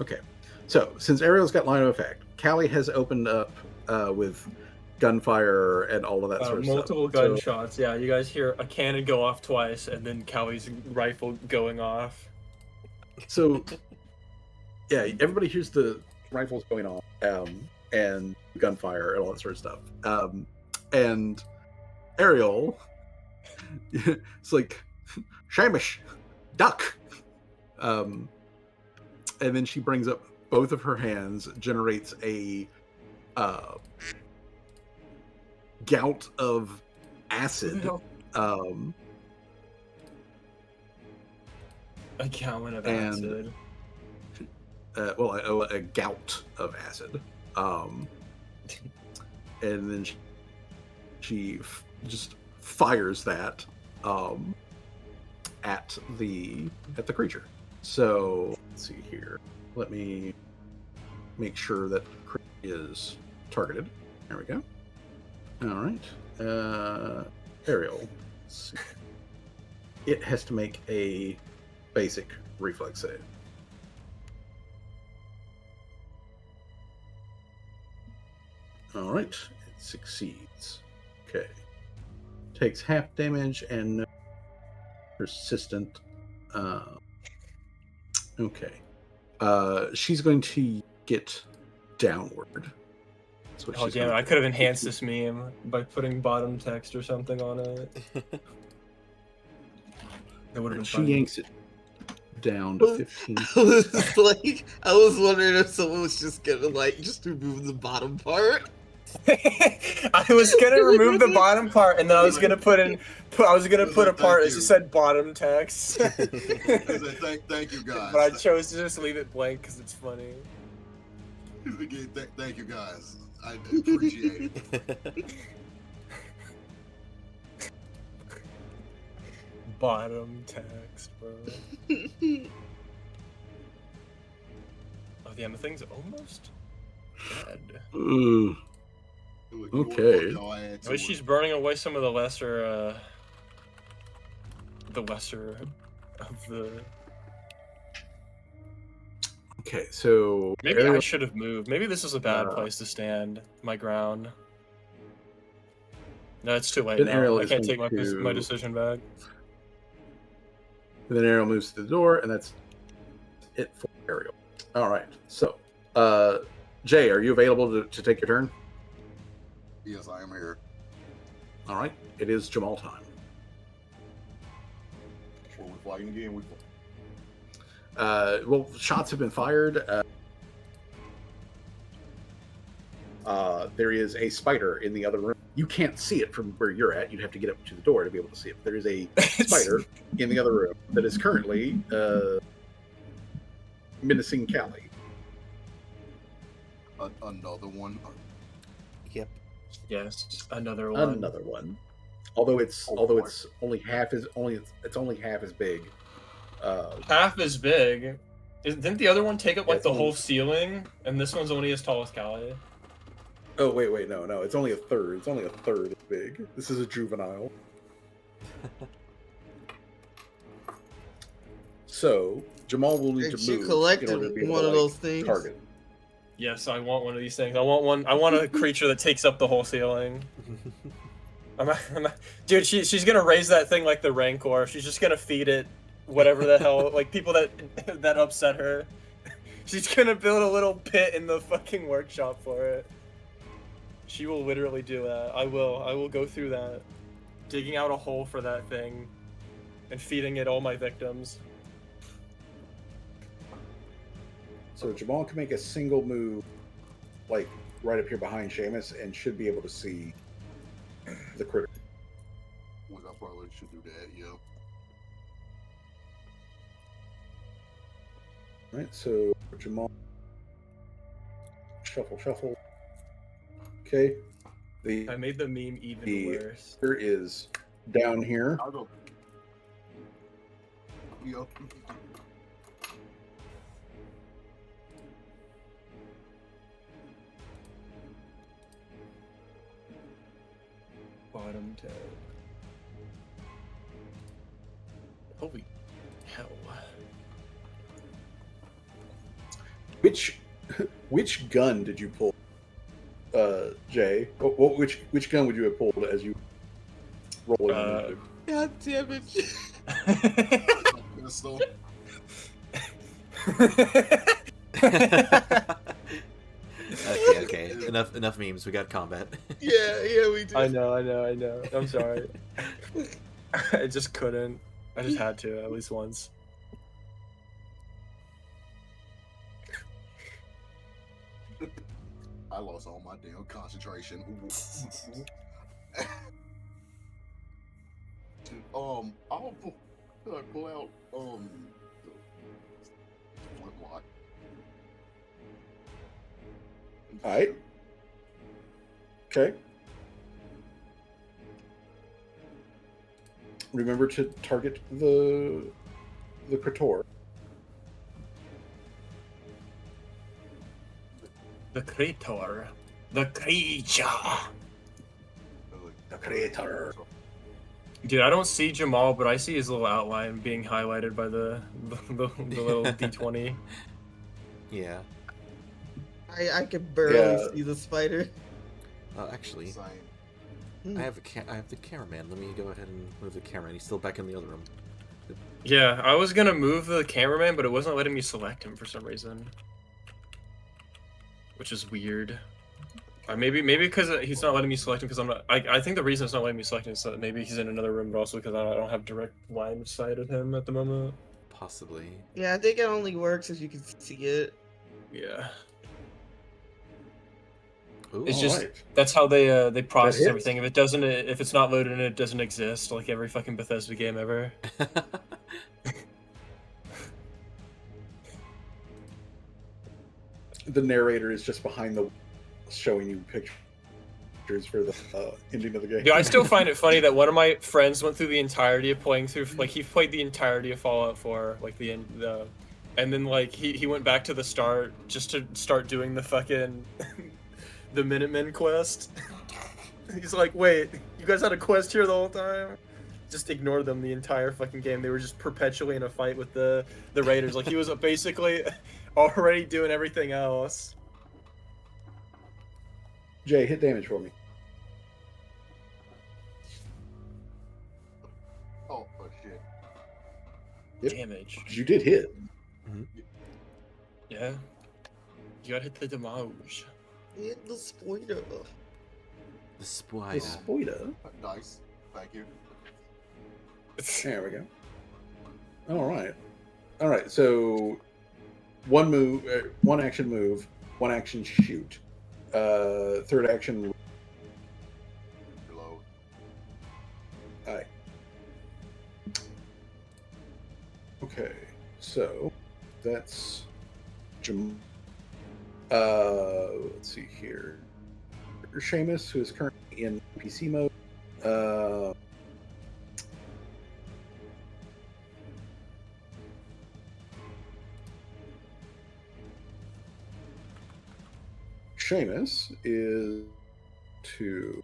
Okay. So since Ariel's got line of effect, Callie has opened up with gunfire and all of that sort of Multiple stuff. So- gunshots. Yeah, you guys hear a cannon go off twice, and then Callie's rifle going off. So, yeah, everybody hears the rifles going off, and gunfire and all that sort of stuff. And Ariel, it's like, Shamish, duck. And then she brings up both of her hands, generates a gout of acid. A gallon of And- acid. A gout of acid. And then she just fires that at the creature. So let's see here. Let me make sure that creature is targeted. There we go. All right. Ariel. Let's see. It has to make a basic reflex save. All right, it succeeds. Okay. Takes half damage and no persistent. Okay. She's going to get downward. That's what Oh she's damn! gonna I do. could have enhanced this meme by putting bottom text or something on it. That would have been She funny. yanks it down to 15. I was wondering if someone was just gonna like just remove the bottom part. I was gonna remove the bottom part, and then I was gonna put a part that just said bottom text. Thank you guys. But I chose to just leave it blank because it's funny. Again, thank you guys. I appreciate it. Bottom text, bro. Oh damn, the thing's almost dead. Okay. At least she's burning away some of the lesser of the. Okay, so Maybe I should have moved. Maybe this is a bad place to stand my ground. No, it's too late Then now. Ariel I is can't take going to- my decision back. then Ariel moves to the door, and that's it for Ariel. All right. So, Jay, are you available to take your turn? Yes, I am here. All right. It is Jamal time. Well, we're fighting again. Well, shots have been fired. There is a spider in the other room. You can't see it from where you're at. You'd have to get up to the door to be able to see it. There is a spider in the other room that is currently menacing Callie. Another one. Yep. Yes, another one. Another one. Although it's only half as big. Half as big. Didn't the other one take up like it's the only- whole ceiling? And this one's only as tall as Callie. Oh wait, no, it's only a third. It's only a third as big. This is a juvenile. So Jamal will need to move. You collected in order to be able one to, of those things. Target. Yes, I want one of these things. I want a creature that takes up the whole ceiling. Dude, she's gonna raise that thing like the Rancor. She's just gonna feed it whatever the hell, like people that upset her. She's gonna build a little pit in the fucking workshop for it. She will literally do that. I will go through that. Digging out a hole for that thing and feeding it all my victims. So Jamal can make a single move, like right up here behind Seamus, and should be able to see the critter. Which I probably should do that, yeah. Right, so Jamal, shuffle. Okay, I made the meme even the worse. critter is down here. I'll go. Yep. Bottom tab. Holy hell. Which gun did you pull, Jay? Which gun would you have pulled as you roll it? God damn it. Pistol. Okay. Enough memes. We got combat. Yeah, we do. I know. I'm sorry. I just couldn't. I just had to at least once. I lost all my damn concentration. I'll pull out flintlock. All right. Okay. Remember to target the critter. The creator. The creature. The creator. Dude, I don't see Jamal, but I see his little outline being highlighted by the little D20. Yeah. I could barely Yeah. see the spider. Actually, Same. I have the cameraman. Let me go ahead and move the cameraman. He's still back in the other room. Yeah, I was gonna move the cameraman, but it wasn't letting me select him for some reason. Which is weird. Maybe because he's not letting me select him because I'm not. I think the reason it's not letting me select him is that maybe he's in another room, but also because I don't have direct line of sight of him at the moment. Possibly. Yeah, I think it only works if you can see it. Yeah. Ooh. It's just Alright. that's how they process hits. everything. If it's not loaded in, it doesn't exist. Like every fucking Bethesda game ever. The narrator is just behind the showing you pictures for the ending of the game. Dude, I still find it funny that one of my friends went through the entirety of playing through, like he played the entirety of Fallout 4, like and then like he went back to the start just to start doing the fucking the Minutemen quest. He's like, wait, you guys had a quest here the whole time? Just ignore them the entire fucking game. They were just perpetually in a fight with the Raiders. Like he was basically already doing everything else. Jay, hit damage for me. Oh shit. Yep. Damage. You did hit. Yeah. You gotta hit the damage. Hit the spoiler. The spoiler. The spoiler. Nice. Thank you. There we go. All right. So one move, one action move, one action shoot. Third action. Reload. All right. Okay. So that's let's see here. Seamus, who is currently in PC mode. Seamus is to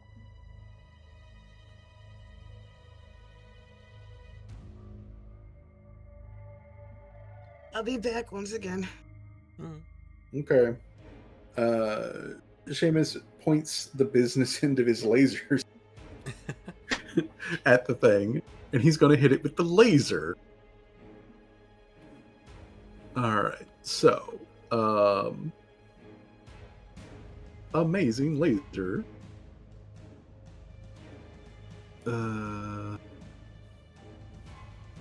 I'll be back once again. okay. Seamus points the business end of his lasers at the thing, and he's going to hit it with the laser. All right. So, amazing laser. If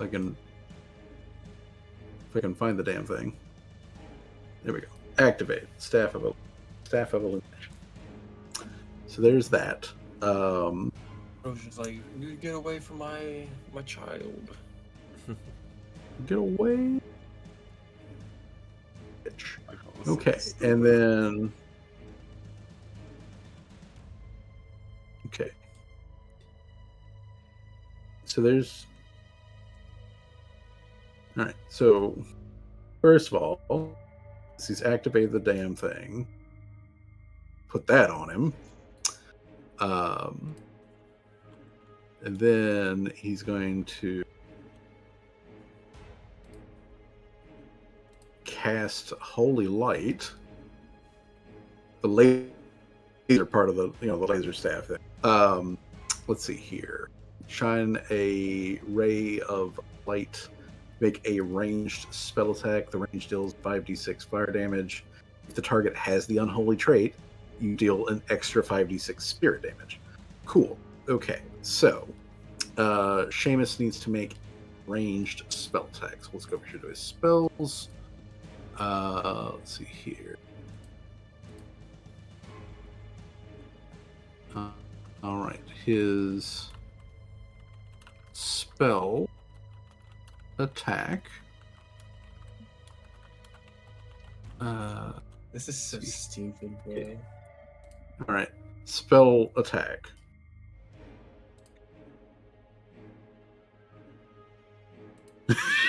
I can find the damn thing. There we go. Activate staff of illumination. So there's that. I was just like, you get away from my child. Get away. Okay, and then okay. So there's all right. So first of all, he's activated the damn thing. Put that on him. And then he's going to cast Holy Light. The laser part of the the laser staff thing. Let's see here. Shine a ray of light. Make a ranged spell attack. The range deals 5d6 fire damage. If the target has the unholy trait, you deal an extra 5d6 spirit damage. Cool. Okay, so Seamus needs to make ranged spell attacks. Let's go over here to his spells. Let's see here. All right, his spell attack. This is so stupid, bro. All right, spell attack.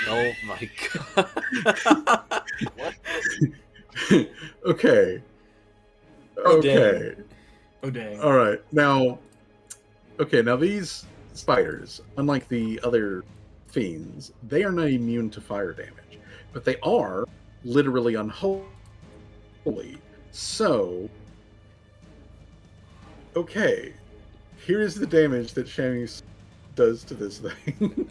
Oh my god. Okay. Oh, Okay. dang. Oh dang. All right. Now, okay. Now these spiders, unlike the other fiends, they are not immune to fire damage, but they are literally unholy. So, okay. Here's the damage that Seamus does to this thing.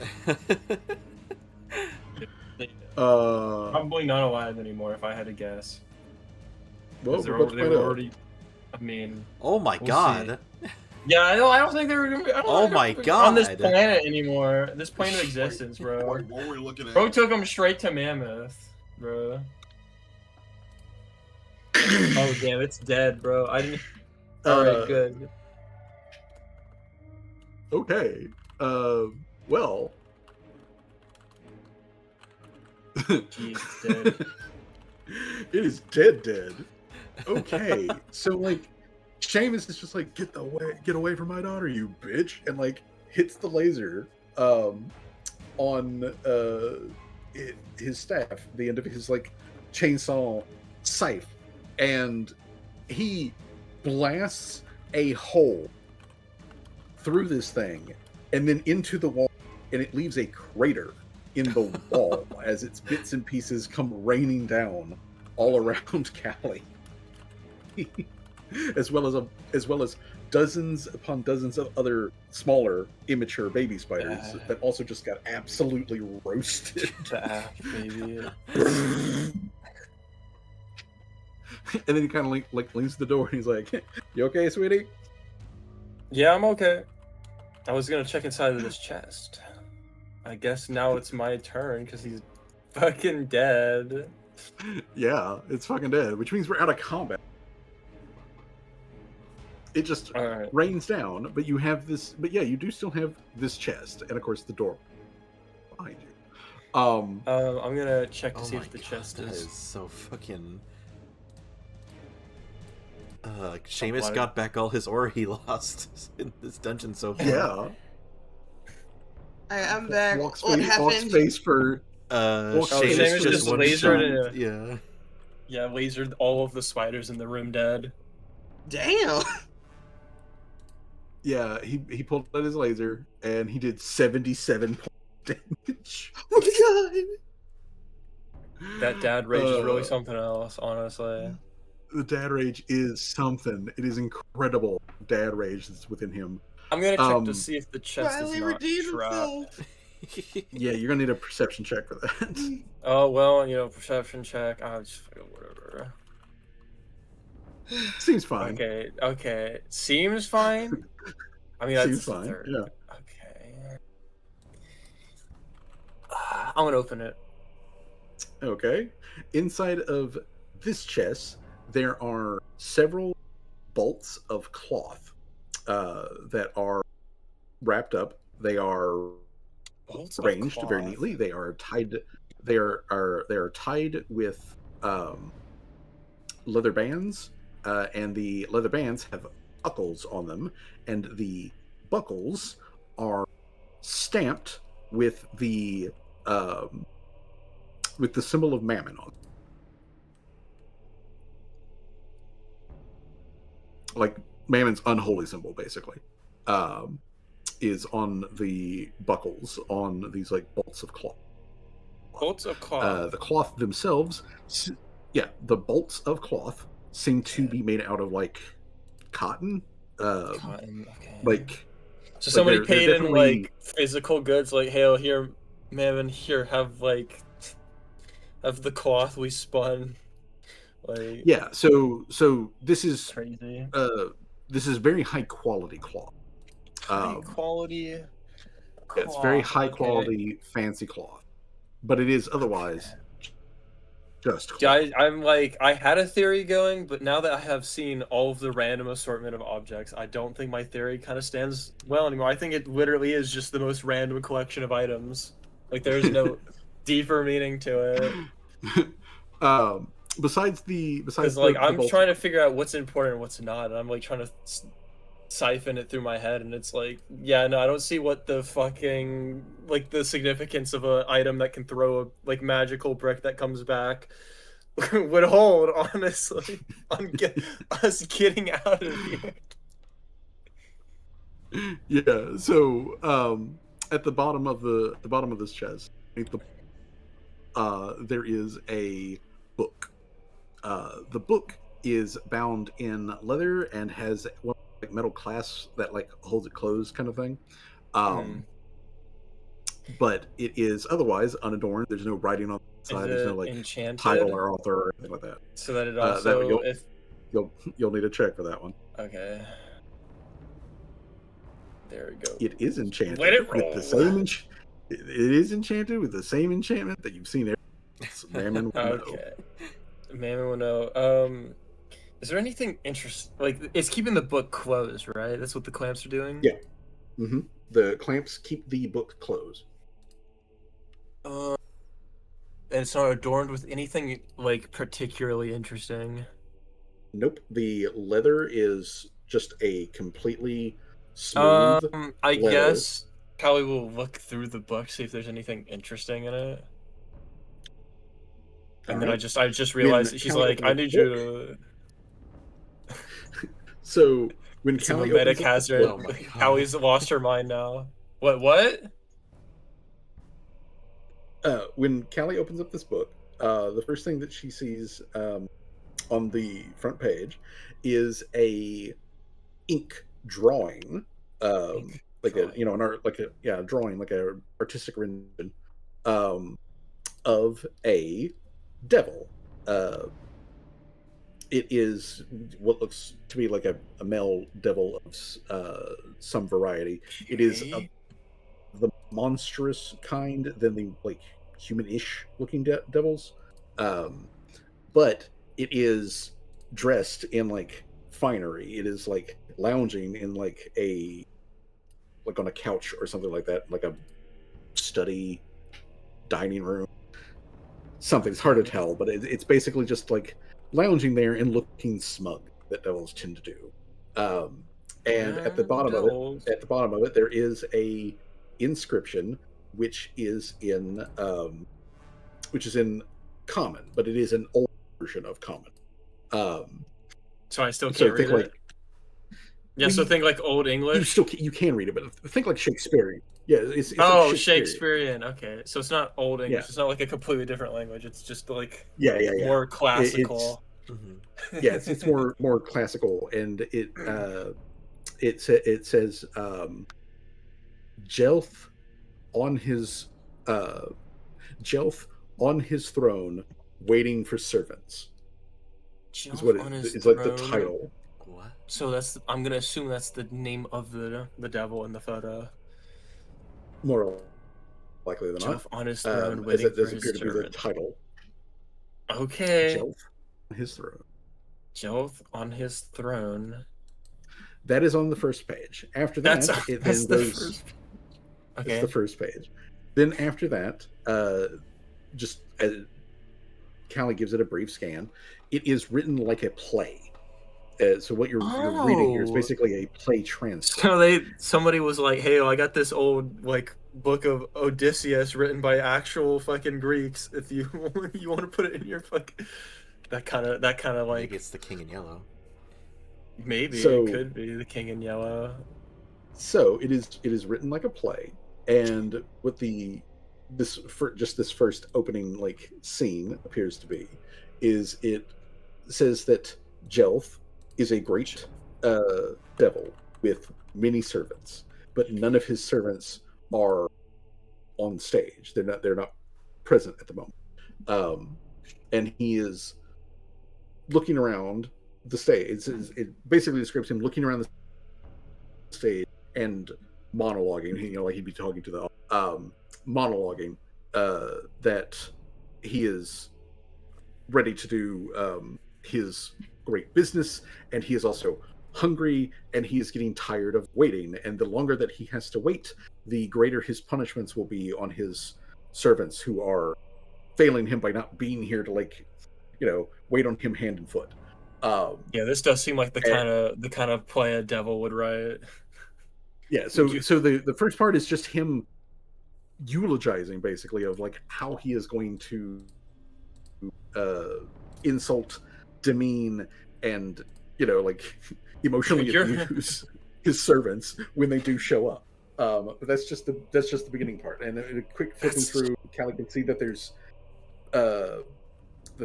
Probably not alive anymore, if I had to guess. Well, 'Cause we're about to they find were out. already. I mean, Oh my We'll god. yeah, I don't think they were gonna be. I don't Oh think they my were gonna be on this God. planet anymore. This plane of existence, bro. Wait, what were we looking at? Bro took them straight to Mammoth, bro. Oh damn, it's dead, bro. I didn't. All right, good. Okay. Well. He's dead. It is dead. Okay, so like, Seamus is just like, get away from my daughter, you bitch, and like hits the laser on his staff, the end of his like chainsaw scythe, and he blasts a hole through this thing and then into the wall, and it leaves a crater in the wall as its bits and pieces come raining down all around Callie. as well as dozens upon dozens of other smaller immature baby spiders that also just got absolutely roasted. Baby. And then he kind of like leans to the door and he's like, "You okay, sweetie?" Yeah, I'm okay. I was gonna check inside of this chest. I guess now it's my turn because he's fucking dead. Yeah, it's fucking dead, which means we're out of combat. It just rains down, but you have this. But yeah, you do still have this chest, and of course the door behind you. I'm gonna check to see if the chest is so fucking. Seamus got back all his ore he lost in this dungeon so far. Yeah. I'm back. What happened? Space for Seamus just lasered it. Yeah. Yeah, lasered all of the spiders in the room dead. Damn. Yeah, he pulled out his laser and he did 77 damage. Oh my god. That dad rage is really something else, honestly. The dad rage is something. It is incredible dad rage that's within him. I'm gonna check to see if the chest is not trapped. Yeah, you're gonna need a perception check for that. Oh well, perception check. I'll just whatever. Seems fine. Okay. Seems fine. I mean, seems fine. Yeah. Okay. I'm gonna open it. Okay. Inside of this chest, there are several bolts of cloth that are wrapped up. They are arranged very neatly. They are tied. They are tied with leather bands, and the leather bands have buckles on them, and the buckles are stamped with the symbol of Mammon on them. Like Mammon's unholy symbol, basically, is on the buckles on these like bolts of cloth. Bolts of cloth. The cloth themselves, the bolts of cloth seem to be made out of like cotton. Cotton, okay. Like, so somebody paid in like physical goods, like, hey, here, Mammon, here, have the cloth we spun. Like, yeah, so this is crazy. This is very high quality cloth. High quality. Cloth. It's very high quality, fancy cloth, but it is otherwise just cloth. Yeah, I'm like, I had a theory going, but now that I have seen all of the random assortment of objects, I don't think my theory kind of stands well anymore. I think it literally is just the most random collection of items. Like, there's no deeper meaning to it. Besides like I'm trying to figure out what's important and what's not, and I'm like trying to siphon it through my head, and it's like, yeah, no, I don't see what the fucking like the significance of an item that can throw a like magical brick that comes back would hold, honestly, on us getting out of here. Yeah, so at the bottom of this chest, there is a book. The book is bound in leather and has one like metal clasp that like holds it closed, kind of thing. But it is otherwise unadorned. There's no writing on the side. There's no like enchanted? Title or author or anything like that. So that it also you'll need a check for that one. Okay. There we go. It is enchanted. Let it roll. With the same it is enchanted with the same enchantment that you've seen. Mammon will know. Mammon will know. Is there anything interesting? Like, it's keeping the book closed, right? That's what the clamps are doing. Yeah. Mm-hmm. The clamps keep the book closed. And it's not adorned with anything like particularly interesting. Nope. The leather is just a completely smooth I leather. guess Callie will look through the book, see if there's anything interesting in it. And then All right. I just When realized that she's Callie like, opens I up the need book, you to. so when It's a Callie mimetic opens up this hazard. Oh book, my god. Callie's lost her mind now. What? when Callie opens up this book, the first thing that she sees on the front page is a ink drawing, Ink like a drawing. an art, like a drawing, like a artistic rendition um, of a devil. Uh, it is what looks to be like a male devil of some variety. It is Okay. the monstrous kind than the like human-ish looking devils, um, but it is dressed in like finery. It is like lounging in like on a couch or something like that, like a study, dining room, something. It's hard to Okay. tell, but it's basically just like lounging there and looking smug that devils tend to do. Um, and Yeah, devils. at the bottom of it, there is a inscription which is in common, but it is an old version of common. Um, So I still so can't read think it. like Yeah, so think like Old English. you can read it, but think like Shakespearean. Yeah, it's like Oh, Shakespearean. Shakespearean. Okay, so it's not Old Yeah, English. It's not like a completely different language. It's just like yeah. more It's classical. Mhm. it's more classical, and it says Jelth on his uh, Jelth on his throne, waiting for servants. Is Jelf what on his is like the throne. title, What? So I'm gonna assume that's the name of the devil in the photo. more likely than not. Jelf on his throne, As waiting it for does his appear to be the servant. title, Okay, Jelth on his throne. Jelf on his throne. That is on the first page. After That's that, it that's then the goes. first. It's the Okay. first page. Then after that, just as Callie gives it a brief scan, it is written like a play. So what you're reading here is Oh, basically a play transcript. so somebody was like, "Hey, I got this old like book of Odysseus written by actual fucking Greeks. If you you want to put it in your fucking that kind of Maybe like it's the King in Yellow. maybe it So could be the King in Yellow." it is written like a play, and what this first opening like scene appears to be is it says that Jelth is a great devil with many servants, but none of his servants are on stage. They're not present at the moment. And he is looking around the stage. It basically describes him looking around the stage and monologuing. Like he'd be talking to the monologuing that he is ready to do his great business, and he is also hungry, and he is getting tired of waiting. And the longer that he has to wait, the greater his punishments will be on his servants who are failing him by not being here to wait on him hand and foot. Yeah, this does seem like the And, kind of play a devil would write. yeah, Would so you? so the first part is just him eulogizing basically of like how he is going to uh, insult, demean, and like emotionally You're abuse his servants when they do show up. But that's just the beginning part, and a quick flipping that's through, Callie can see that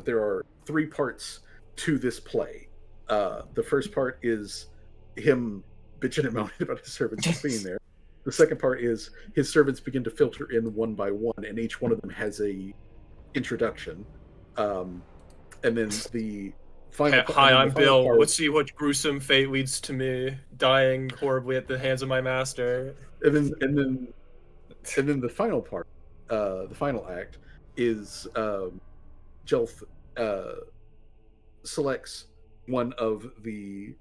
there are three parts to this play. The first part is him bitching and moaning about his servants not being there. The second part is his servants begin to filter in one by one, and each one of them has a introduction. Um, and then the Hi, I'm final Bill. part, Let's see what gruesome fate leads to me dying horribly at the hands of my master. and then the final part, the final act is Jelth selects one of the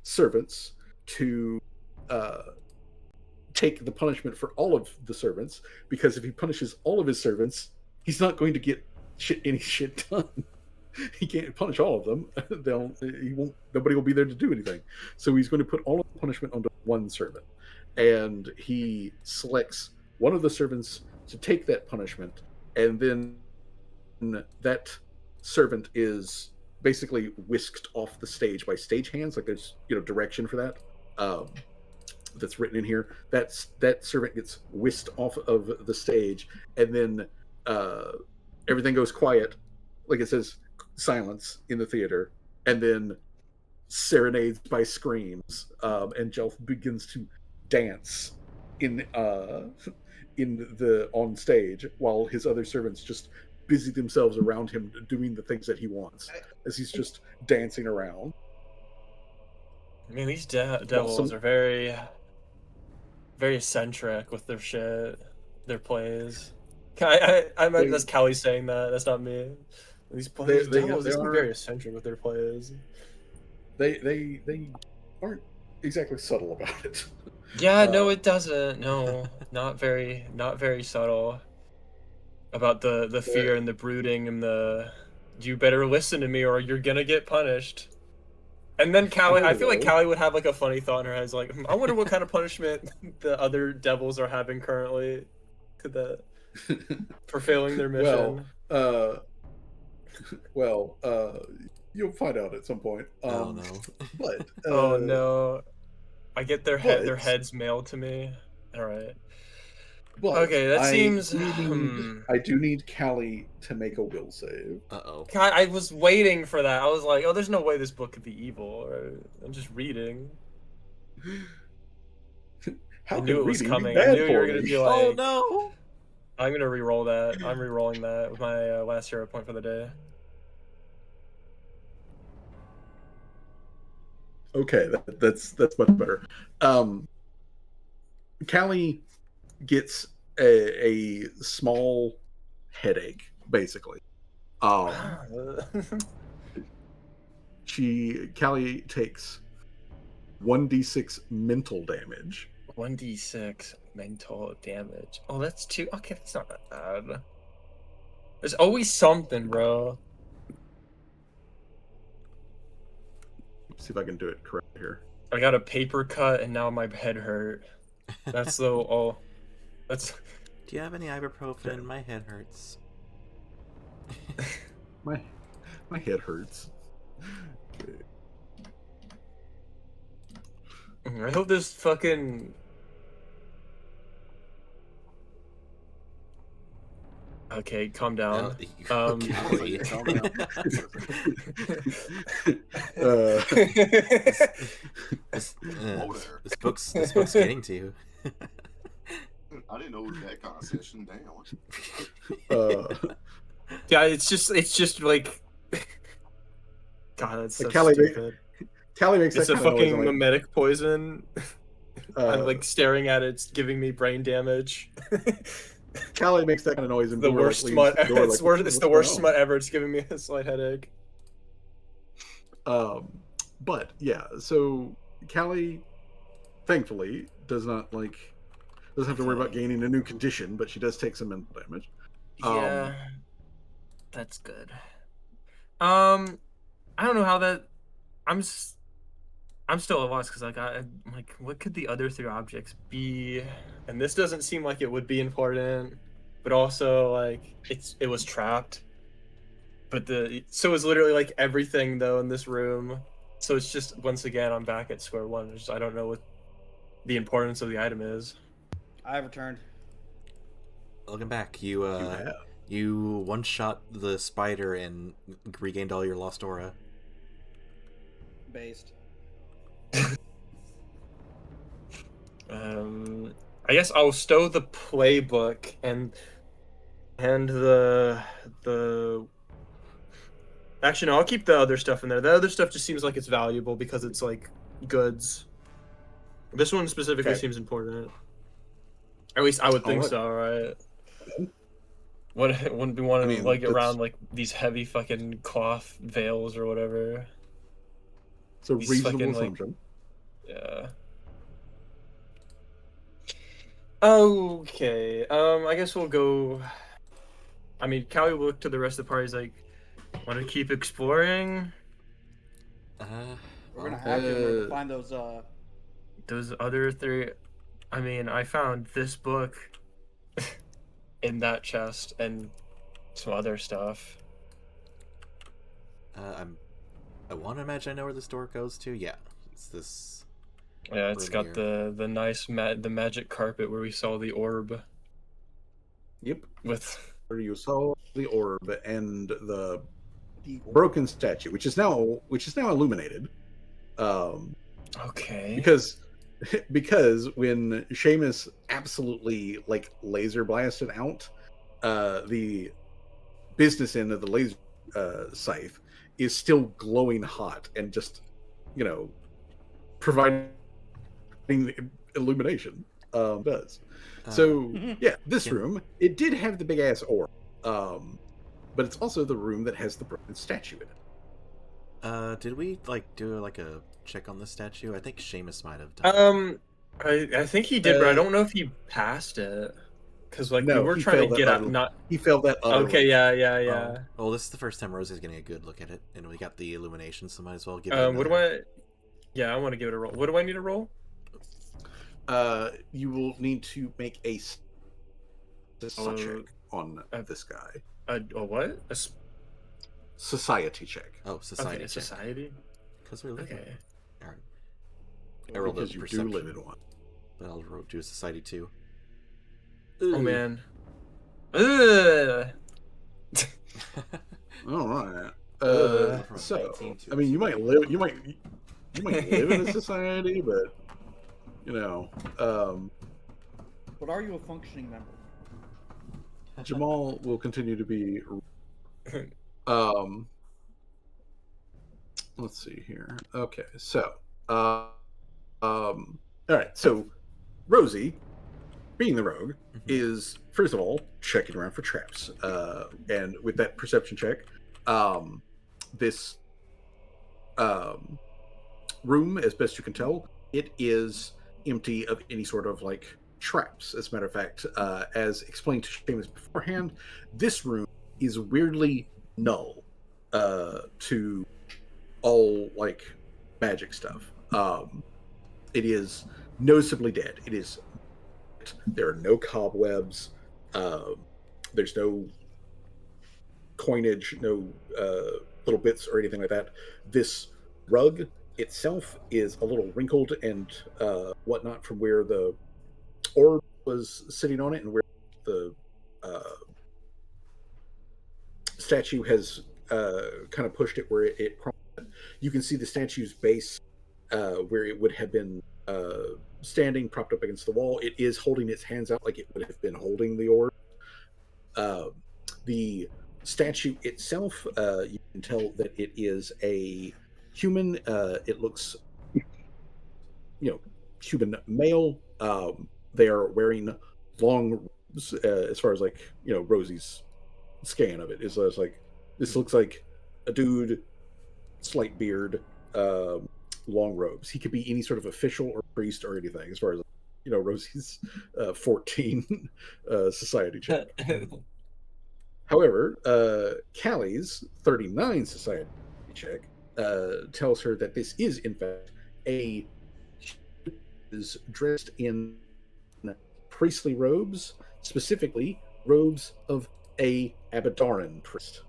servants to take the punishment for all of the servants, because if he punishes all of his servants, he's not going to get any shit done. He can't punish all of them. Nobody will be there to do anything. So he's going to put all of the punishment onto one servant, and he selects one of the servants to take that punishment, and then that servant is basically whisked off the stage by stagehands. Like there's direction for that. That's written in here. That servant gets whisked off of the stage, and then everything goes quiet, like it says silence in the theater, and then serenades by screams, and Jelf begins to dance in the on stage while his other servants just busy themselves around him doing the things that he wants as he's just dancing around. I mean, these devils are very, very eccentric with their shit, their plays. I meant that's Callie saying that. That's not me. These devils are very eccentric with their plays. They aren't exactly subtle about it. Yeah, no, it doesn't. No, not very subtle. About the fear and the brooding and the, you better listen to me or you're gonna get punished. And then Callie, I feel like Callie would have like a funny thought in her head, like, I wonder what kind of punishment the other devils are having currently, for failing their mission. Well, you'll find out at some point. Oh no! But oh no, I get their heads mailed to me. All right. But okay, that seems. I do need Callie to make a will save. Uh-oh. I was waiting for that. I was like, oh, there's no way this book could be evil. I'm just reading. How I knew it was coming. I knew you were gonna be like, oh no! I'm gonna re-roll that. I'm re-rolling that with my last hero point for the day. Okay, that's much better. Callie gets a small headache, basically. Callie takes 1d6 mental damage. 1d6 mental damage. Oh, that's too. Okay, that's not that bad. There's always something, bro. Let's see if I can do it correct here. I got a paper cut and now my head hurt. That's the that's. Do you have any ibuprofen? Okay. My head hurts. my head hurts. Okay. I hope this fucking. Okay, calm down. Calm down. This book's getting to you. I didn't know it was that kind of session. Damn. Yeah, it's just like. God, that's so Callie stupid. Callie makes it's that a kind fucking of noise, mimetic poison. I'm like staring at it, it's giving me brain damage. Callie makes that kind of noise, and the worst smut. It's the worst smut ever. It's giving me a slight headache. But yeah, so Callie, thankfully, doesn't have to worry about gaining a new condition, but she does take some mental damage. Yeah, that's good. I don't know how that. I'm still at a loss because I'm like, what could the other three objects be? And this doesn't seem like it would be important, but also like it was trapped. But so it's literally like everything though in this room. So it's just once again I'm back at square one. I don't know what the importance of the item is. I've returned. Welcome back. You one-shot the spider and regained all your lost aura. Based. I guess I'll stow the playbook and the actually no, I'll keep the other stuff in there. The other stuff just seems like it's valuable because it's like goods. This one specifically seems important. At least I would think so, right? Wouldn't be wanting to like around like these heavy fucking cloth veils or whatever. It's a These reasonable fucking, like- assumption. Yeah. Okay. I guess we'll go. I mean, Callie will look to the rest of the party. He's like, want to keep exploring We're gonna Well, have to in order to find those other three. I mean, I found this book in that chest and some other stuff. I want to imagine I know where this door goes to. Yeah, it's this. Yeah, it's room got here. the nice the magic carpet where we saw the orb Yep. with. Where you saw the orb and the the broken statue, which is now illuminated. Okay. Because when Seamus absolutely like laser blasted out, the business end of the laser scythe is still glowing hot and just, providing illumination. Does. So yeah, this room, it did have the big ass orb, but it's also the room that has the broken statue in it. Did we do like a check on the statue? I think Seamus might have done. I think he did, but I don't know if he passed it. Because, like, we were he trying to failed get that out, not... He failed that utterly. Okay, yeah. Well, this is the first time Rosie's getting a good look at it, and we got the illumination, so might as well give it What do another... Yeah, I want to give it a roll. What do I need to roll? You will need to make a check on this guy. A what? Society check. Oh, society check. Society? Because we're living. Okay. Alright. I rolled Because a you perception, do live in one. but I'll do a society too. Oh, man. Ugh. All right. From So, 19 to I mean, you might live in a society, but But are you a functioning member? Jamal will continue to be. Let's see here. Okay, so, all right. So, Rosie, being the rogue, is first of all checking around for traps, and with that perception check, this room, as best you can tell, it is empty of any sort of like traps. As a matter of fact, as explained to Seamus beforehand, this room is weirdly null to all like magic stuff. It is noticeably dead. It is. There are no cobwebs. There's no coinage, no little bits or anything like that. This rug itself is a little wrinkled and whatnot from where the orb was sitting on it and where the statue has kind of pushed it where it you can see the statue's base where it would have been standing propped up against the wall. It is holding its hands out like it would have been holding the orb. The statue itself, you can tell that it is a human. It looks, human male. They are wearing long robes, as far as like, Rosie's scan of it is like, this looks like a dude, slight beard, long robes. He could be any sort of official or priest or anything, as far as Rosie's 14 society check. However, Callie's 39 society check tells her that this is in fact is dressed in priestly robes, specifically robes of a Abaddon priest,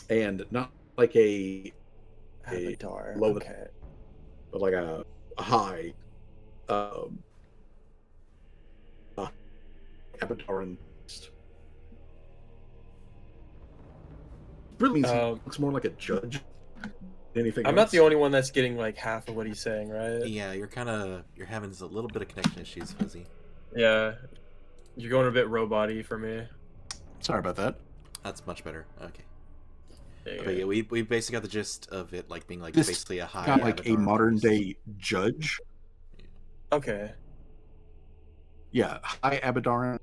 and not like a Abadar. low, Okay. but like a high Abaddon priest. Really means he looks more like a judge than anything I'm else. not the only one that's getting like half of what he's saying, right? Yeah, you're having a little bit of connection issues, Fuzzy. Yeah. You're going a bit robot-y for me. Sorry about that. That's much better. Okay. Yeah, But yeah, we basically got the gist of it, like being like This basically a high. Got like a Avatar modern priest. day judge. Okay. Yeah, high Abaddon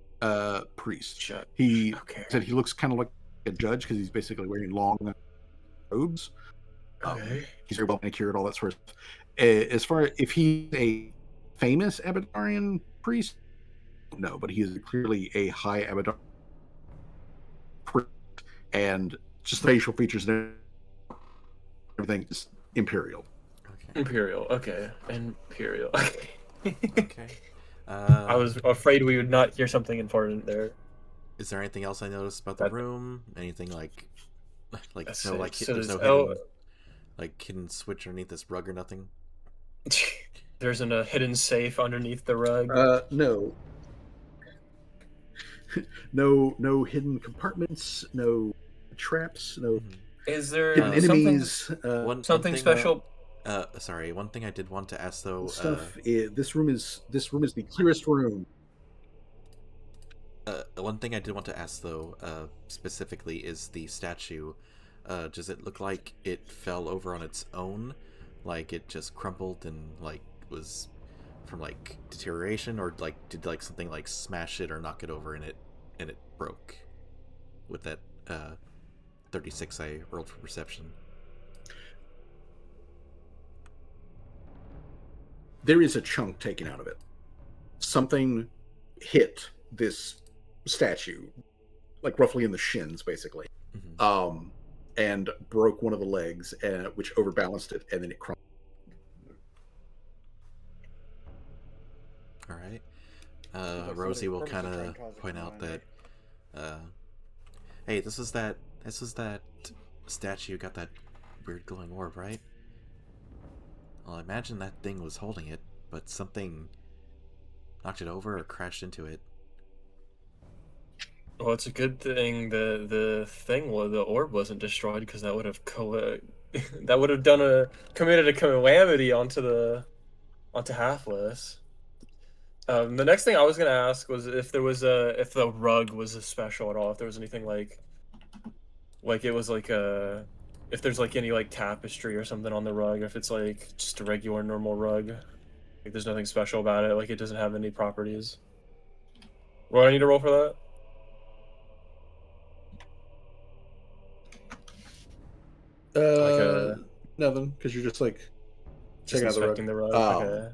priest. Shut. He Okay. said he looks kind of like a judge because he's basically wearing long robes. Okay. He's very well manicured, all that sort of stuff. As far if he's a famous Abadarian priest, no, but he is clearly a high Abadarian priest, and just facial features and everything is imperial. Okay. Imperial. Okay. Imperial. Okay. Okay. I was afraid we would not hear something important there. Is there anything else I noticed about the That- room? Anything like Let's no see. like So there's no hidden switch underneath this rug or nothing? There's a hidden safe underneath the rug. No. No hidden compartments, no traps, no Is there hidden something enemies. something thing, special? Sorry, one thing I did want to ask though. Stuff. This room is the clearest room. One thing I did want to ask though, specifically, is the statue. Does it look like it fell over on its own, like it just crumpled and like was from like deterioration, or like did like something like smash it or knock it over and it broke? With that 36 I rolled for perception. There is a chunk taken out of it. Something hit this statue, like roughly in the shins, basically, and broke one of the legs, which overbalanced it, and then it crumpled. All right. Like Rosie somebody will purposely kind tried to of cause a point out crime, that, hey, this is that statue got that weird glowing orb, right? Well, I imagine that thing was holding it, but something knocked it over or crashed into it. Well, it's a good thing the orb wasn't destroyed, because that would have that would have committed a calamity onto Halflus. The next thing I was gonna ask was if the rug was a special at all, if there was anything like it was like if there's like any like tapestry or something on the rug, if it's like just a regular normal rug, like there's nothing special about it, like it doesn't have any properties. What do I need to roll for that? Nothing, because you're just like Just checking out inspecting the rug. Okay.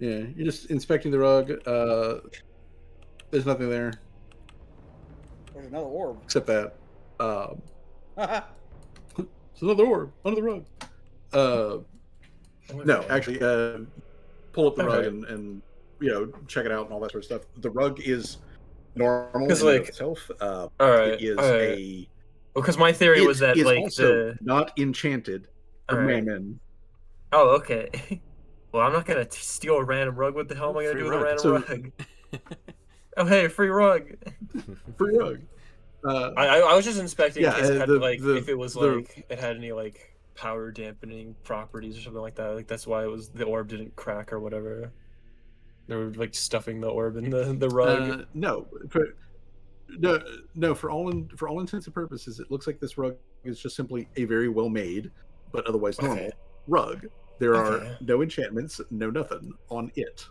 Yeah, you're just inspecting the rug. There's nothing there There's another orb. except that. It's another orb under the rug. No, Okay. actually, pull up the rug Okay. and check it out and all that sort of stuff. The rug is normal in 'Cause, and of like, itself. all right. It is all right. a. Because my theory was that is like also not enchanted All or right. mammon. Oh, okay. Well, I'm not gonna steal a random rug. What the hell am I gonna Free do with a rug. random So- rug? Oh, hey, free rug. Free rug. I was just inspecting in Yeah, case it had if it was the- like it had any like power dampening properties or something like that. Like that's why the orb didn't crack or whatever. They were like stuffing the orb in the rug. No, for all intents and purposes, it looks like this rug is just simply a very well made, but otherwise normal rug. There Okay. are no enchantments, no nothing on it.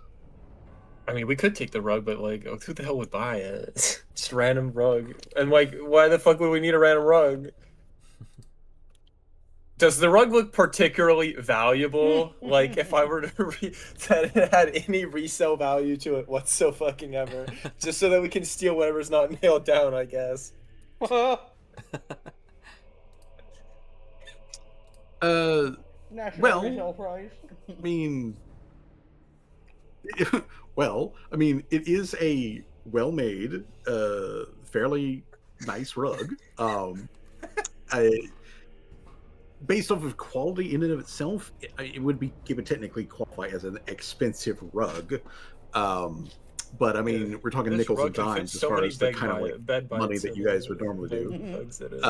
I mean, we could take the rug, but like, who the hell would buy it? Just random rug. And like, why the fuck would we need a random rug? Does the rug look particularly valuable? Like, if I were to that it had any resale value to it whatsoever, just so that we can steal whatever's not nailed down, I guess. National Well, retail price. I mean, it is a well-made, fairly nice rug. Based off of quality in and of itself, it would technically qualify as an expensive rug. But I mean, we're talking This nickels rug and can fit dimes as so far many as the kind of bed money bites that in you guys it. would normally do. Bed bugs in it.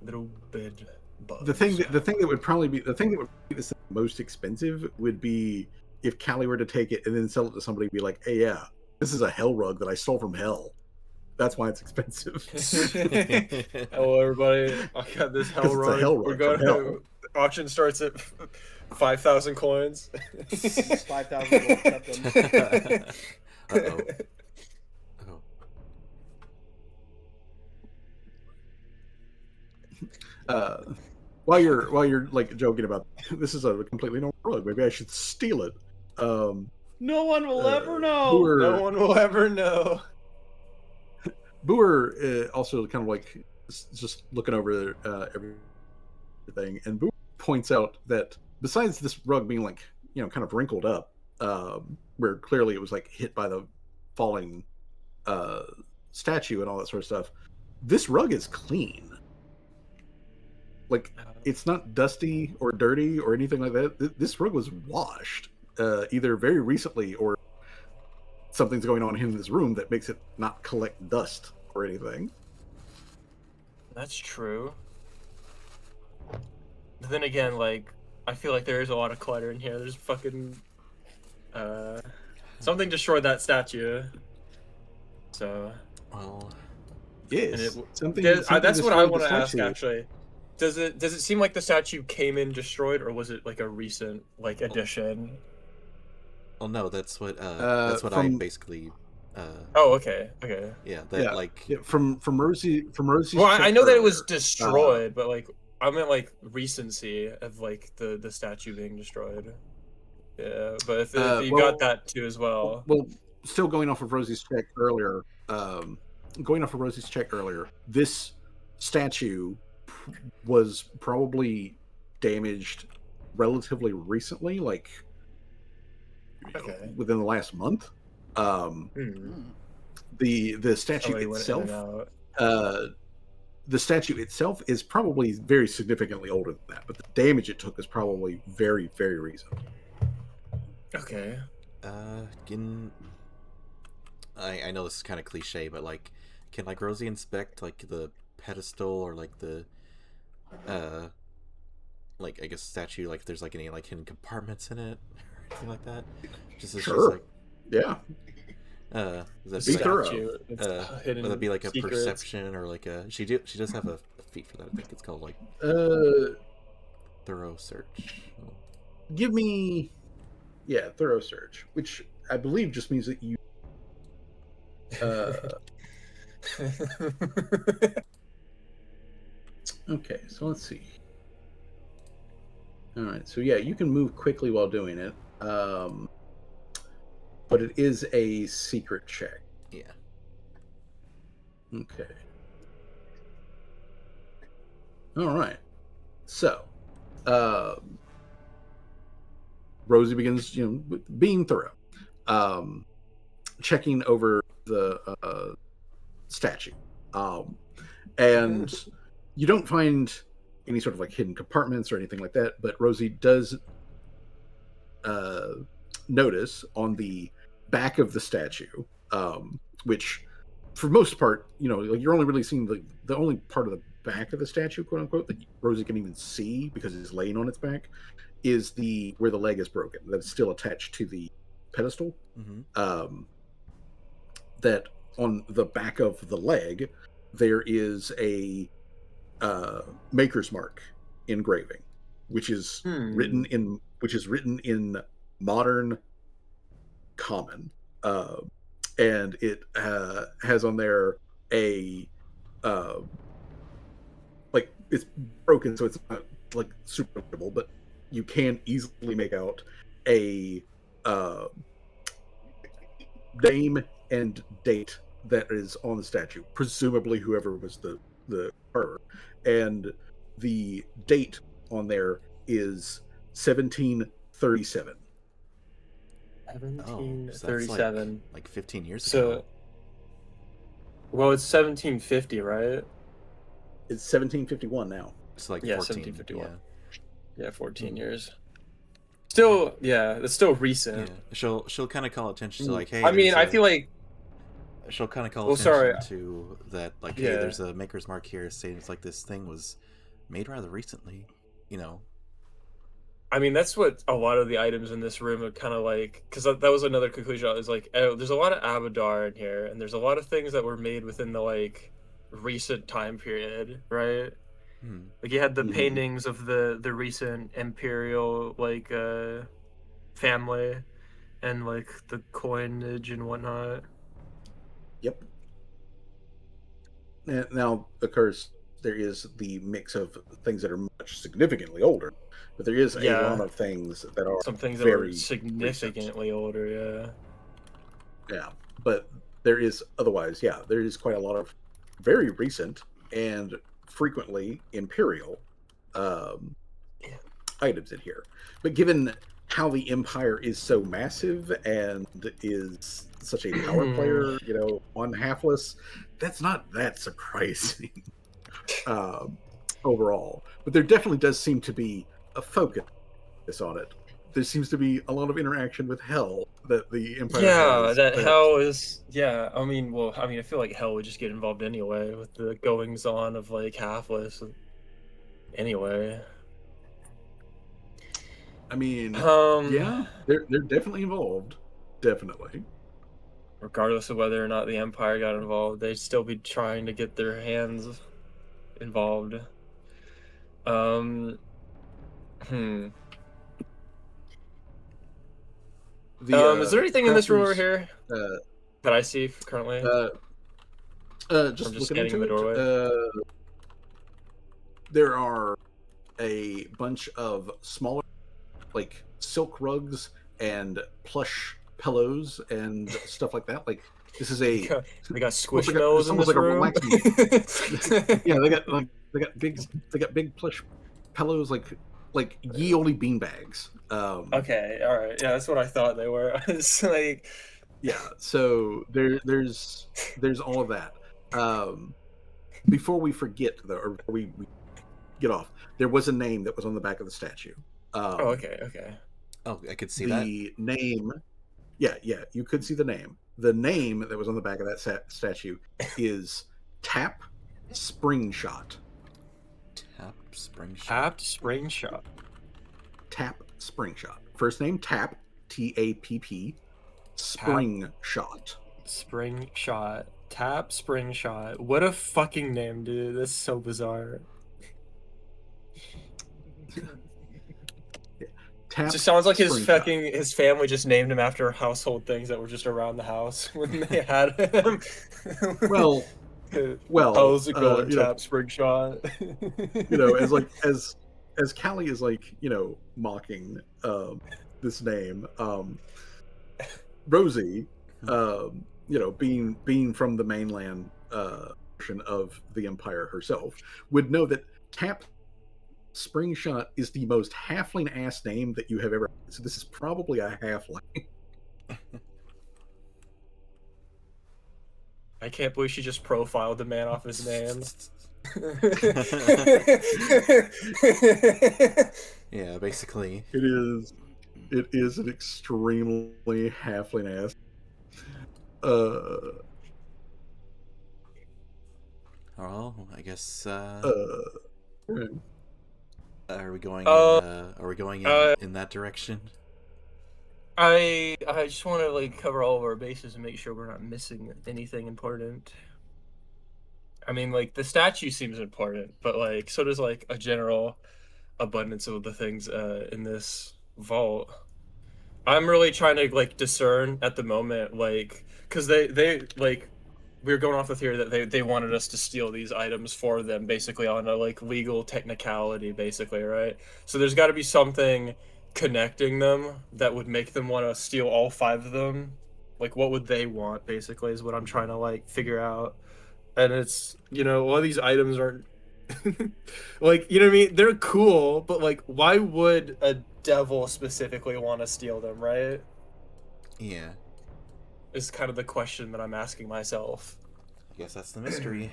Little bed bugs. The thing that would make this most expensive would be if Callie were to take it and then sell it to somebody and be like, "Hey, yeah, this is a hell rug that I stole from hell. That's why it's expensive." Hello, everybody. I got this hell it's a rug. hell We're rug going from hell. auction starts at 5,000 coins. 5,000 gold septum. Uh-oh. Oh. while you're like joking about this is a completely normal rug, maybe I should steal it. No one will ever know. Boer, No one will ever know. Boer also kind of like just looking over everything, and Boer points out that besides this rug being like kind of wrinkled up, where clearly it was like hit by the falling statue and all that sort of stuff, this rug is clean. Like it's not dusty or dirty or anything like that. This rug was washed either very recently or something's going on in this room that makes it not collect dust or anything. That's true. But then again, like, I feel like there is a lot of clutter in here. There's fucking something destroyed that statue. So Well, yes, something that's what I want to ask statue. actually. Does it seem like the statue came in destroyed, or was it like a recent like addition? well, no, that's what I basically. Oh, okay. Yeah, that like from Rosie's. Well, I know that it was earlier, destroyed, but like I meant like recency of like the statue being destroyed. Yeah, but if you got that too as well. Well, still going off of Rosie's check earlier. This statue was probably damaged relatively recently, like within the last month. The statue itself, the statue itself is probably very significantly older than that, but the damage it took is probably very, very recent. Okay. I know this is kind of cliche, but like, can like Rosie inspect like the pedestal or like the like I guess statue, like if there's like any like hidden compartments in it or anything like that? Just sure. Like, yeah. Does Be thorough. would that be like a perception or like a she does have a feat for that. I think it's called like thorough search. Give me thorough search, which I believe just means that you okay, so let's see. All right, so yeah, you can move quickly while doing it, but it is a secret check. Yeah. Okay. All right. So, Rosie begins, being thorough, checking over the statue, and you don't find any sort of like hidden compartments or anything like that. But Rosie does notice on the back of the statue, which, for most part, like you're only really seeing the only part of the back of the statue, quote unquote, that Rosie can even see because it's laying on its back, is where the leg is broken. That's still attached to the pedestal. Mm-hmm. That on the back of the leg there is a maker's mark engraving, which is written in modern common, and it has on there a like it's broken, so it's not like super readable, but you can easily make out a name and date that is on the statue, presumably whoever was the carver, and the date on there is 1737. 1737. Like 15 years ago. So, well, it's 1750, right? It's 1751 now. It's like 1751. Yeah, 14 Mm-hmm. years. Still, it's still recent. Yeah. She'll kind of call attention to like, hey. I mean, I feel like she'll kind of call attention to that, like, hey, there's a maker's mark here saying it's like this thing was made rather recently, I mean, that's what a lot of the items in this room are kind of like, because that was another conclusion. I was like, oh, there's a lot of Abadar in here, and there's a lot of things that were made within the like recent time period, right? Like you had the paintings of the recent imperial like family, and like the coinage and whatnot. Yep. Now occurs there is the mix of things that are much significantly older, but there is a Yeah. lot of things that are Some things that very were significantly older, yeah. Yeah, but there is otherwise, yeah, there is quite a lot of very recent and frequently imperial um, items in here. But given how the Empire is so massive and is such a power player, on Halfless, that's not that surprising overall. But there definitely does seem to be a focus on it. There seems to be a lot of interaction with Hell that the Empire Yeah, has. that Hell is, yeah, I mean, I feel like Hell would just get involved anyway with the goings on of like Halfless anyway. I mean, Um, yeah, they're definitely involved. Definitely. regardless of whether or not the Empire got involved, they'd still be trying to get their hands involved. Um, hmm. Is there anything in this room over crafters, here that I see currently? uh, I'm just just looking standing in into the doorway. there are a bunch of smaller, like silk rugs and plush pillows and stuff like that. Like this is They got it's Squishmallows in almost this like a room. relaxing. Yeah, they got big plush pillows like ye olde bean bags. Okay, all right, yeah, that's what I thought they were. It's like, Yeah, so there's all of that. Before we forget though, or before we get off, there was a name that was on the back of the statue. oh, okay. Oh, I could see The name, yeah, you could see the name. The name that was on the back of that statue is Tap Spring Shot. Tap Spring Shot. Tapped spring shot. Tap Spring Shot. First name Tap, Tapp. Spring Shot. Spring shot. Tap spring shot. What a fucking name, dude. That's so bizarre. Tap It just sounds like Spring Shot. his family just named him after household things that were just around the house when they had him. Well, how's it going, you know, Tap spring shot? as Callie is like, mocking this name, Rosie, being from the mainland portion of the Empire herself, would know that Tap Spring Shot is the most halfling ass name that you have ever had. So this is probably a halfling. I can't believe she just profiled the man off his name. Yeah, basically. It is an extremely halfling ass. Oh, I guess. Right. Are we going? In that direction? I just want to like cover all of our bases and make sure we're not missing anything important. I mean, like the statue seems important, but like so does like a general abundance of the things in this vault. I'm really trying to like discern at the moment, like, because they like we were going off the theory that they wanted us to steal these items for them, basically on a like legal technicality, basically, right? So there's got to be something connecting them that would make them want to steal all 5 of them. Like, what would they want? Basically, is what I'm trying to like figure out. And it's all these items aren't like what I mean. They're cool, but like, why would a devil specifically want to steal them, right? Yeah. Is kind of the question that I'm asking myself. I guess that's the mystery.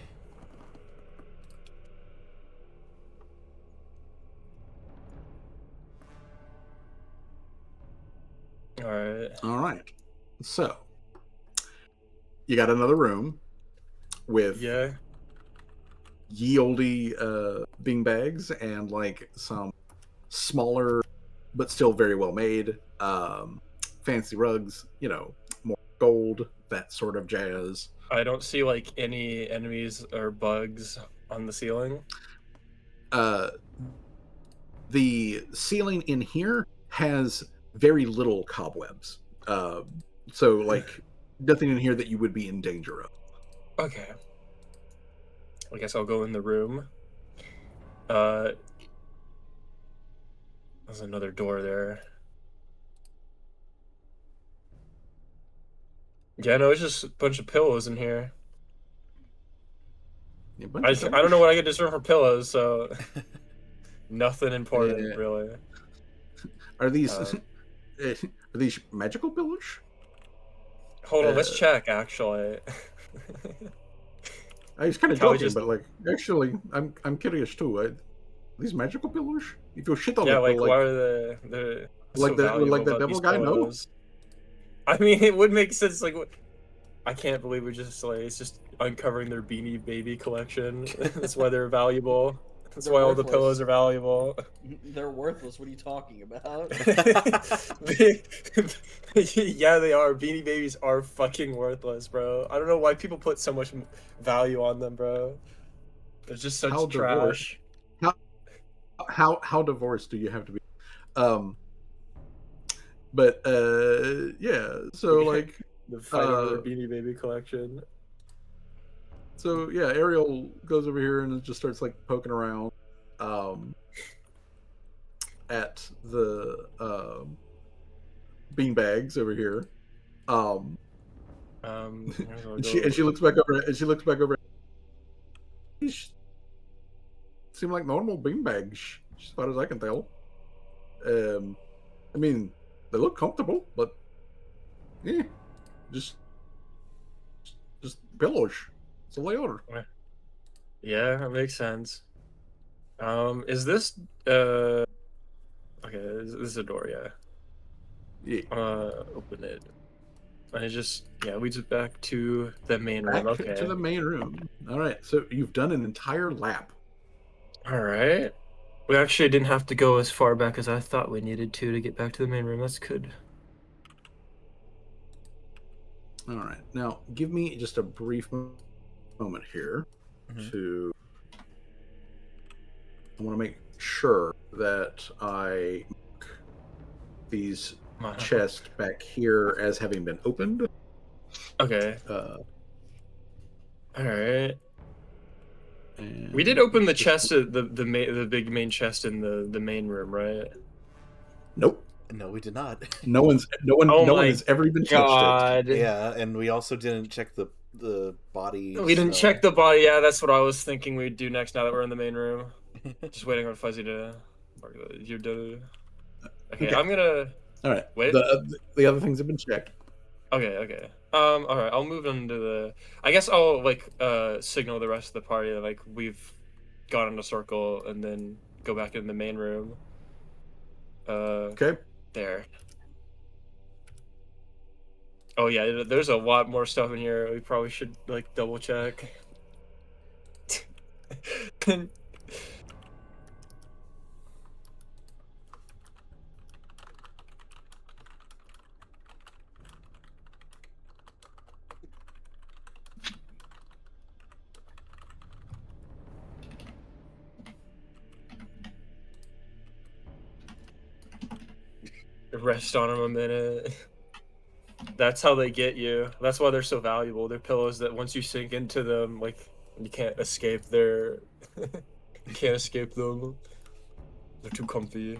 All right. So you got another room with ye olde bean bags and like some smaller but still very well made fancy rugs, more gold, that sort of jazz. I don't see like any enemies or bugs on the ceiling. The ceiling in here has very little cobwebs. So like nothing in here that you would be in danger of. Okay. I guess I'll go in the room There's another door there. Yeah, no, it's just a bunch of pillows in here. A bunch I of don't know pillows? what I could discern from pillows, so nothing important, really. Are these Uh, are these magical pillows? Hold on, let's Uh, check, actually. I was kind of Can we joking, just... but like, actually, I'm curious too. These magical pillows? If you shit on Yeah, it, will like, why are they're so like valuable that about devil these guy know? pillows? I mean, it would make sense, like, I can't believe we just, like, it's just uncovering their Beanie Baby collection. That's why they're valuable. That's They're why all the worthless. pillows are valuable. They're worthless. What are you talking about? Yeah, they are. Beanie Babies are fucking worthless, bro. I don't know why people put so much value on them, bro. They're just such How divorced? trash. How divorced do you have to be? Um, but yeah. So like, The fight over their Beanie Baby collection. so yeah, Ariel goes over here and just starts like poking around, at the bean bags over here. And she looks back over and she looks back over. These seem like normal bean bags, as far as I can tell. I mean, they look comfortable, but yeah, just just pillows. So they are. Yeah, that makes sense. Is this okay, this is a door, yeah. Yeah. Open it. And it just, yeah, leads it back to the main room. Back Okay. to the main room. All right, so you've done an entire lap. All right. We actually didn't have to go as far back as I thought we needed to get back to the main room. That's good. All right, now give me just a brief moment here to. I want to make sure that I mark these chests back here as having been opened. Okay. All right. And We did open the chest, the big main chest in the main room, right? Nope. No, we did not. No one has ever even touched it. Yeah, and we also didn't check the body. We didn't check the body. Yeah, that's what I was thinking we'd do next. Now that we're in the main room, just waiting on Fuzzy to. You're done. Okay, I'm gonna. All right. Wait. The other things have been checked. Okay. All right. I'll move into the. I guess I'll like signal the rest of the party that like we've gone in a circle and then go back in the main room. Okay. There. Oh yeah, there's a lot more stuff in here. We probably should like double check. Rest on them a minute. That's how they get you. That's why they're so valuable. They're pillows that once you sink into them, like you can't escape their. You can't escape them. They're too comfy.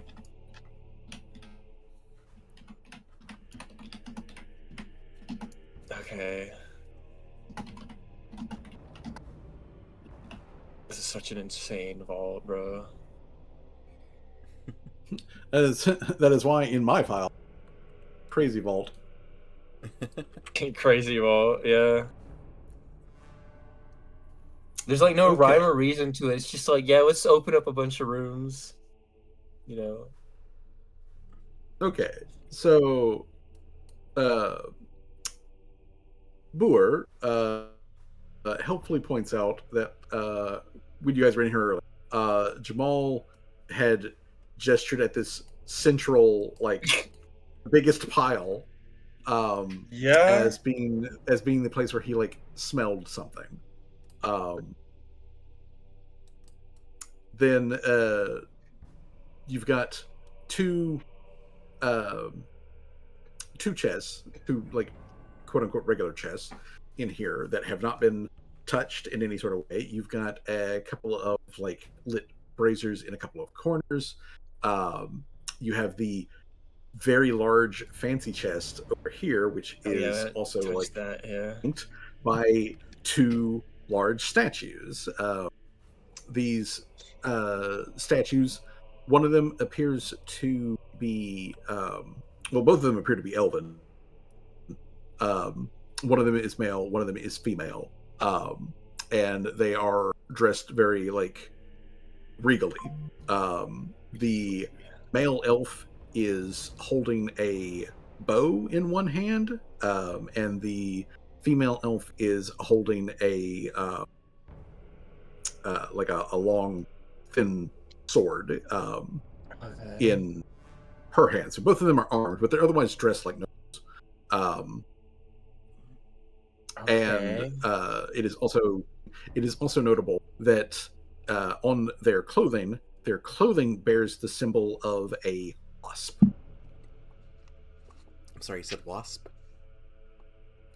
Okay. This is such an insane vault, bro. That is why in my file, crazy vault. Crazy vault, yeah. There's like no rhyme or reason to it. It's just like, yeah, let's open up a bunch of rooms. You know. Okay, so Boer helpfully points out that when you guys were in here earlier, Jamal had gestured at this central, like, biggest pile, as being the place where he like smelled something. Then you've got two chests, two like quote unquote regular chests in here that have not been touched in any sort of way. You've got a couple of like lit braziers in a couple of corners. You have the very large fancy chest over here, which is also like flanked by two large statues. These statues, one of them appears to be well, both of them appear to be elven. One of them is male, one of them is female, and they are dressed very like regally. The male elf is holding a bow in one hand, and the female elf is holding a like a long, thin sword in her hand. So both of them are armed, but they're otherwise dressed like nobles. And it is also notable that on their clothing bears the symbol of a wasp. I'm sorry, you said wasp?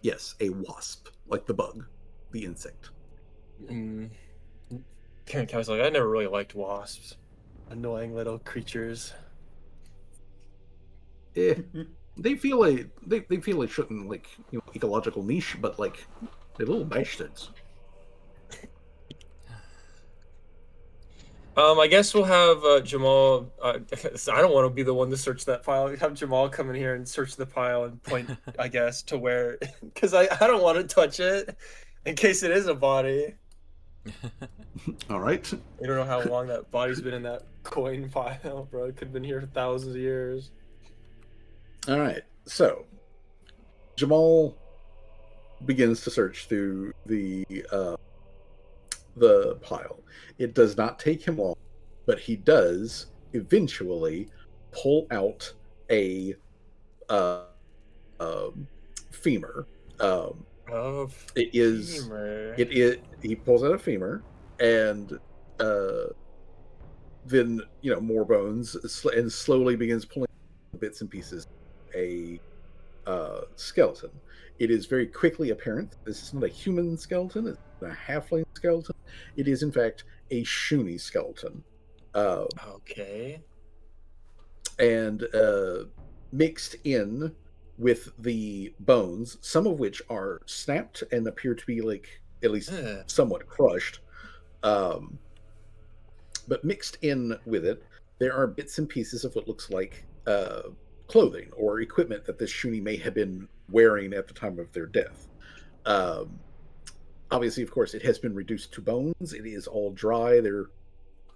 Yes, a wasp, like the bug, the insect. Kevin's like, I never really liked wasps. Annoying little creatures. They feel a certain like ecological niche, but like they're little bastards. I guess we'll have Jamal. I don't want to be the one to search that file. Have Jamal come in here and search the pile and point, I guess, to where, because I don't want to touch it in case it is a body. All right. You don't know how long that body's been in that coin pile, bro. It could have been here for thousands of years. All right. So Jamal begins to search through the pile. It does not take him long, but he does eventually pull out a femur. It is. Femur. It is. He pulls out a femur, and then more bones, and slowly begins pulling bits and pieces. A skeleton. It is very quickly apparent this is not a human skeleton. It's not a halfling skeleton. It is in fact a Shuni skeleton. Okay. And mixed in with the bones, some of which are snapped and appear to be like at least somewhat crushed. But mixed in with it, there are bits and pieces of what looks like clothing or equipment that this Shuni may have been wearing at the time of their death. Obviously, of course, it has been reduced to bones. It is all dry. There,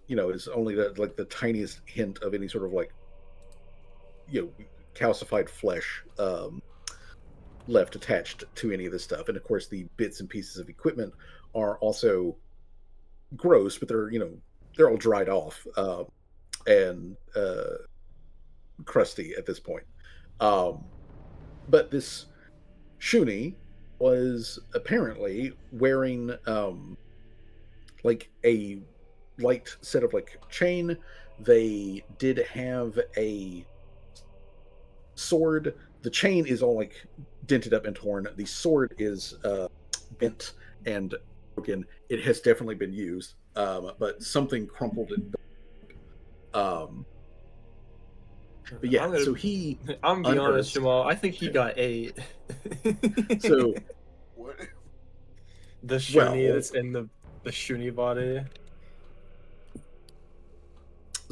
is only the tiniest hint of any sort of like, calcified flesh left attached to any of this stuff. And of course, the bits and pieces of equipment are also gross, but they're all dried off and crusty at this point. But this Shuni was apparently wearing like a light set of like chain. They did have a sword. The chain is all like dented up and torn. The sword is bent and broken. It has definitely been used, but something crumpled it. But yeah, I'm gonna be honest, Jamal. I think he got 8. So what? The Shuni that's in the Shuni body.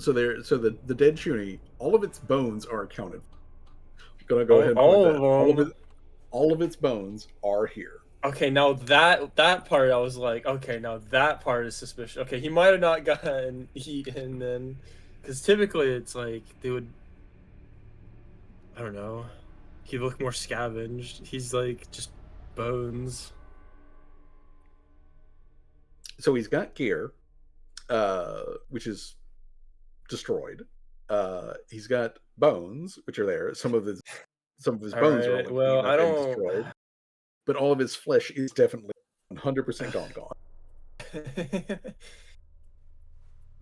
So the dead Shuni, all of its bones are accounted for. I'm gonna go ahead and point that. All of its bones are here. Okay, now that part I was like, okay, now that part is suspicious. Okay, he might have not gotten eaten then, because typically it's like they would. I don't know. He look more scavenged. He's like just bones. So he's got gear, which is destroyed. He's got bones, which are there. Some of his bones are like, I don't. Destroyed, but all of his flesh is definitely 100% gone.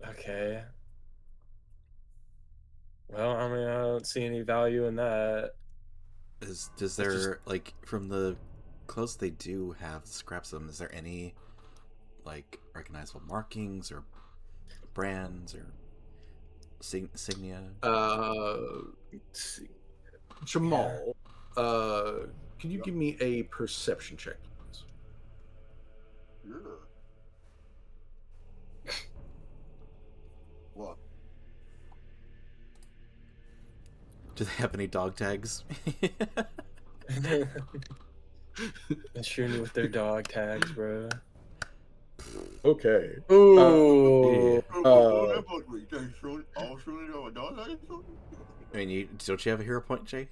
Okay. Well, I mean, I don't see any value in that. Does there like from the clothes they do have scraps of them? Is there any like recognizable markings or brands or insignia? Let's see. Jamal, can you give me a perception check, please? Sure. What? Do they have any dog tags? They're shooting with their dog tags, bro. Okay. Ooh. I mean, don't you have a hero point, Jay?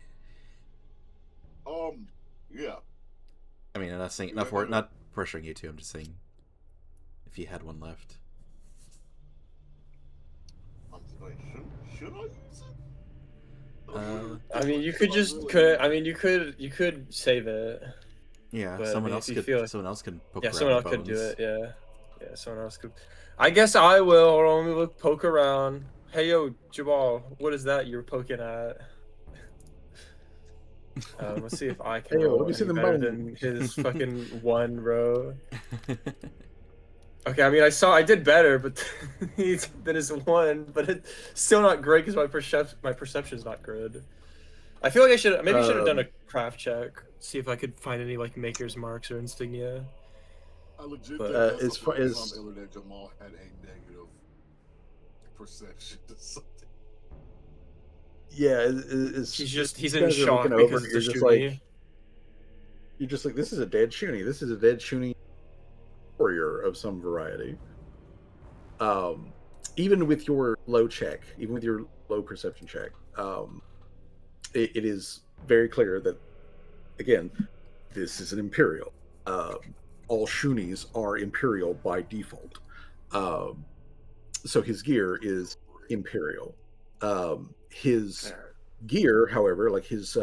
Yeah. I mean, I'm not saying not pressuring you to. I'm just saying if you had one left. Should I use it? I mean, you could save it. Yeah, But, someone I mean, else if you could. feel like- Someone else can poke Yeah, around someone the else could do bones. it. Yeah, someone else could. I guess I will. Hold on, let me poke around. Hey, yo, Jabal, what is that you're poking at? Let's see if I can Hey, yo, let roll me see any them better bones. than his fucking one, bro. Okay, I mean, I did better, but than his one, but it's still not great because my perception's not good. I feel like I should have done a craft check, see if I could find any like maker's marks or insignia. I legit But, think that's as the far first as- time ever that Jamal had a negative perception to something. Yeah, He's you in guys are shock looking because over. it's a shoonie. You're just like, this is a dead shoonie. This is a dead shoonie warrior of some variety. Even with your low check, even with your low perception check, it is very clear that, again, this is an Imperial. All Shunies are Imperial by default. So his gear is Imperial. His gear, however, like his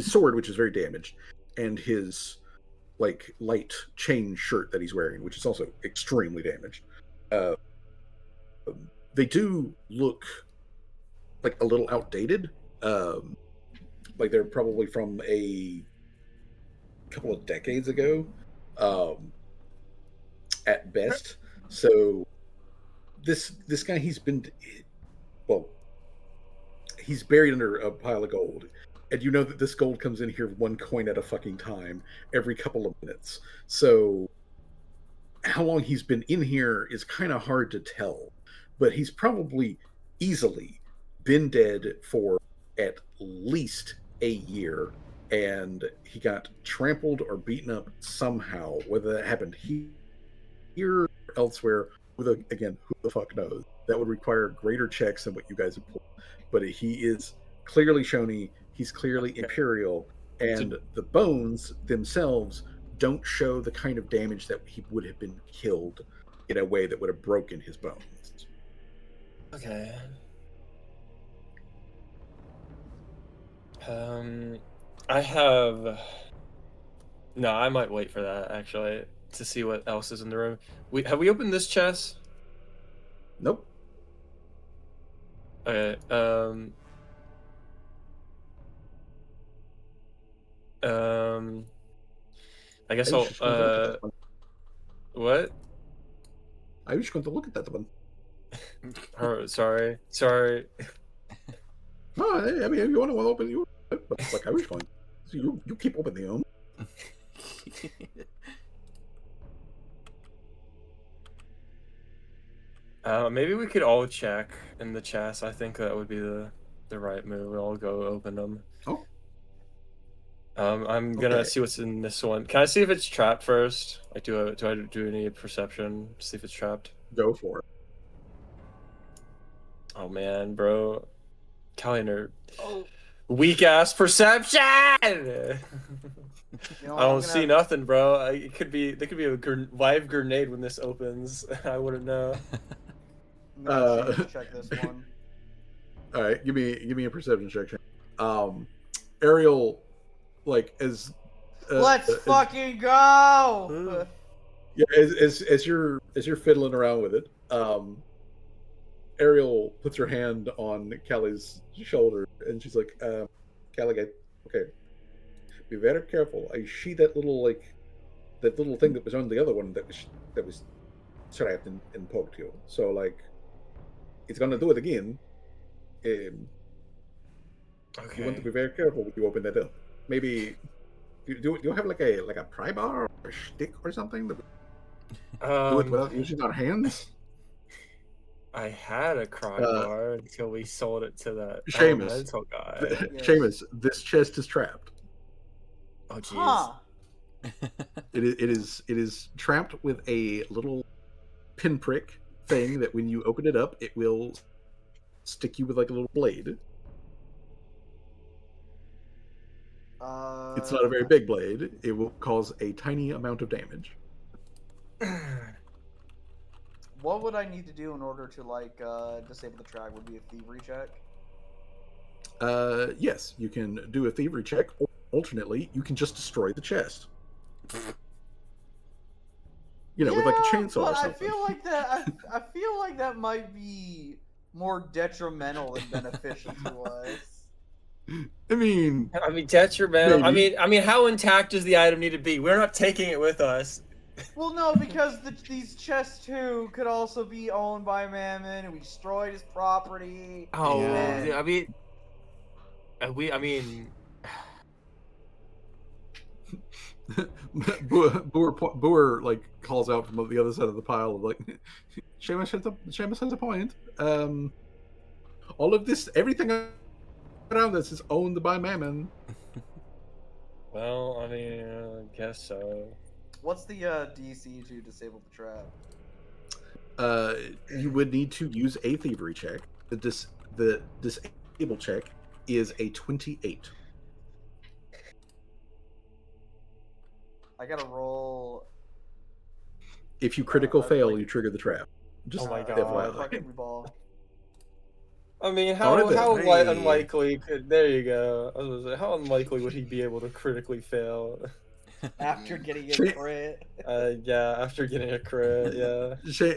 sword, which is very damaged, and his like light chain shirt that he's wearing, which is also extremely damaged. Uh, they do look like a little outdated. Like they're probably from a couple of decades ago, at best. So this guy, he's buried under a pile of gold, and you know that this gold comes in here one coin at a fucking time every couple of minutes. So how long he's been in here is kind of hard to tell, but he's probably easily been dead for at least a year, and he got trampled or beaten up somehow. Whether that happened here or elsewhere, again, who the fuck knows? That would require greater checks than what you guys have pulled. But he is clearly Shoni. He's clearly Imperial, and the bones themselves don't show the kind of damage that he would have been killed in a way that would have broken his bones. Okay. I have. No, I might wait for that actually to see what else is in the room. Have we opened this chest? Nope. Okay. I guess I was just going to look at that one. What? I was just going to look at that one. Oh, sorry. Oh, I mean, if you want to open you, but like I was going. So you keep opening them. Maybe we could all check in the chest. I think that would be the right move. We'll all go open them. Oh. I'm gonna see what's in this one. Can I see if it's trapped first? Like, do I do any perception to see if it's trapped? Go for it. Oh man, bro, Calendar. Oh. Weak ass perception. You know, I don't see nothing, bro. There could be a live grenade when this opens. I wouldn't know. I'm gonna check this one. All right, give me a perception check. Ariel, like as let's fucking go. Yeah, as you're fiddling around with it, Ariel puts her hand on Callie's shoulder, and she's like, "Callie, okay, be very careful. I see that little thing that was on the other one that was trapped in Poketio. So like, it's gonna do it again. Um, You want to Okay. be very careful when you open that up. Maybe do you have like a pry bar or a stick or something to do it without using our hands? I had a cry Uh, bar until we sold it to that Seamus, elemental guy. Yes. Seamus, this chest is trapped. Oh jeez. Huh. It is trapped with a little pinprick thing that when you open it up, it will stick you with like a little blade. It's not a very big blade. It will cause a tiny amount of damage. What would I need to do in order to like disable the track? Would be a thievery check. Yes, you can do a thievery check, or alternately, you can just destroy the chest. You know, with like a chainsaw but or something. I feel like that. I feel like that might be more detrimental than beneficial to us. I mean, Detrimental. maybe. I mean, how intact does the item need to be? We're not taking it with us. Well, no, because these chests too could also be owned by Mammon, and we destroyed his property. Oh, Yeah. I mean, I mean, Boer like calls out from the other side of the pile of like, Seamus has a point. All of this, everything around us is owned by Mammon. well, I mean, I guess so. What's the DC to disable the trap? You would need to use a thievery check. The disable check is a 28. I gotta roll. If you critical fail, like- you trigger the trap. Just Oh my God. FYI. Fucking ball. I mean, All right, then. Hey. unlikely could? There you go. I was gonna say, how unlikely would he be able to critically fail? After getting a Shit. crit. Yeah, after getting a crit, yeah.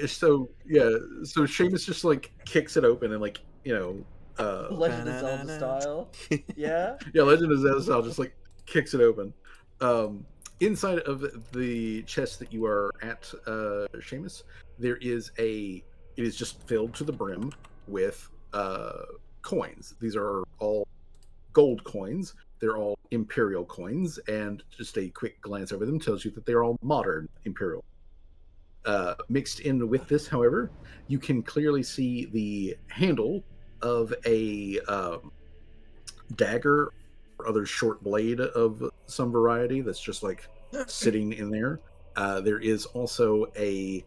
So Seamus just like kicks it open and like, you know, Legend of Zelda style. Yeah. yeah, Legend of Zelda style just like kicks it open. Inside of the chest that you are at, Seamus, there is it is just filled to the brim with coins. These are all gold coins. They're all Imperial coins, and just a quick glance over them tells you that they're all modern Imperial. Mixed in with this, however, you can clearly see the handle of a dagger or other short blade of some variety that's just like sitting in there. There is also a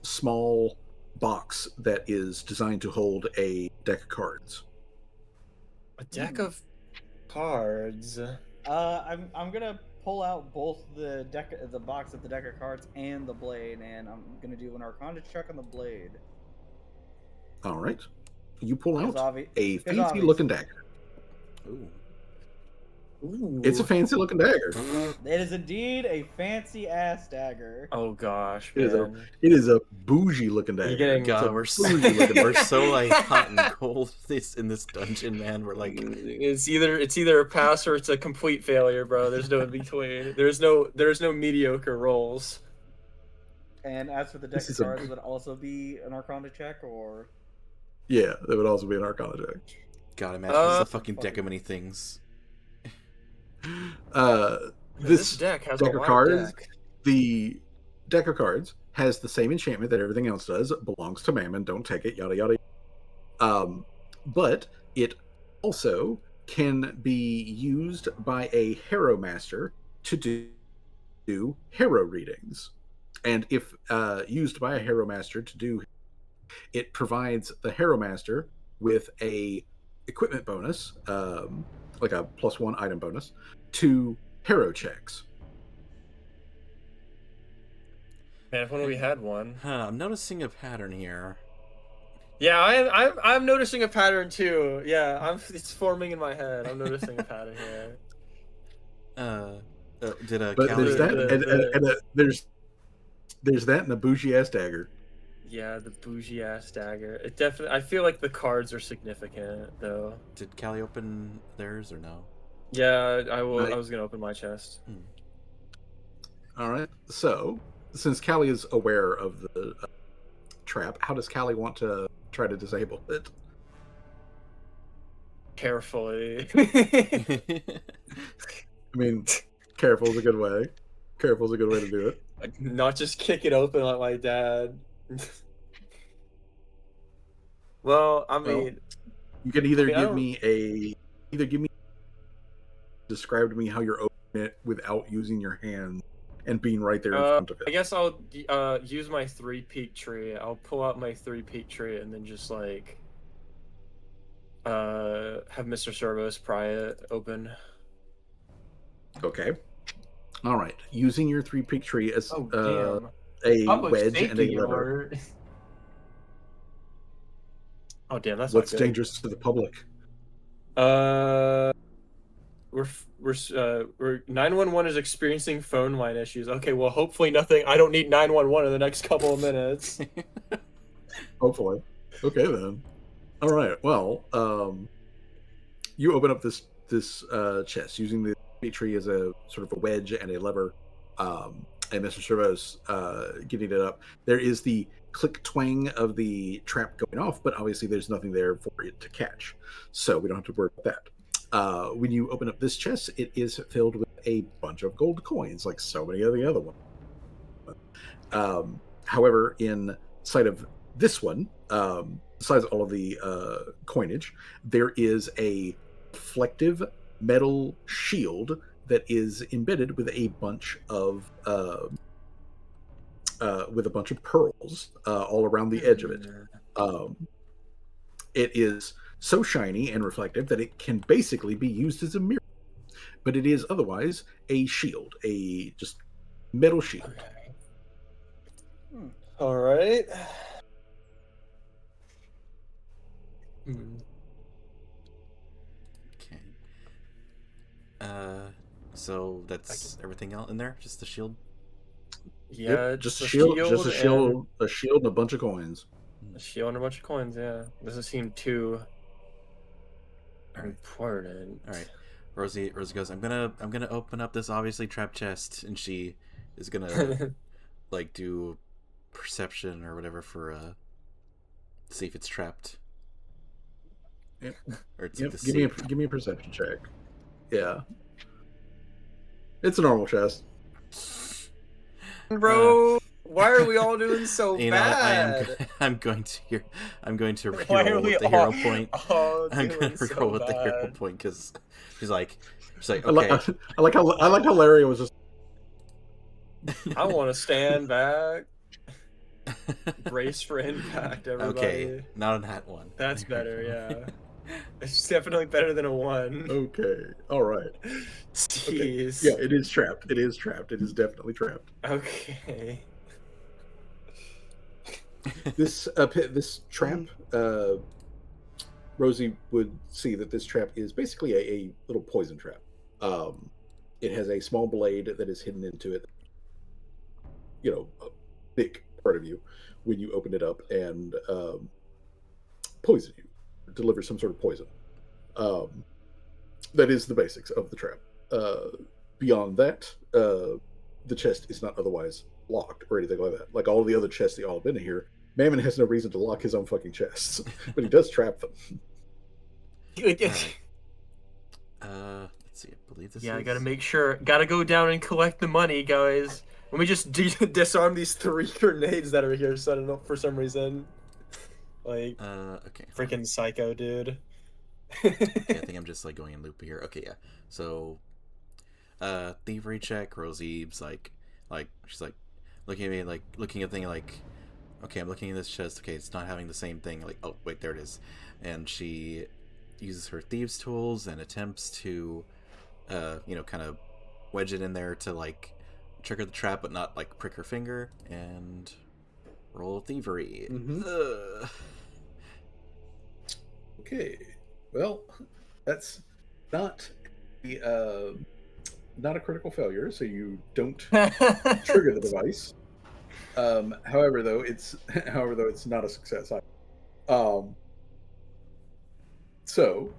small box that is designed to hold a deck of cards. A deck of cards. I'm gonna pull out both the box of the deck of cards and the blade, and I'm gonna do an Arcana check on the blade. All right. You pull out a Because fancy obviously- looking dagger. Ooh. Ooh. It's a fancy looking dagger. It is indeed a fancy ass dagger. Oh gosh, It is a- man. It is a bougie looking dagger. getting- God, we're so, bougie looking we're so like hot and cold in this dungeon, man. We're like, It's either a pass or it's a complete failure, bro. There's no in between. There's no mediocre rolls. And as for the deck This of is a- cards, would it also be an Arcana check, or Yeah, that would also be an Arcana check. God, imagine it's Uh, a fucking deck of many things. This deck has deck a of light cards, deck. the deck of cards has the same enchantment that everything else does. It belongs to Mammon. Don't take it. Yada yada. But it also can be used by a Hero Master to do hero readings, and if used by a Hero Master to do, it provides the Hero Master with a equipment bonus, like a +1 item bonus to hero checks. Man, if only we had one. Huh, I'm noticing a pattern here. Yeah, I'm noticing a pattern too. Yeah, it's forming in my head. I'm noticing a pattern here. Did a But Callie... there's that, and there's that and a bougie ass dagger. Yeah, the bougie ass dagger. It definitely. I feel like the cards are significant though. Did Callie open theirs or no? Yeah, I will. Right. I was gonna open my chest. All right. So since Callie is aware of the trap, how does Callie want to try to disable it? Carefully. I mean, careful is a good way. Careful is a good way to do it. Not just kick it open like my dad. Well, I Well, mean, you can either I give don't- me describe to me how you're opening it without using your hand and being right there in front of I it. guess I'll use my 3-peak tree. I'll pull out my 3-peak tree and then just like have Mr. Servos pry it open. Okay. All right. Using your 3-peak tree as Oh damn! a Public wedge and a safety lever. alert. Oh damn, that's What's not good. dangerous to the public? We're 911 is experiencing phone line issues. Okay, well hopefully nothing. I don't need 911 in the next couple of minutes. Hopefully. Okay then. All right. Well, you open up this chest using the tree as a sort of a wedge and a lever, and Mr. Servos getting it up. There is the click twang of the trap going off, but obviously there's nothing there for it to catch, so we don't have to worry about that. When you open up this chest, it is filled with a bunch of gold coins, like so many of the other ones. However, in sight of this one, besides all of the coinage, there is a reflective metal shield that is embedded with a bunch of pearls all around the edge of it. It is so shiny and reflective that it can basically be used as a mirror, but it is otherwise a shield, a just metal shield. All right. Okay. So that's everything else in there? Just the shield? Yeah, Yep, just a a shield, just a and- shield, a shield, and a bunch of coins. A shield and a bunch of coins. Yeah, doesn't seem too important. All right. Rosie goes, I'm gonna open up this obviously trapped chest, and she is gonna like do perception or whatever for see if it's trapped. Yep. Or Yep. Give me a perception check. Yeah. It's a normal chest. Bro, why are we all doing so you bad? know, I'm going to Why are reroll we with the hero all- point. all I'm gonna doing so reroll with the hero bad? point because she's like okay. I like how Larry was just. I want to stand back. Brace for impact, everybody. Okay, not on that one. That's better, yeah. It's definitely better than a 1. Okay. All right. Jeez. Yeah, it is trapped. It is trapped. It is definitely trapped. Okay. This trap, Rosie would see that this trap is basically a little poison trap. It has a small blade that is hidden into it. You know, a big part of you when you open it up and poison you, deliver some sort of poison. That is the basics of the trap. Beyond that, the chest is not otherwise locked or anything like that. Like all the other chests that y'all have been in here, Mammon has no reason to lock his own fucking chests, but he does trap them. Right. Let's see. I believe this. Yeah, I is... gotta make sure. Gotta go down and collect the money, guys. Let me just disarm these 3 grenades that are here setting up for some reason. Like, Okay. freaking psycho, dude. Okay, I think I'm just like going in loop here. Okay, yeah. So, thievery check. Rosie's like she's like looking at me, like looking at the thing, like, okay, I'm looking at this chest. Okay, it's not having the same thing. Like, oh wait, there it is. And she uses her thieves' tools and attempts to, kind of wedge it in there to like trigger the trap, but not like prick her finger. And roll thievery. Mhm. Okay. Well, that's not not a critical failure, so you don't trigger the device. However, though it's not a success. So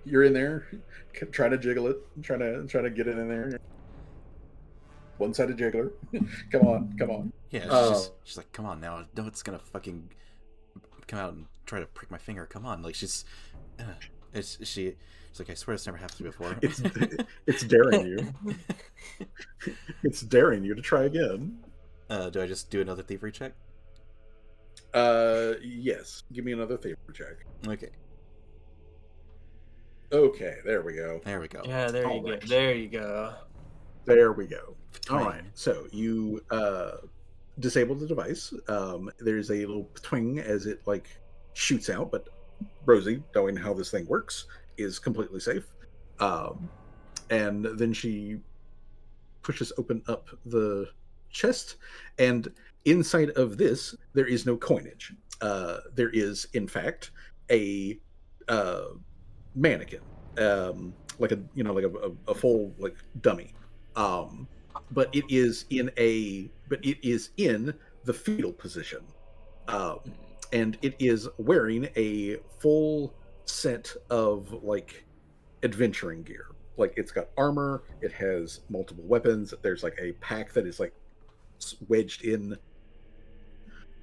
you're in there trying to jiggle it, trying to get it in there. one-sided jiggler. Come on. Yeah, she's like, come on now. I know it's gonna fucking come out and try to prick my finger. Come on, like she's she's like, I swear this never happened before. It's daring you. It's daring you to try again. Do I just do another thievery check? Yes. Give me another thievery check. Okay. Okay, there we go. There we go. Yeah, there you go. There you go. There we go. Twang. All right. So you disable the device. There's a little twing as it like shoots out, but Rosie, knowing how this thing works, is completely safe. And then she pushes open up the chest, and inside of this there is no coinage. There is, in fact, a mannequin, like a full like dummy. But it is in the fetal position, and it is wearing a full set of like adventuring gear. Like it's got armor, it has multiple weapons. There's like a pack that is like wedged in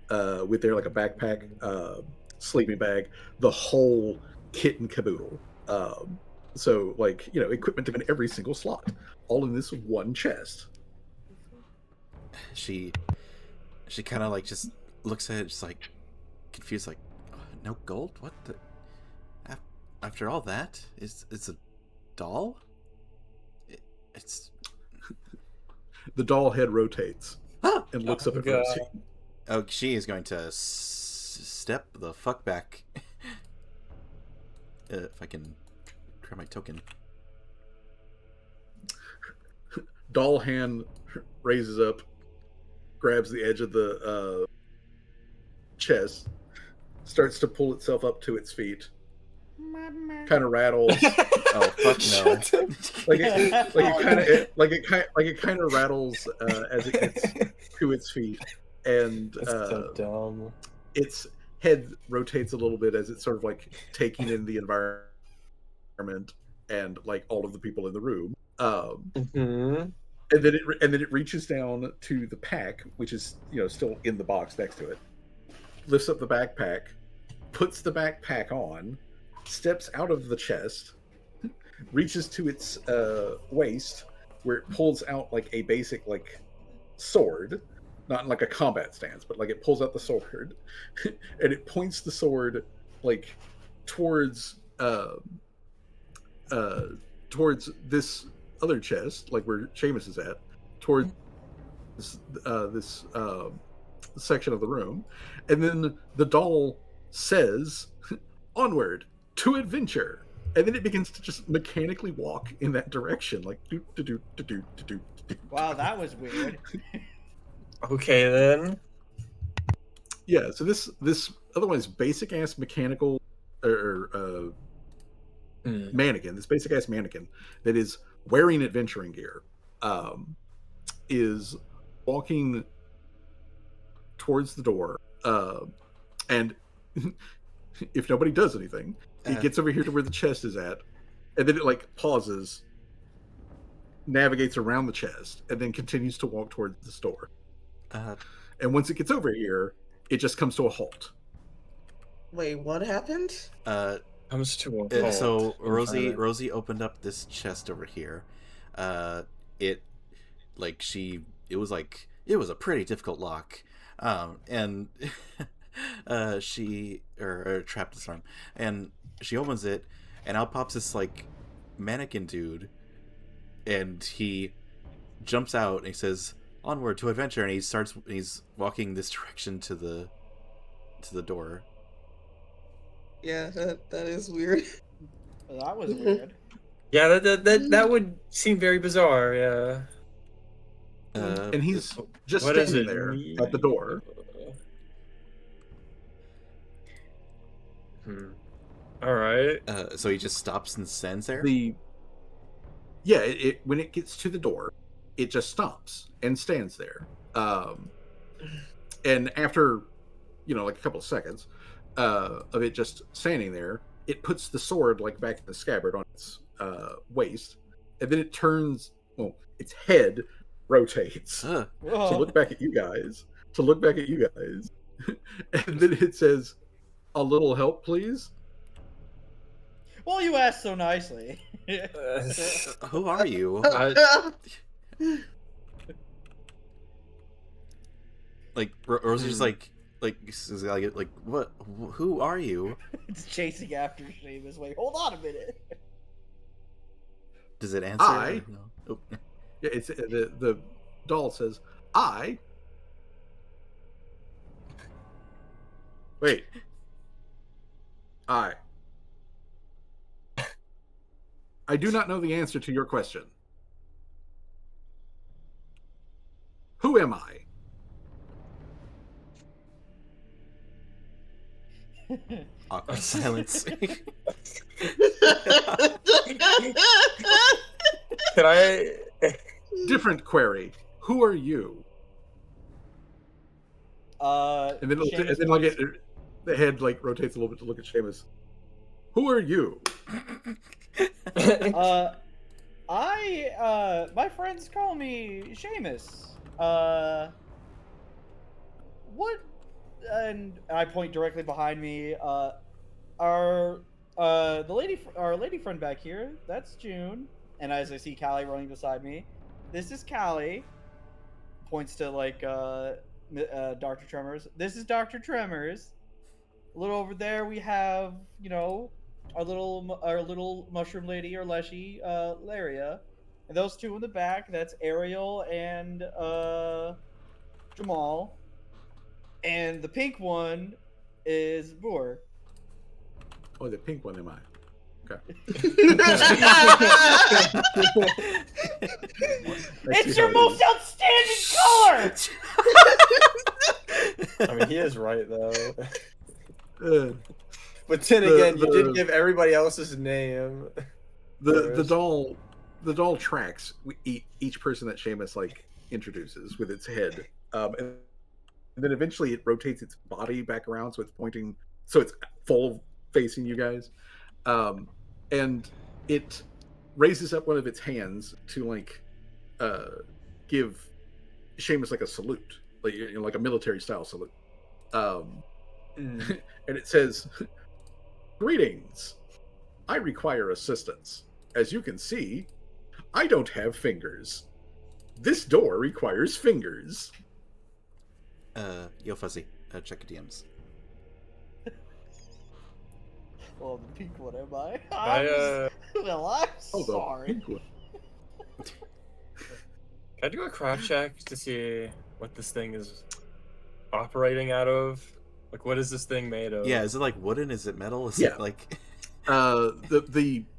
with there, like a backpack, sleeping bag, the whole kit and caboodle. So like, you know, equipment in every single slot, all in this one chest. She kind of like just looks at it, just like confused, like, no gold? What the? After all that, it's a doll? It's the doll head rotates and looks up at Rosie. Oh, she is going to step the fuck back. If I can try my token. Doll hand raises up, grabs the edge of the chest, starts to pull itself up to its feet, kind of rattles. Oh fuck no! it kind of rattles as it gets to its feet, and so dumb. Its head rotates a little bit as it's sort of like taking in the environment and like all of the people in the room. And then it reaches down to the pack, which is, you know, still in the box next to it. Lifts up the backpack, puts the backpack on, steps out of the chest, reaches to its waist, where it pulls out like a basic like sword, not in like a combat stance, but like it pulls out the sword, and it points the sword like towards this other chest, like where Seamus is at, towards this section of the room, and then the doll says, "Onward to adventure," and then it begins to just mechanically walk in that direction, like do do do do do do do. Wow, that was weird. Okay then. Yeah, so this otherwise basic ass mechanical or mannequin, this basic ass mannequin that is wearing adventuring gear, is walking towards the door, and if nobody does anything, it gets over here to where the chest is at, and then it like pauses, navigates around the chest, and then continues to walk towards the store. And once it gets over here, it just comes to a halt. Wait, what happened? Comes to a halt. So Rosie opened up this chest over here. It was a pretty difficult lock. And she trapped this arm, and she opens it, and out pops this like mannequin dude, and he jumps out and he says, "Onward to adventure," and he's walking this direction to the door. Yeah, that is weird. That was weird. Yeah, that would seem very bizarre. Yeah. And he's just what standing there at the door. All right. So he just stops and stands there. When it gets to the door, it just stops and stands there. And after, like a couple of seconds of it just standing there, it puts the sword like back in the scabbard on its waist, and then it turns. Well, its head rotates to look back at you guys. And then it says, "A little help, please." Well, you asked so nicely. Who are you? Like, Rosie's just like, what? Who are you? It's chasing after Seamus. Wait, hold on a minute. Does it answer? I- No. Oh. Yeah, it's the doll says, "I." Wait. I do not know the answer to your question. Who am I? Awkward silence. Can I? Different query. Who are you? And then, the head like rotates a little bit to look at Seamus. Who are you? My friends call me Seamus. What? And I point directly behind me. Our lady friend back here, that's June. And as I see Callie running beside me, this is Callie. Points to Dr. Tremors. This is Dr. Tremors. A little over there, we have our little mushroom lady or Leshy, Laria, and those two in the back. That's Ariel and Jamal, and the pink one is Boor. Oh, the pink one am I? Okay. It's your most outstanding color. I mean, he is right though. Uh, But then again, you did give everybody else's name. the doll tracks each person that Seamus introduces with its head, and then eventually it rotates its body back around, so it's pointing, so it's full facing you guys, and it raises up one of its hands to give Seamus a salute, like a military style salute, and it says, "Greetings. I require assistance. As you can see, I don't have fingers. This door requires fingers." Yo, Fuzzy, check your DMs. Well, the pink one, am I? Well, I'm sorry. Can I do a craft check to see what this thing is operating out of? What is this thing made of? Yeah, is it wooden? Is it metal? Is Yeah. it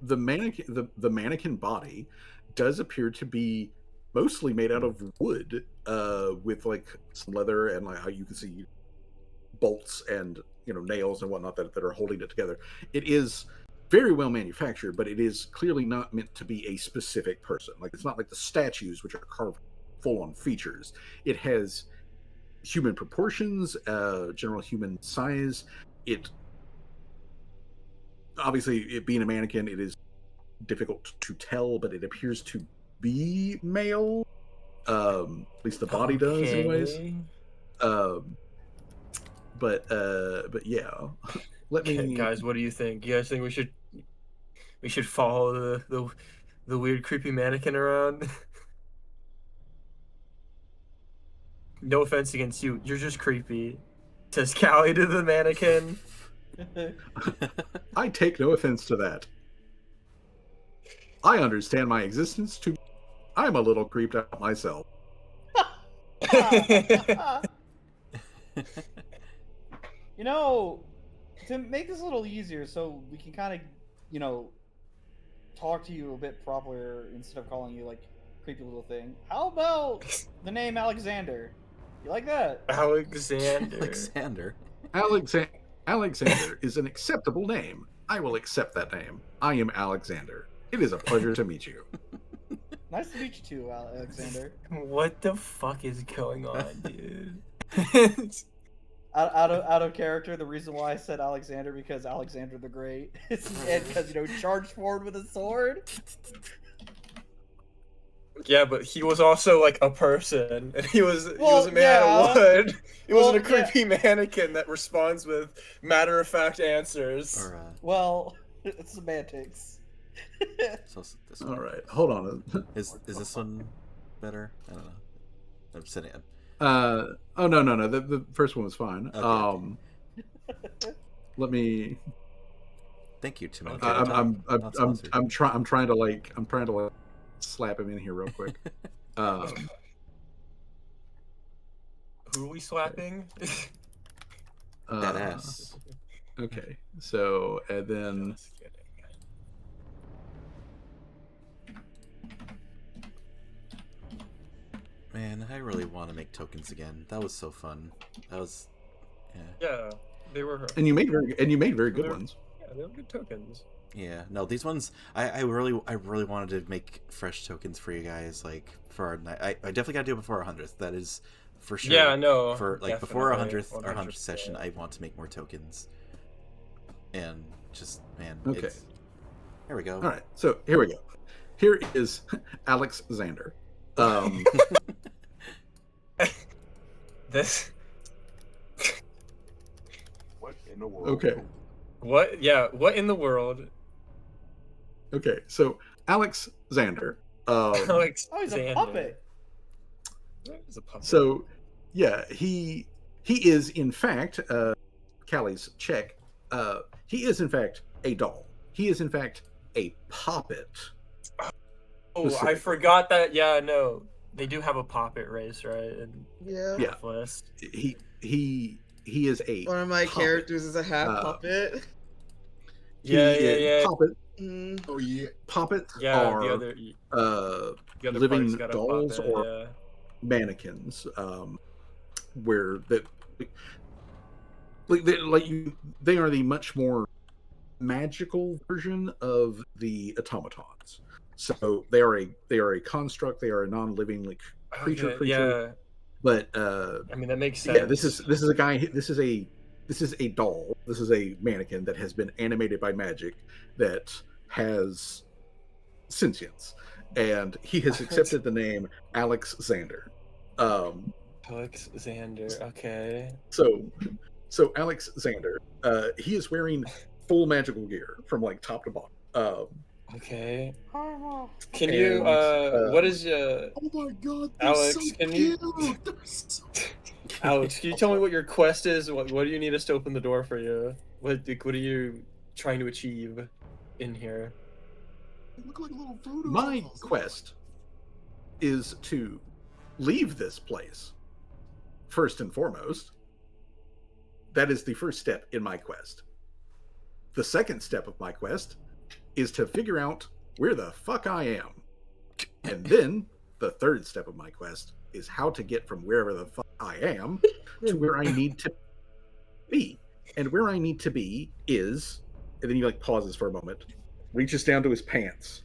the mannequin body does appear to be mostly made out of wood, with some leather and how you can see bolts and nails and whatnot that are holding it together. It is very well manufactured, but it is clearly not meant to be a specific person. It's not like the statues, which are carved full on features. It has human proportions, general human size. It obviously, it being a mannequin, it is difficult to tell, but it appears to be male. At least the body does, anyways. But yeah. Let me, guys. What do you think? You guys think we should follow the weird, creepy mannequin around? No offense against you. You're just creepy. Says Callie to the mannequin. I take no offense to that. I understand my existence to. I'm a little creeped out myself. To make this a little easier, so we can kind of, talk to you a bit proper instead of calling you creepy little thing. How about the name Alexander? You like that? Alexander. Alexander is an acceptable name. I will accept that name. I am Alexander. It is a pleasure to meet you. Nice to meet you too, Alexander. What the fuck is going on, dude? Out of character, the reason why I said Alexander because Alexander the Great, and because charged forward with a sword. Yeah, but he was also like a person, and he was Well, a man yeah. of wood. He wasn't a Well, yeah. creepy mannequin that responds with matter-of-fact answers. Or Well, it's semantics. so this All one. right, hold on. Is this one better? I don't know. I'm sitting. Oh no. The first one was fine. Okay. Let me. Thank you, Timon. Okay. I'm trying to like slap him in here real quick. Who are we slapping? That ass. Okay, so and then Just kidding. Man, I really want to make tokens again. That was so fun. That was, Yeah, they were. and you made very good They're- ones. Yeah, they were good tokens. yeah. No, these ones, I really wanted to make fresh tokens for you guys, like for our night. I definitely got to do it before our 100th. That is for sure. Yeah, no. For like before our definitely, 100th 100%. session, I want to make more tokens. And just man, Okay. Here we go. All right, so here we go. Here is Alex Xander. This. What in the world? Okay. What? Yeah. What in the world? Okay, so Alex Xander. Alex. Oh, he's a Xander. puppet. He's a puppet. So yeah, he is in fact Callie's check. He is in fact a doll. He is in fact a puppet. Oh, I forgot that. Yeah, no, they do have a puppet race, right? And Yeah. Yeah. Halflus. He is a One of my puppet. characters is a half puppet. Yeah. Puppet. Mm. Oh yeah. Puppets Yeah, are the other living party's got a dolls puppet, or yeah. mannequins, where they are the much more magical version of the automatons. So they are a construct. They are a non-living like creature. Yeah, But I mean that makes sense. yeah, this is a guy. This is a doll. This is a mannequin that has been animated by magic that has sentience, and he has accepted the name Alex Xander. Alex Xander. Okay. So Alex Xander, he is wearing full magical gear from like top to bottom. Okay. Can And, you? What is Oh my god. They're Alex, so can you- cute. They're so... Alex? Can you tell me what your quest is? What do you need us to open the door for you? What are you trying to achieve in here? They look like little voodoo My dolls. quest is to leave this place first and foremost. That is the first step in my quest. The second step of my quest is to figure out where the fuck I am. And then the third step of my quest is how to get from wherever the fuck I am to where I need to be. And where I need to be is, and then he like pauses for a moment, reaches down to his pants,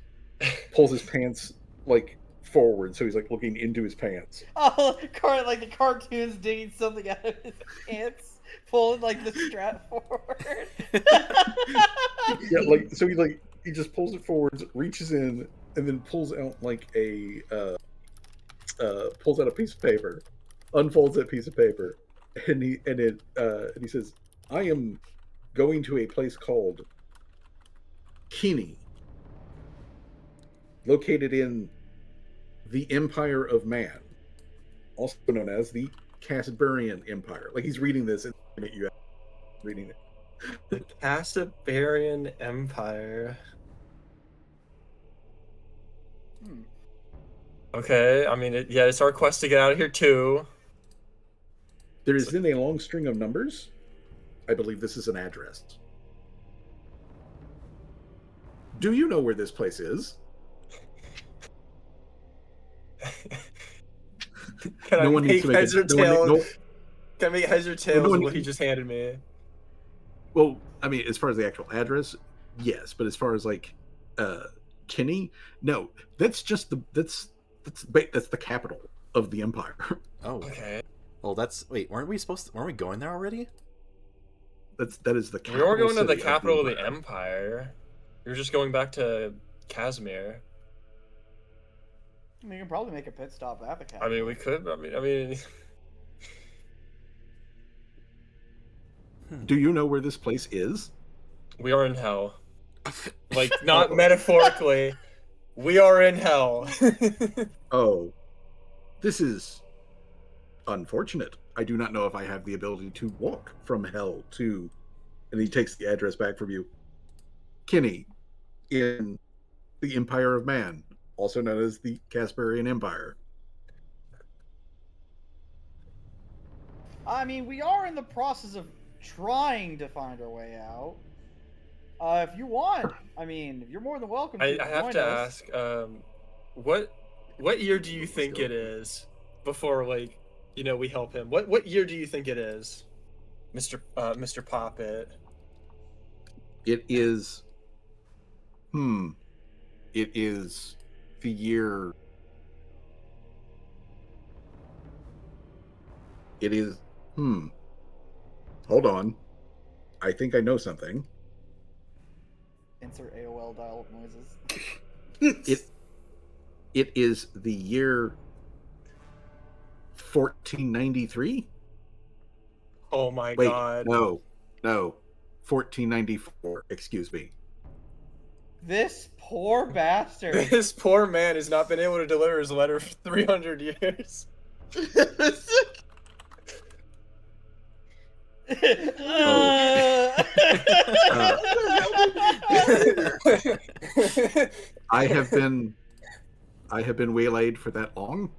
pulls his pants like forward, so he's like looking into his pants. Oh, like the cartoons digging something out of his pants, pulling like the strap forward. Yeah, like so he just pulls it forwards, reaches in, and then pulls out like pulls out a piece of paper, unfolds that piece of paper, and he says, "I am going to a place called Kini, located in the Empire of Man, also known as the Casburian Empire." Like he's reading this and looking at you, reading it. The Casabarian Empire. Okay, I mean, it's our quest to get out of here too. There is then a long string of numbers. I believe this is an address. Do you know where this place is? Can No I one needs make to make heads or it. No one, tails? no, Can I make heads or tails one of what he needs- just handed me? well, I mean, as far as the actual address, yes, but as far as like Kinney, no. That's just that's the capital of the empire. Oh, Okay. well, weren't we going there already? That is the We capital. weren't going to the city capital of the empire. Empire. We were just going back to Casimir. We can probably make a pit stop at the I cabin. mean, we could. I mean, Do you know where this place is? we are in hell. Like, not metaphorically. We are in hell. Oh, this is unfortunate. I do not know if I have the ability to walk from hell to. And he takes the address back from you. Kinney, in the Empire of Man, also known as the Casparian Empire. I mean, we are in the process of trying to find our way out. If you want, I mean, you're more than welcome to I have join to us. ask, what year do you think it is before, like, we help him? What year do you think it is, Mr. Poppet? It is. It is the year. It is. Hold on. I think I know something. Insert AOL dial-up noises. It is the year 1493. Oh my Wait, God! no, 1494. Excuse me. This poor bastard. This poor man has not been able to deliver his letter for 300 years. I have been waylaid for that long.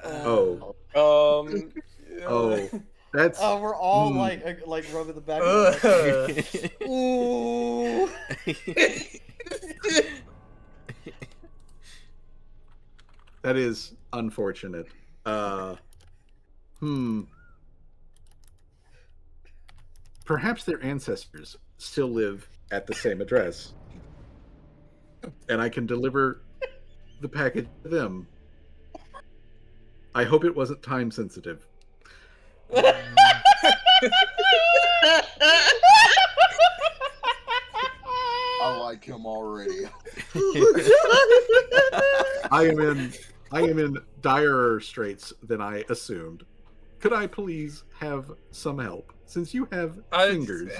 Oh, that's. we're all like rubbing the back of the neck. Ooh. That is unfortunate. Perhaps their ancestors still live at the same address, and I can deliver the package to them. I hope it wasn't time sensitive. I like him already. I am in direr straits than I assumed. Could I please have some help, since you have fingers?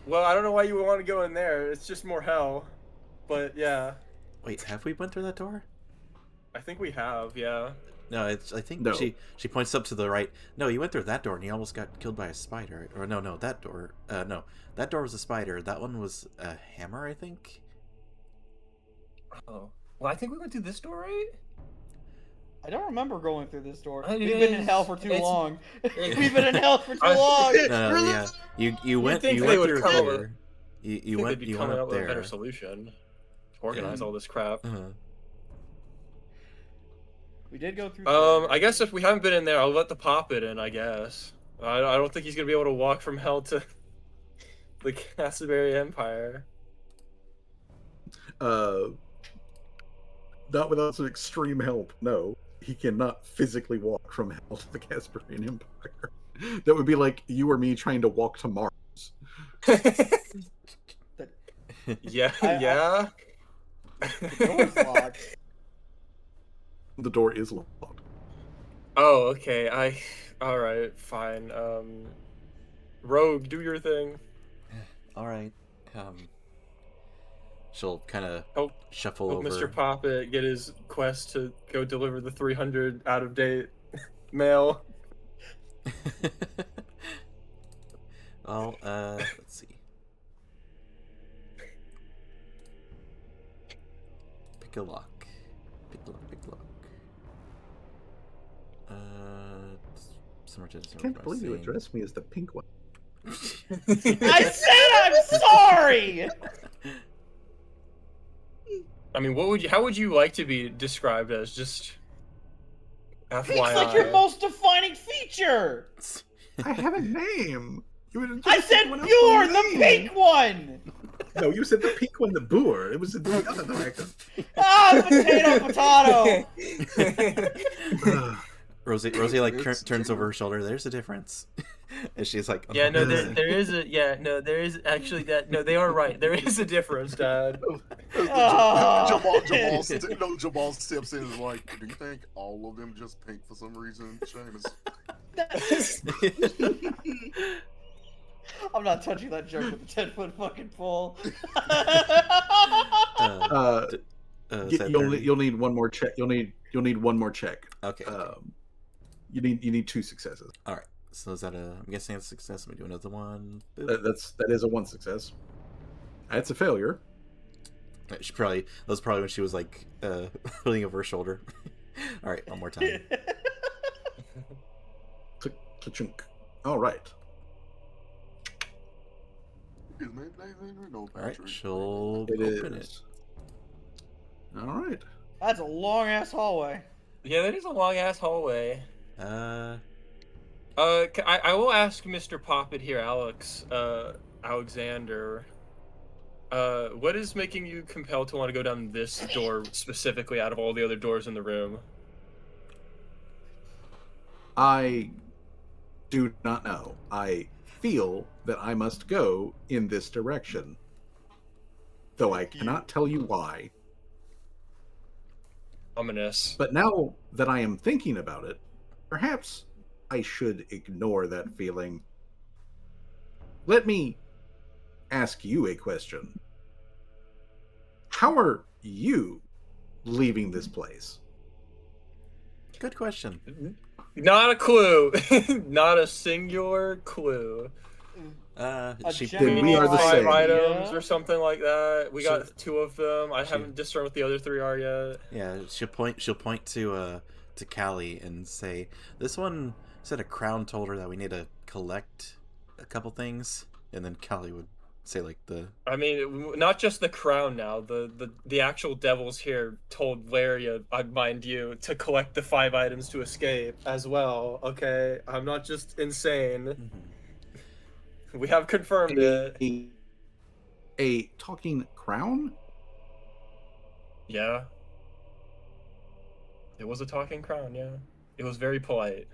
Well, I don't know why you would want to go in there. It's just more hell. But yeah, Wait, have we went through that door? I think we have. Yeah. No, I think No. she points up to the right. No, you went through that door and you almost got killed by a spider. Or no, that door. No, that door was a spider. That one was a hammer, I think. Oh. Well, I think we went through this door, right? I don't remember going through this door. It We've been in hell for too it's- long. We've been in hell for too I- long. No, yeah. You went think you they went would through come up there. You They'd went be you coming went up up with a there. better solution to organize all this crap. Uh-huh. We did go through. I guess if we haven't been in there, I'll let the Poppet in. I guess. I don't think he's gonna be able to walk from hell to the Cassabary Empire. Not without some extreme help. No, he cannot physically walk from hell to the Casparian Empire. That would be like you or me trying to walk to Mars. Yeah, I- yeah. The door's locked. The door is locked. Oh, okay. All right, fine. Rogue, do your thing. All right. She'll kind of Help shuffle Help over. Mr. Poppet get his quest to go deliver the 300 out of date mail. Well, let's see. Pick a lock. Pick a lock. Pick a lock. Summer I can't believe you addressed me as the pink one. I said I'm sorry. I mean, how would you like to be described as? Just Pink's FYI. like your most defining feature. I have a name. You would I address said someone else Bjorn, by the name. pink one. No, you said the pink one, the boor. It was the other direction. Ah, potato. Rosie like turns over her shoulder. There's a difference, and she's like, Yeah, no, there is a there is actually that. No, they are right. There is a difference, Dad. Jamal steps in and is like, do you think all of them just pink for some reason, Seamus? I'm not touching that joke with the 10-foot fucking pole. Is that 30? You'll need one more check. You'll need one more check. Okay. You need 2 successes. All right. So is that I'm guessing that's a success. Let me do another one. That is a 1 success. That's a failure. She probably that was probably when she was like putting over her shoulder. All right, one more time. Ka-chunk. All right. All right, she'll It open is. All right. That's a long ass hallway. Yeah, that is a long ass hallway. it. I will ask Mr. Poppet here, Alexander. What is making you compelled to want to go down this door specifically out of all the other doors in the room? I do not know. I feel that I must go in this direction, though I cannot tell you why. Ominous. But now that I am thinking about it, perhaps I should ignore that feeling. Let me ask you a question. How are you leaving this place? Good question. Not a clue. Not a singular clue. She general we are the Five same. items or something like that. We So- got 2 of them. I she- haven't discerned what the other 3 are yet. Yeah, she'll point to Callie and say, "This one said a crown told her that we need to collect a couple things," and then Callie would say like the I mean, not just the crown now. The actual devils here told Laria, mind you, to collect the 5 items to escape as well. Okay, I'm not just insane. We have confirmed it. A talking crown? Yeah. It was a talking crown, yeah. It was very polite.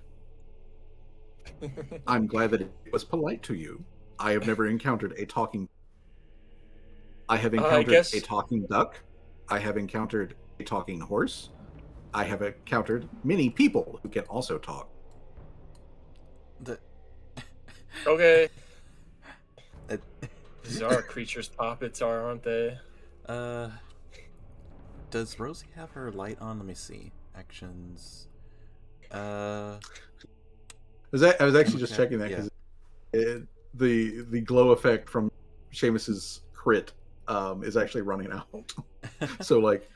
I'm glad that it was polite to you. I have never encountered a talking. I have encountered guess- a talking duck. I have encountered a talking horse. I have encountered many people who can also talk. the. Okay. Uh, Bizarre creatures poppets are, aren't they? Does Rosie have her light on? Let me see. Actions. I was actually just Okay, checking that yeah. because the glow effect from Seamus's crit is actually running out. So like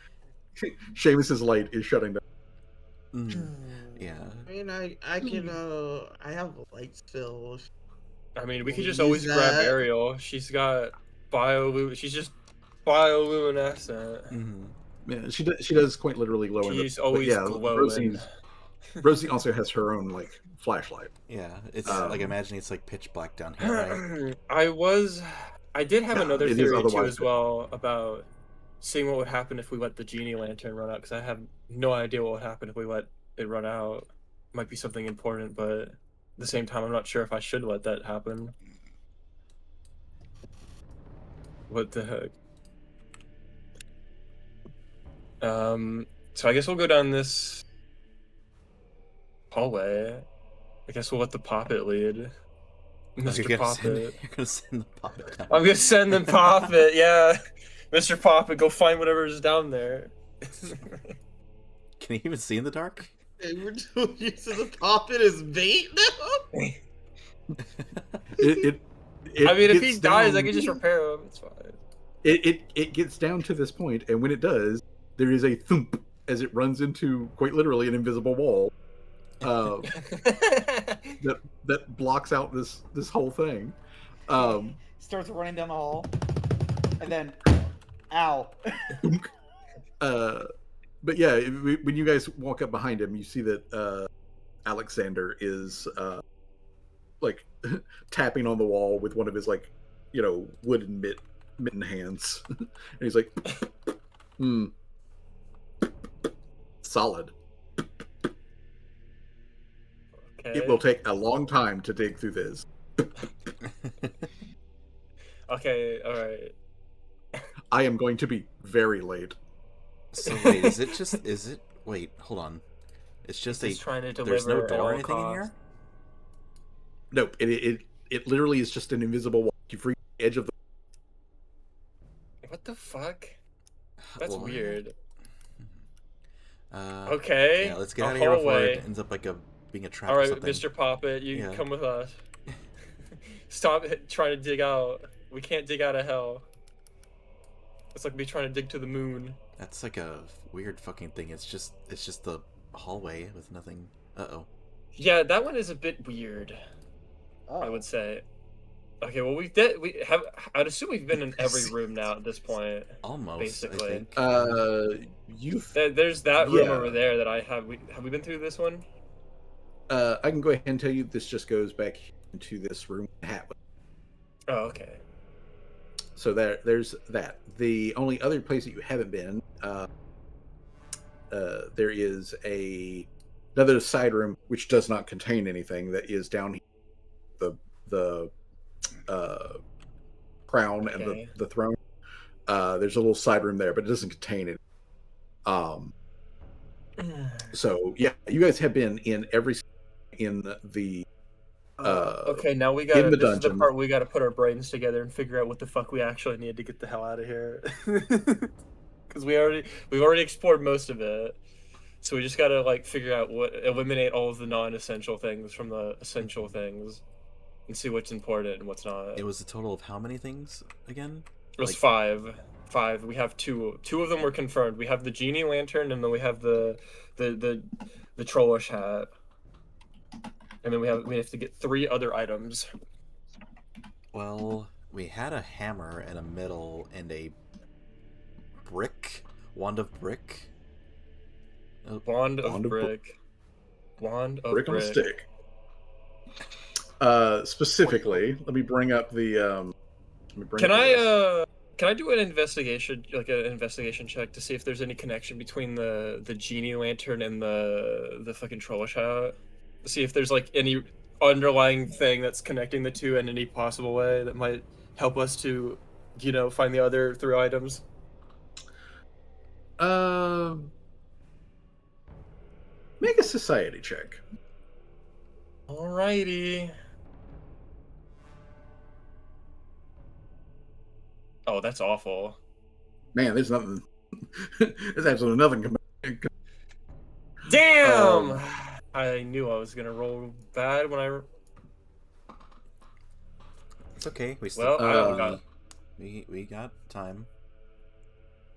Seamus's light is shutting down. Yeah. I mean, I can I have a light still. I mean, we could We'll just always use grab that. Ariel. She's got she's just bioluminescent. Yeah, she does quite literally glow. She's but always yeah, glowing. Rosie also has her own like flashlight. Yeah. It's Um, like imagine it's like pitch black down here, right? I did have Yeah, another it is theory too otherwise as well about seeing what would happen if we let the genie lantern run out, because I have no idea what would happen if we let it run out. Might be something important, but at the same time, I'm not sure if I should let that happen. What the heck? So I guess we'll go down this hallway. I guess we'll let the Poppet lead. Mr. You're Poppet. gonna send the Poppet down. I'm gonna send them Poppet, yeah. Mr. Poppet, go find whatever's down there. Can you even see in the dark? Hey, we're doing using the poppet as bait now. It I mean, if he gets dies, I down- can just repair him. It's fine. It gets down to this point, and when it does, there is a thump as it runs into quite literally an invisible wall that blocks out this whole thing. Starts running down the hall, and then, ow. But yeah, when you guys walk up behind him, you see that Alexander is like tapping on the wall with one of his like wooden mitten hands, and he's like, solid. Okay. It will take a long time to dig through this. Okay, alright. I am going to be very late. So wait, wait, hold on. It's just He's trying to there's no deliver at door or all anything in here? costs. Nope, it literally is just an invisible wall. You reach the edge of the. What the fuck? That's What? weird. Okay. Okay. Yeah, let's get a out of here before hallway. it ends up like being a trap All or right, something. Mr. Poppet, you Yeah. come with us. Stop trying to dig out. We can't dig out of hell. It's like me trying to dig to the moon. That's like a weird fucking thing. It's just the hallway with nothing. Uh-oh. Yeah, that one is a bit weird, I would say. Okay, well we have. I'd assume we've been in every room now at this point. Almost, basically. I think. There's that room Yeah. over there that I have. Have we been through this one? I can go ahead and tell you this just goes back into this room. Oh, okay. So there's that. The only other place that you haven't been, there is another side room which does not contain anything. That is down here, the crown and Okay. the throne. There's a little side room there, but it doesn't contain it. So yeah, you guys have been in every in the. Okay, now we got. in the This is the dungeon. part we got to put our brains together and figure out what the fuck we actually need to get the hell out of here. Because we've already explored most of it, so we just got to like figure out eliminate all of the non-essential things from the essential things, and see what's important and what's not. It was a total of how many things again? It was like- five. Five. We have two. Two of them were confirmed. We have the genie lantern, and then we have the trollish hat. And then we have to get 3 other items. Well, we had a hammer and a middle and a wand of brick. Wand of Wand of brick. Wand of brick on a brick. stick. Specifically, let me bring up the. Can I do an investigation, like an investigation check, to see if there's any connection between the genie lantern and the fucking trollish hat? See if there's like any underlying thing that's connecting the two in any possible way that might help us to, find the other 3 items. Make a society check. Alrighty. Oh, that's awful. Man, there's nothing. There's absolutely nothing. Damn! I knew I was gonna roll bad when I. It's okay. We Well, still I don't got. we got time.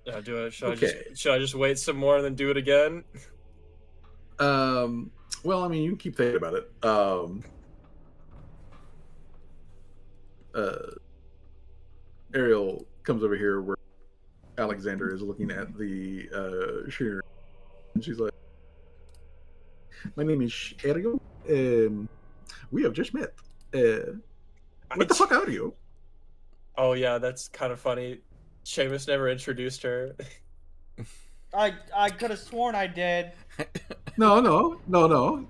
Yeah, do it. Should Okay. I just wait some more and then do it again? Well, I mean, you can keep thinking about it. Ariel comes over here where Alexander is looking at the shooter, and she's like, "My name is Ariel. We have just met. What the fuck are you?" Oh yeah, that's kind of funny. Seamus never introduced her. I could have sworn I did. No.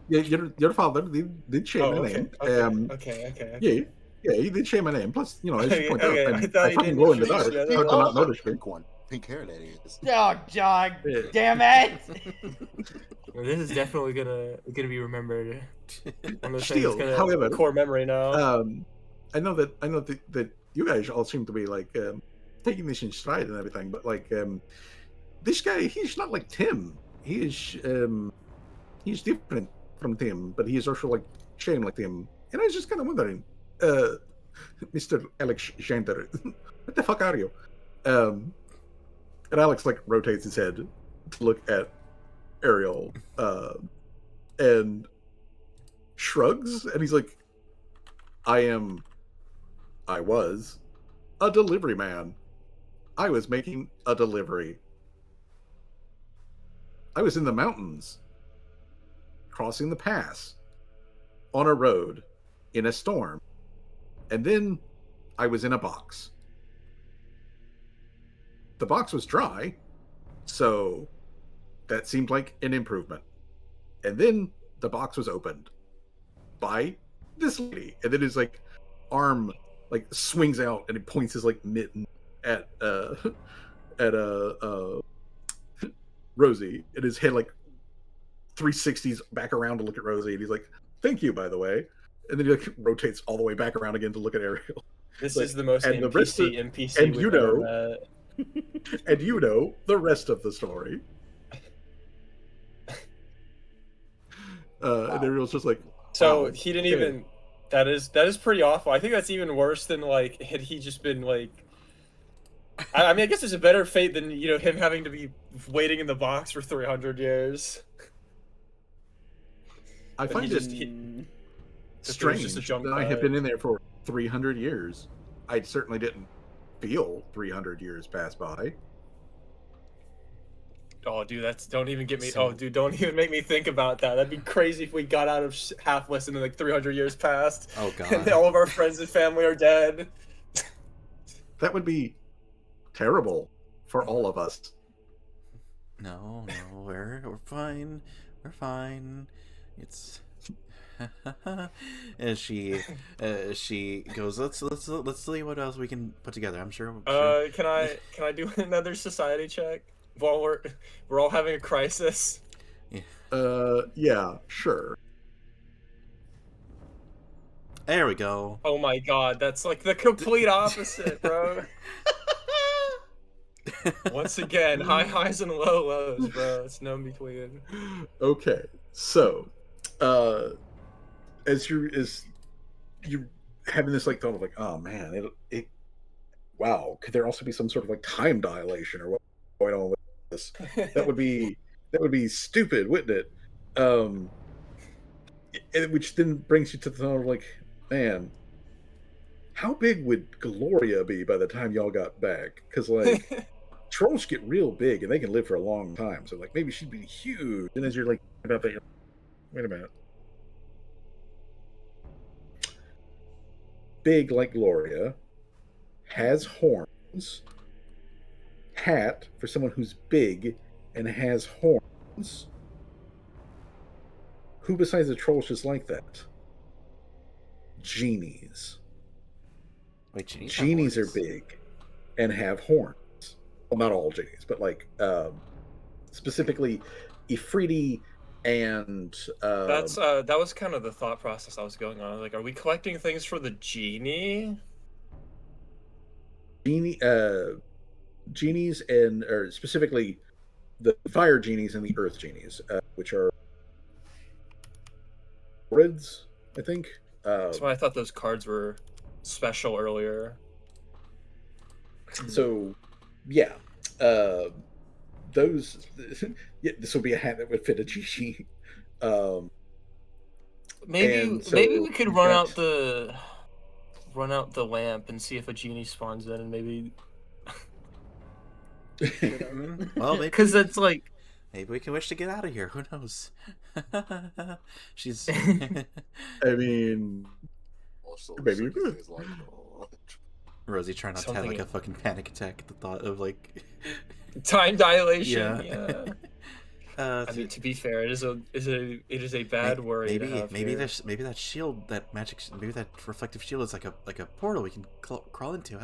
Your father did share Oh, my okay, name. okay. Yeah, he did share my name. Plus, as you point Okay, out, I thought I he fucking didn't glow in the introduce dark. you. Hard to not notice me. Pink one. Pink hair, that is. Oh, John. Yeah. Damn it. This is definitely gonna be remembered. One of those Still, things gonna however, core memory now. I know that you guys all seem to be like taking this in stride and everything, but like this guy, he's not like Tim. He's different from Tim, but he is also like shame like Tim. And I was just kind of wondering, Mr. Alexander, what the fuck are you? And Alex like rotates his head to look at Ariel, and shrugs, and he's like, I was a delivery man. I was making a delivery. I was in the mountains, crossing the pass, on a road, in a storm, and then I was in a box. The box was dry, so that seemed like an improvement. And then the box was opened by this lady, and then his like arm like swings out and it points his like mitten at at Rosie, and his head like 360s back around to look at Rosie, and he's like, "Thank you, by the way," and then he like rotates all the way back around again to look at Ariel. This Like, is the most and the rest of, NPC and we've you ever know, met. and you know the rest of the story. And Ariel's just like, So wow, he didn't okay. even. That is pretty awful. I think that's even worse than like had he just been like. I mean, I guess it's a better fate than him having to be waiting in the box for 300 years. I But find he it just strange just a junk that I have bag. been in there for 300 years. I certainly didn't feel 300 years pass by. Oh, dude, don't even get me. So- Oh, dude, don't even make me think about that. That'd be crazy if we got out of Halflus and then like 300 years passed. Oh, And God. all of our friends and family are dead. That would be terrible for all of us. No, we're fine. We're fine. It's and she goes, let's see what else we can put together. I'm sure. Can I do another society check while we're all having a crisis? Yeah, sure. There we go. Oh my god, that's like the complete opposite, bro. Once again, high highs and low lows, bro. It's no in between. Okay, so as you're having this like thought of like, oh man, it wow, could there also be some sort of like time dilation or what's going on with this? That would be stupid, wouldn't it? Which then brings you to the thought of like, man, how big would Gloria be by the time y'all got back? Because like trolls get real big and they can live for a long time, so like maybe she'd be huge. And as you're like about that, you're like, wait a minute, big like Gloria, has horns, hat for someone who's big and has horns. Who besides the trolls just like that? Genies. Wait, genies? Genies are big and have horns. Well, not all genies, but like specifically Ifriti and That was kind of the thought process I was going on. Like, are we collecting things for the genie? Genies and or specifically the fire genies and the earth genies, which are Rids, I think. That's why I thought those cards were special earlier. So, yeah, those. Yeah, this will be a hat that would fit a genie. Maybe so maybe we could you've run got- out the lamp and see if a genie spawns in, and maybe Well, maybe because it's like maybe we can wish to get out of here. Who knows? She's. I mean, Also, Maybe you second could. is like, oh, Rosie trying not to have like Something- a fucking panic attack at the thought of like. time dilation. Yeah. Yeah. I mean, to be fair, it is a bad worry. Maybe to have maybe here. maybe that shield, that magic, maybe that reflective shield is like a portal we can crawl into.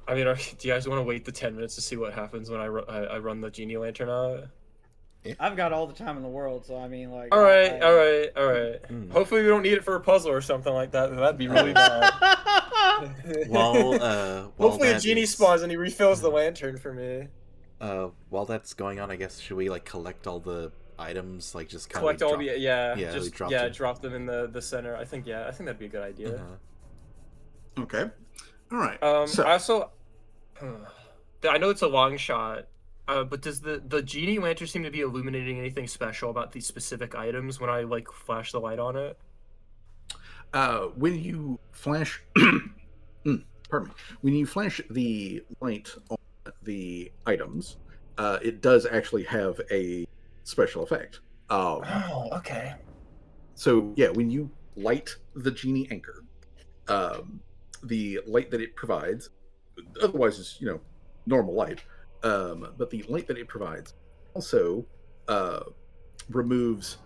I mean, do you guys want to wait the 10 minutes to see what happens when I run the genie lantern out? I've got all the time in the world, so I mean, like. All right. Hmm. Hopefully, we don't need it for a puzzle or something like that. That'd be really bad. While Hopefully, a that genie is- spawns and he refills the lantern for me. While that's going on, I guess should we like collect all the items, like just kind Collect of all the yeah, just we dropped drop them in the center. I think that'd be a good idea. okay, all right. I also, I know it's a long shot, but does the genie lantern seem to be illuminating anything special about these specific items when I like flash the light on it? When you flash, pardon me, when you flash the light on the items, it does actually have a special effect. Oh, okay. So yeah, when you light the genie anchor, the light that it provides, otherwise it's normal light, but the light that it provides also removes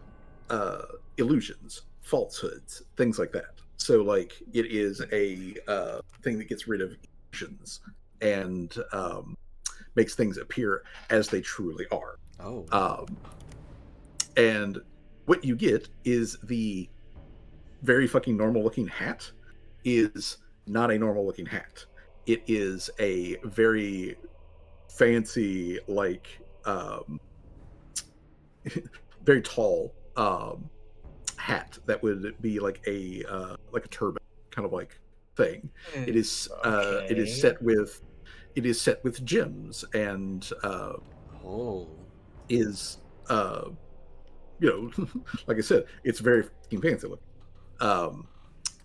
illusions, falsehoods, things like that. So like it is a thing that gets rid of illusions and makes things appear as they truly are. Oh. And what you get is the very fucking normal looking hat is not a normal looking hat. It is a very fancy, like very tall hat that would be like a turban kind of like thing. It is Okay. it is set with gems and Oh. is you know like I said, it's very fucking fancy looking.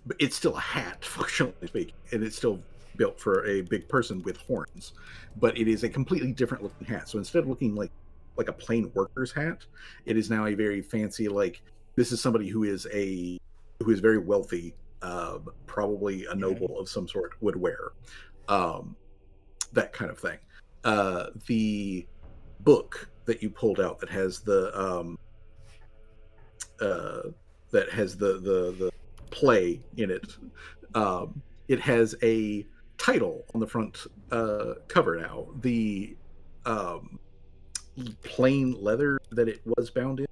But it's still a hat, functionally speaking, and it's still built for a big person with horns. But it is a completely different looking hat. So instead of looking like a plain worker's hat, it is now a very fancy, like this is somebody who is very wealthy, probably a noble of some sort would wear, that kind of thing. The book that you pulled out that has the play in it. It has a title on the front cover now. The um, plain leather that it was bound in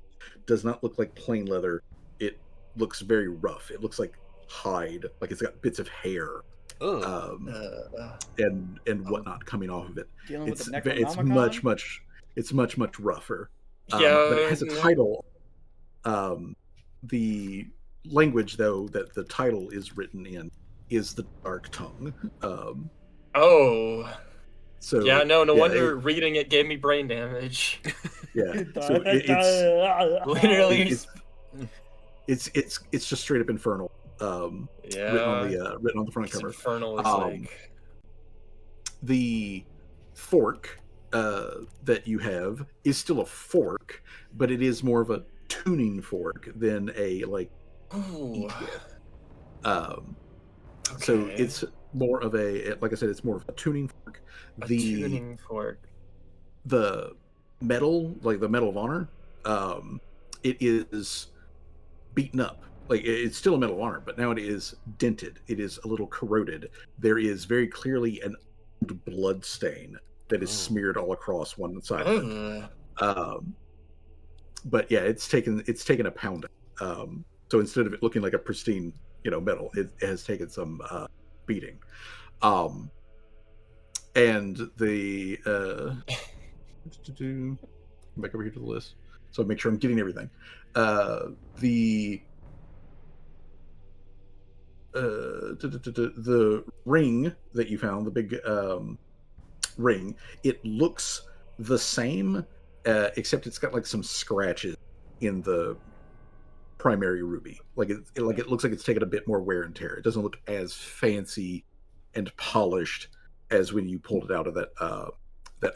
does not look like plain leather. It looks very rough. It looks like hide, like it's got bits of hair Oh. and whatnot coming off of it. Dealing with It's the it's Necronomicon? much rougher. But it Yeah, has a title. The language, though, that the title is written in is the Dark Tongue. oh. So Yeah, no yeah, wonder reading it gave me brain damage. yeah. So it's Literally. it, it's just straight up infernal. Yeah. Written on the front Because cover. Infernal is Um, like. the fork that you have is still a fork, but it is more of a tuning fork than a like eat Oh. with. So Okay. it's more of a, like I said, it's more of a tuning fork. A The tuning fork. the metal, like the Medal of Honor, it is beaten up. Like it's still a Medal of Honor, but now it is dented. It is a little corroded. There is very clearly an old blood stain that is Oh. smeared all across one side of it. Ugh. But yeah, it's taken a pounding. So instead of it looking like a pristine, metal, it has taken some beating. And the back over here to the list, so make sure I'm getting everything. The the ring that you found, the big ring, it looks the same, except it's got like some scratches in the primary ruby. Like it looks like it's taken a bit more wear and tear. It doesn't look as fancy and polished as when you pulled it out of that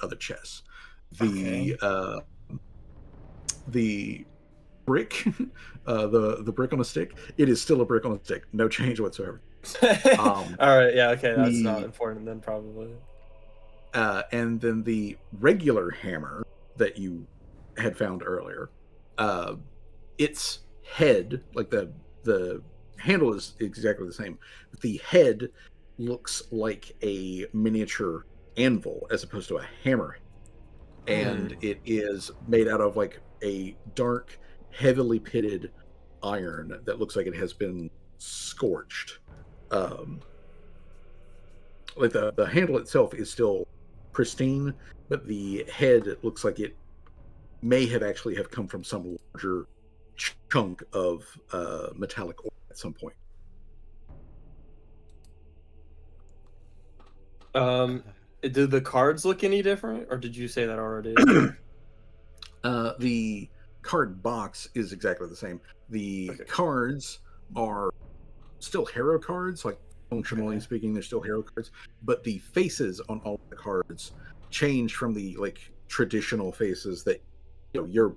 other chest. Okay. The brick, the brick on a stick, it is still a brick on a stick. No change whatsoever. All right. Yeah. Okay. That's not The important then, probably. and then the regular hammer that you had found earlier, its head, like the handle is exactly the same, but the head looks like a miniature anvil as opposed to a hammer, and it is made out of like a dark, heavily pitted iron that looks like it has been scorched. Like the handle itself is still pristine, but the head, it looks like it may have actually have come from some larger chunk of metallic ore at some point. Did the cards look any different, or did you say that already? The card box is exactly the same. The cards are still hero cards, like functionally speaking, they're still hero cards, but the faces on all the cards change from the like traditional faces that you're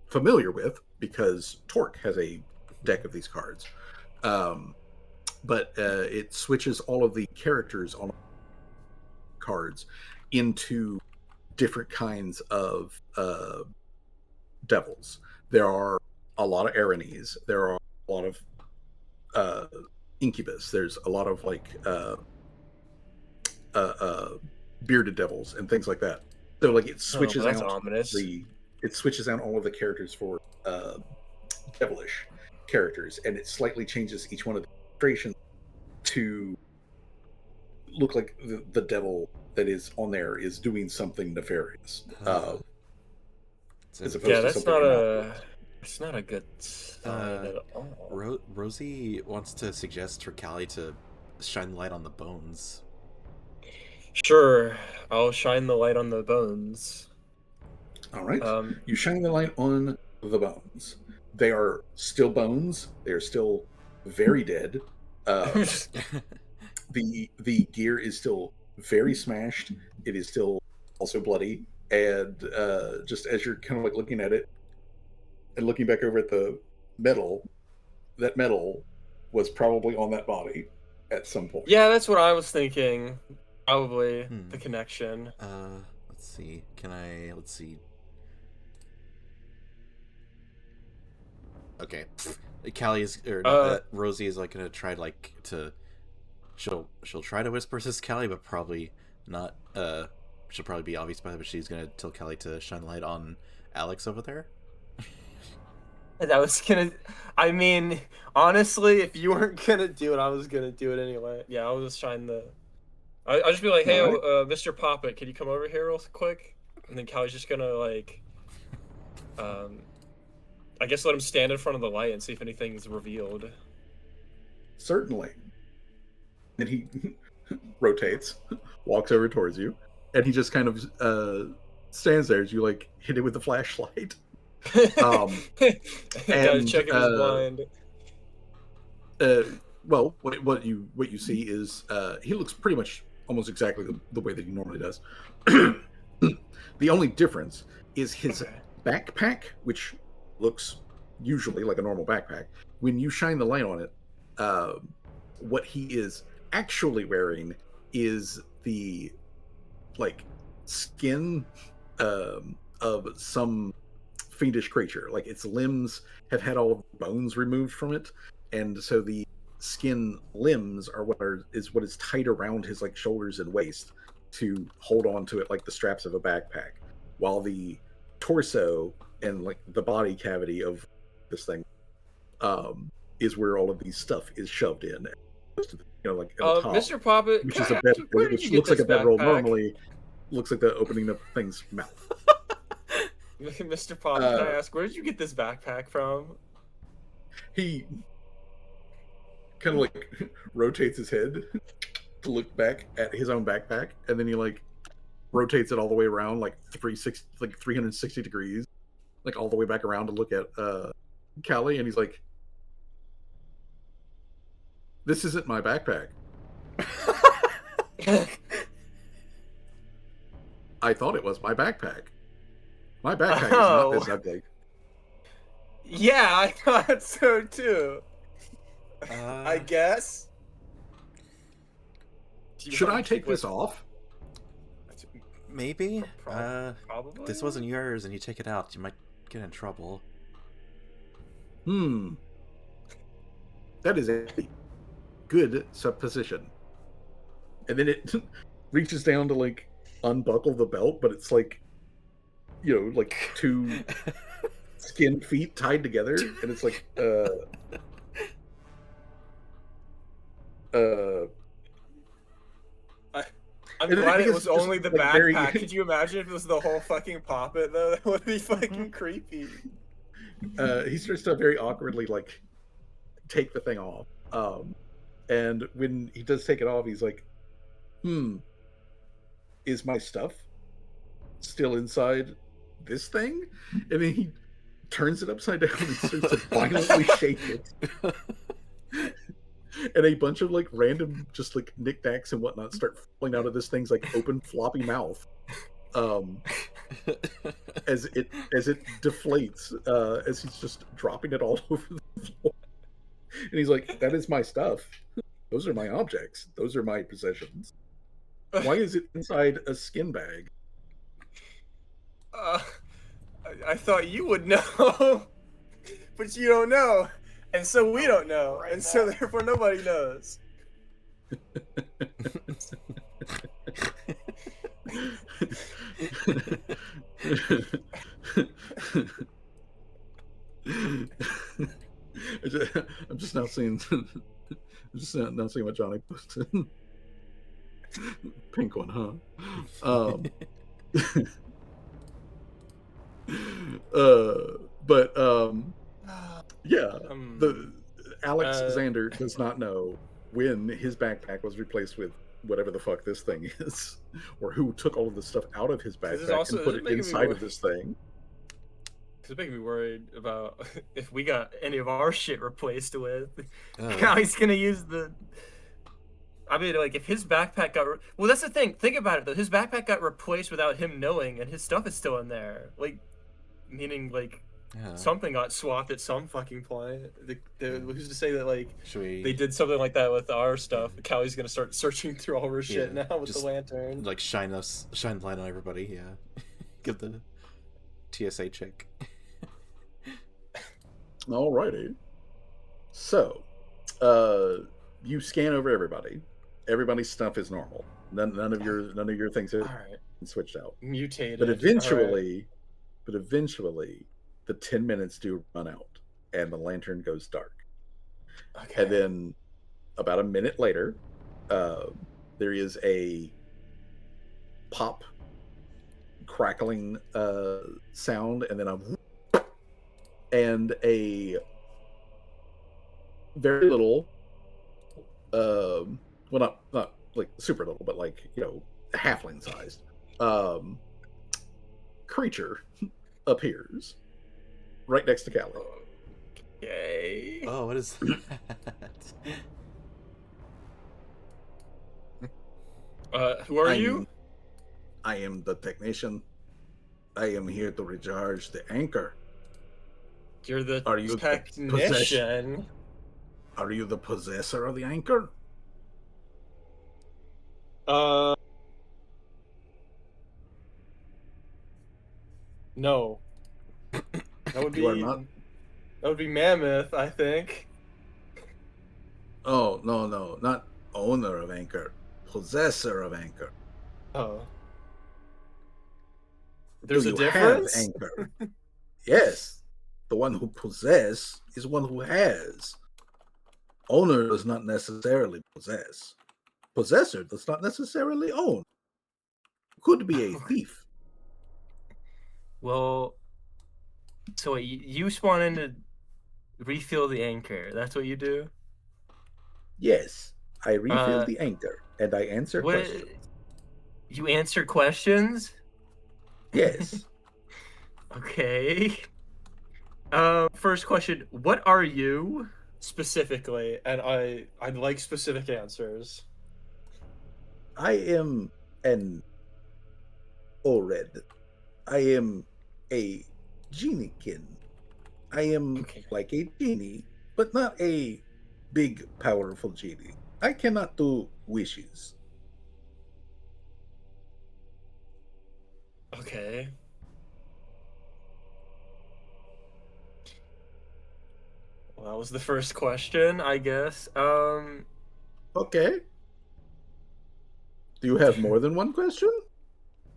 familiar with, because Torque has a deck of these cards. But it switches all of the characters on cards into different kinds of devils. There are a lot of Aranes. There are a lot of incubus. There's a lot of like bearded devils and things like that. So like it Oh, well, switches that's out ominous. it switches out all of the characters for devilish characters, and it slightly changes each one of the illustrations to look like the devil that is on there is doing something nefarious, as opposed Yeah, to that's something not innocuous. it's not a good sign at all. Rosie wants to suggest for Callie to shine light on the bones. Sure, I'll shine the light on the bones. All right, Um, you shine the light on the bones. They are still bones. They are still very dead. The gear is still very smashed. It is still also bloody, and just as you're kind of like looking at it and looking back over at the metal, that metal was probably on that body at some point. yeah, that's what I was thinking. Probably the connection. Let's see. Let's see. Okay. Callie is, Rosie is like gonna try like to. She'll try to whisper this Callie, but probably not. She'll probably be obvious by it, but she's gonna tell Callie to shine the light on Alex over there. That was gonna. I mean, honestly, if you weren't gonna do it, I was gonna do it anyway. Yeah, I'll just shine the. I'll just be like, hey, Alright. Mr. Poppet, can you come over here real quick? And then Callie's just gonna like, I guess let him stand in front of the light and see if anything's revealed. Certainly. And he rotates, walks over towards you, and he just kind of stands there as you like hit it with the flashlight. Gotta and, check if he's blind. Well, what you see is he looks pretty much almost exactly the way that he normally does. The only difference is his backpack, which looks usually like a normal backpack. When you shine the light on it, what he is actually wearing is the like skin of some fiendish creature. Like its limbs have had all of the bones removed from it, and so the skin limbs are what is tight around his like shoulders and waist to hold on to it like the straps of a backpack, while the torso and like the body cavity of this thing is where all of these stuff is shoved in. You know, like at the top, Mr. Poppet, which can is I a ask bed, you, where did which you get looks like this a bedroll. backpack? Normally, looks like the opening of thing's mouth. Mr. Poppet, can I ask, where did you get this backpack from? He kind of like rotates his head to look back at his own backpack, and then he like rotates it all the way around like 360 degrees, like all the way back around to look at Callie, and he's like, "This isn't my backpack. I thought it was my backpack. My backpack is not this ugly." Yeah, I thought so too. I guess. Should I take this off? Maybe. Probably. This wasn't yours, and you take it out, you might get in trouble. That is a good supposition. And then it reaches down to like unbuckle the belt, but it's like, you know, like two skin feet tied together, and it's like I'm glad it was only the like backpack. very... Could you imagine if it was the whole fucking Poppet though? That would be fucking creepy. He starts to very awkwardly like take the thing off. And when he does take it off, he's like, is my stuff still inside this thing? And then he turns it upside down and starts to violently shake it. And a bunch of like random just like knickknacks and whatnot start falling out of this thing's like open floppy mouth. As it deflates, as he's just dropping it all over the floor. And he's like, "That is my stuff. Those are my objects. Those are my possessions. Why is it inside a skin bag?" I thought you would know, but you don't know. And so we don't know, and so therefore nobody knows. I'm just now seeing. I'm just now seeing what Johnny posted. Pink one, huh? But yeah, the Alex Xander does not know when his backpack was replaced with whatever the fuck this thing is, or who took all of the stuff out of his backpack and put it inside of this thing. It's making me worried about if we got any of our shit replaced with how he's gonna use the. I mean, like, if his backpack got well, that's the thing. Think about it though. His backpack got replaced without him knowing, and his stuff is still in there. Like, meaning like something got swapped at some fucking point. Who's to say that like they did something like that with our stuff? Callie's gonna start searching through all of her shit now with the lantern. Like shine light on everybody. Yeah, give the TSA check. Alrighty. So, you scan over everybody. Everybody's stuff is normal. None of your things have been switched out. Mutated. But eventually, the 10 minutes do run out, and the lantern goes dark. Okay. And then, about a minute later, there is a pop, crackling sound, and then and a very little, well, not like super little, but like, you know, halfling sized creature appears right next to Callie. Okay. Oh, what is that? Who are you? I am the technician. I am here to recharge the anchor. You're the technician. Are you the possessor of the anchor? No. That would be. You are not? That would be Mammoth, I think. Oh, no, not owner of anchor, possessor of anchor. Oh. There's a difference? Have anchor? Yes. The one who possess is one who has. Owner does not necessarily possess. Possessor does not necessarily own. Could be a thief. Well, so you spawn in to refill the anchor. That's what you do? Yes. I refill the anchor, and I answer questions. You answer questions? Yes. Okay. First question, what are you specifically? And I'd like specific answers. I am an Ored. I am a geniekin. I am like a genie, but not a big, powerful genie. I cannot do wishes. Okay. Well, that was the first question, I guess. Okay. Do you have more than one question?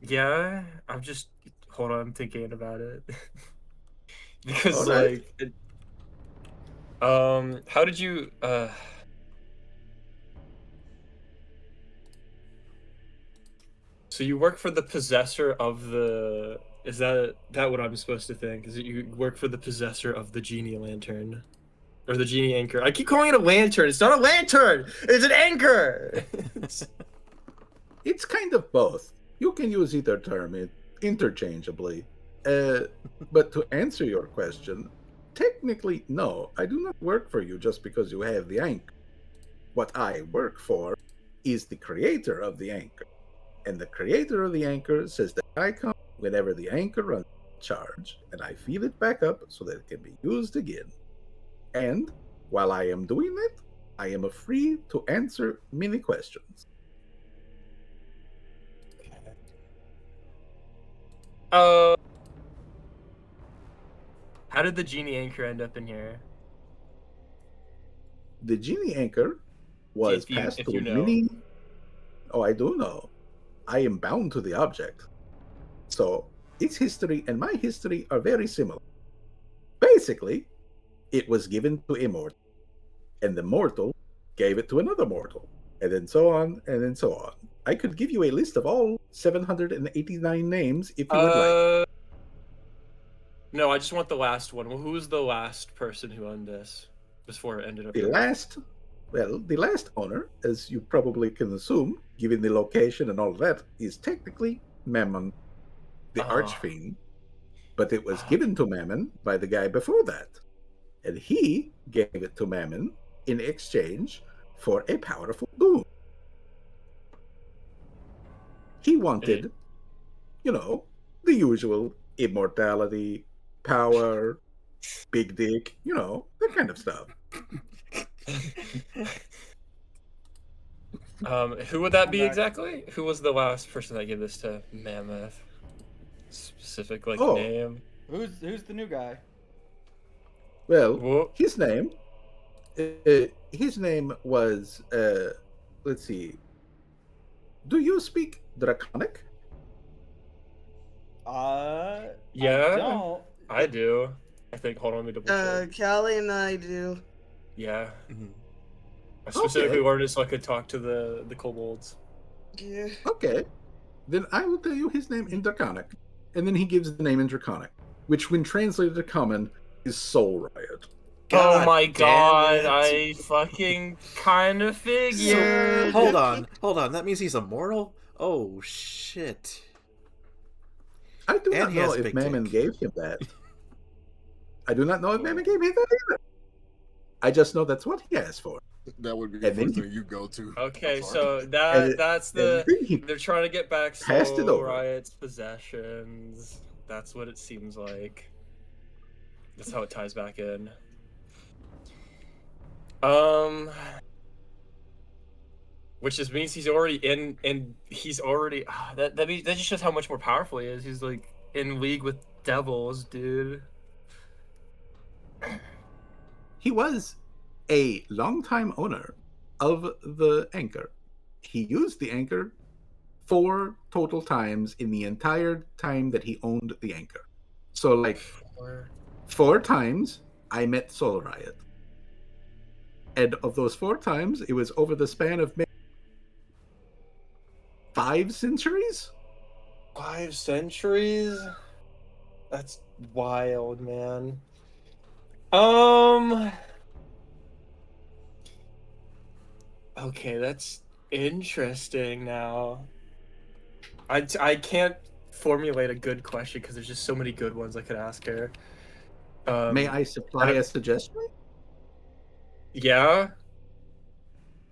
Yeah, I'm just hold on, I'm thinking about it. Because like how did you so you work for the possessor of the is that what I'm supposed to think? Is it you work for the possessor of the genie lantern? Or the genie anchor. I keep calling it a lantern. It's not a lantern. It's an anchor. It's kind of both. You can use either term interchangeably. But to answer your question, technically, no. I do not work for you just because you have the anchor. What I work for is the creator of the anchor. And the creator of the anchor says that I come whenever the anchor runs out of charge, and I fill it back up so that it can be used again. And while I am doing it, I am free to answer many questions. How did the genie anchor end up in here? the genie anchor was passed if through you know. many. Oh, I do know. I am bound to the object. So its history and my history are very similar. Basically, it was given to a mortal, and the mortal gave it to another mortal, and then so on, and then so on. I could give you a list of all 789 names if you would like. No, I just want the last one. Well, who was the last person who owned this before it ended up The here? the last owner, as you probably can assume, given the location and all that, is technically Mammon, the archfiend. But it was given to Mammon by the guy before that. And he gave it to Mammon in exchange for a powerful boon. He wanted, the usual immortality, power, big dick, that kind of stuff. Who would that be exactly? Who was the last person that gave this to Mammoth? Specific name? Who's the new guy? Well, his name was let's see. Do you speak Draconic? Yeah, I do. I think. Hold on, let me double check. Callie and I do. Yeah. I specifically learned it so I could talk to the kobolds. Yeah. Okay. Then I will tell you his name in Draconic. And then he gives the name in Draconic, which when translated to common is Soul Riot. Oh my god, I fucking kind of figured. Hold on. That means he's immortal? Oh, shit. I do not know if Mammon gave him that. I do not know if Mammon gave him that either. I just know that's what he asked for. That would be the first thing you go to. Okay, so that's they're trying to get back Soul Riot's possessions. That's what it seems like. That's how it ties back in. Which just means he's already he's already that just shows how much more powerful he is. He's like in league with devils, dude. He was a longtime owner of the anchor. He used the anchor 4 total times in the entire time that he owned the anchor. So, like, 4 times I met Soul Riot. And of those 4 times, it was over the span of maybe 5 centuries? 5 centuries? That's wild, man. Okay, that's interesting now. I can't formulate a good question because there's just so many good ones I could ask her. May I supply a suggestion? Yeah?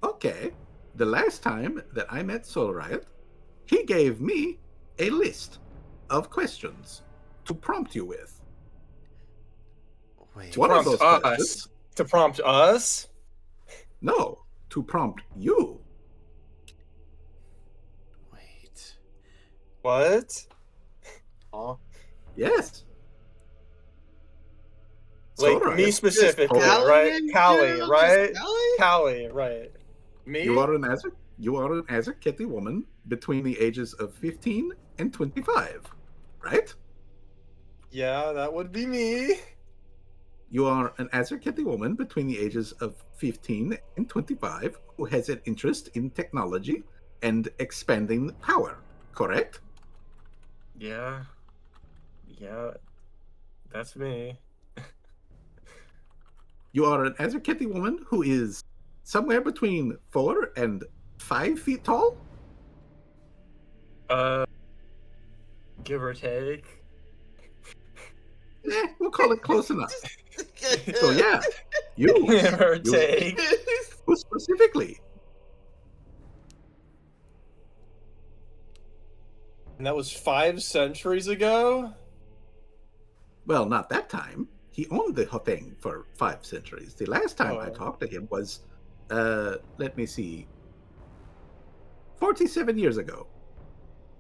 Okay. The last time that I met Soul Riot, he gave me a list of questions to prompt you with. Wait. To prompt us? To prompt us? No, to prompt you. Wait. What? Yes. Like me specifically, right? Callie, right? Callie, right? Me? You are an Azerketi woman between the ages of 15 and 25, right? Yeah, that would be me. You are an Azerketi woman between the ages of 15 and 25 who has an interest in technology and expanding power, correct? Yeah. Yeah. That's me. You are an Azerketi woman who is somewhere between 4 and 5 feet tall? Give or take. We'll call it close enough. So yeah, you. Give or take. Who specifically? And that was 5 centuries ago? Well, not that time. He owned the thing for 5 centuries. The last time I talked to him was, let me see, 47 years ago.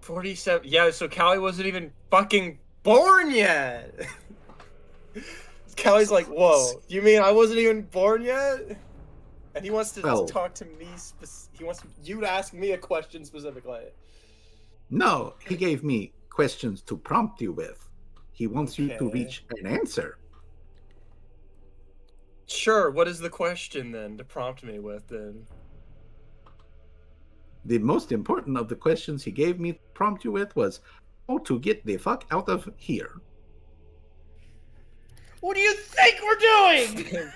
47? Yeah, so Callie wasn't even fucking born yet! Callie's like, whoa, you mean I wasn't even born yet? And he wants to Well- talk to me. He wants you to ask me a question specifically. No, he gave me questions to prompt you with. He wants you to Okay. reach an answer. Sure. What is the question then to prompt me with then? The most important of the questions he gave me to prompt you with was how to get the fuck out of here. What do you think we're doing?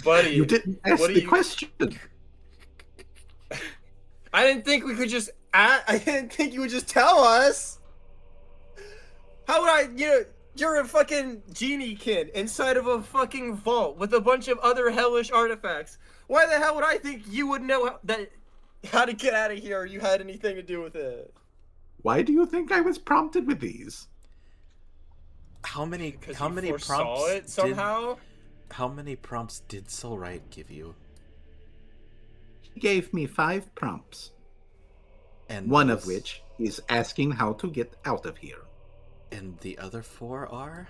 Buddy, You didn't ask what do the you- question. I didn't think we could just. I didn't think you would just tell us. How would I? You're a fucking genie kid inside of a fucking vault with a bunch of other hellish artifacts. Why the hell would I think you would know how to get out of here? Or you had anything to do with it? Why do you think I was prompted with these? How many Because how you many foresaw prompts it somehow. how many prompts did Soul Riot give you? He gave me 5 prompts, And one of those- which is asking how to get out of here. and the other 4 are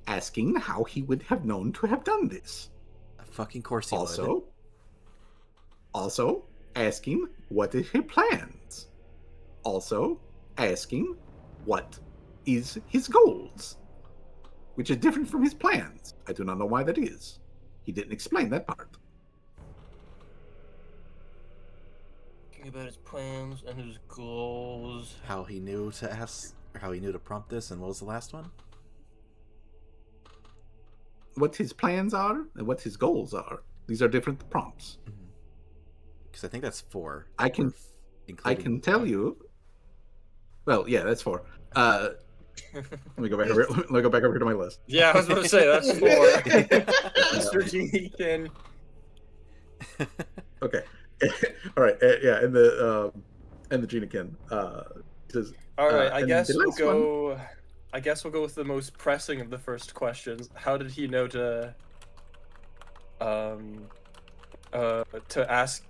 Asking how he would have known to have done this. a fucking course he would. Also asking what is his plans. Also asking what is his goals, which is different from his plans. I do not know why that is. He didn't explain that part. Thinking about his plans and his goals. How he knew to ask, or how he knew to prompt this, and what was the last one? What his plans are and what his goals are. These are different prompts. Because I think that's 4. I can Or including tell you. Well, yeah, that's 4. Let me go back over. Let me go back over to my list. Yeah, I was about to say that's 4. Mr. Genie can. Okay. All right. Yeah, and the Genekin says. All right, I and guess the we'll last go. I guess we'll go with the most pressing of the first questions. How did he know to ask?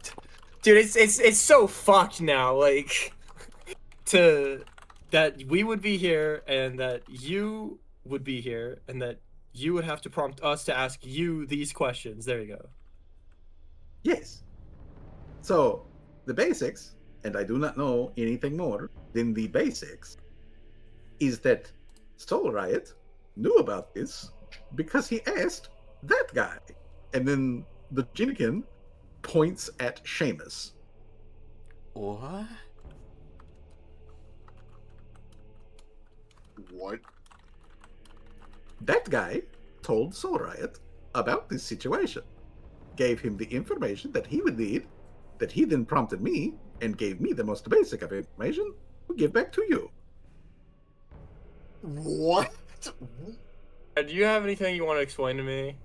Dude, it's so fucked now. Like, that we would be here and that you would be here and that you would have to prompt us to ask you these questions. There you go. Yes. So the basics, and I do not know anything more than the basics, is that Soul Riot knew about this because he asked that guy. And then the Genekin points at Seamus. What? What? That guy told Soul Riot about this situation, gave him the information that he would need, that he then prompted me and gave me the most basic of information to give back to you. What? Do you have anything you want to explain to me?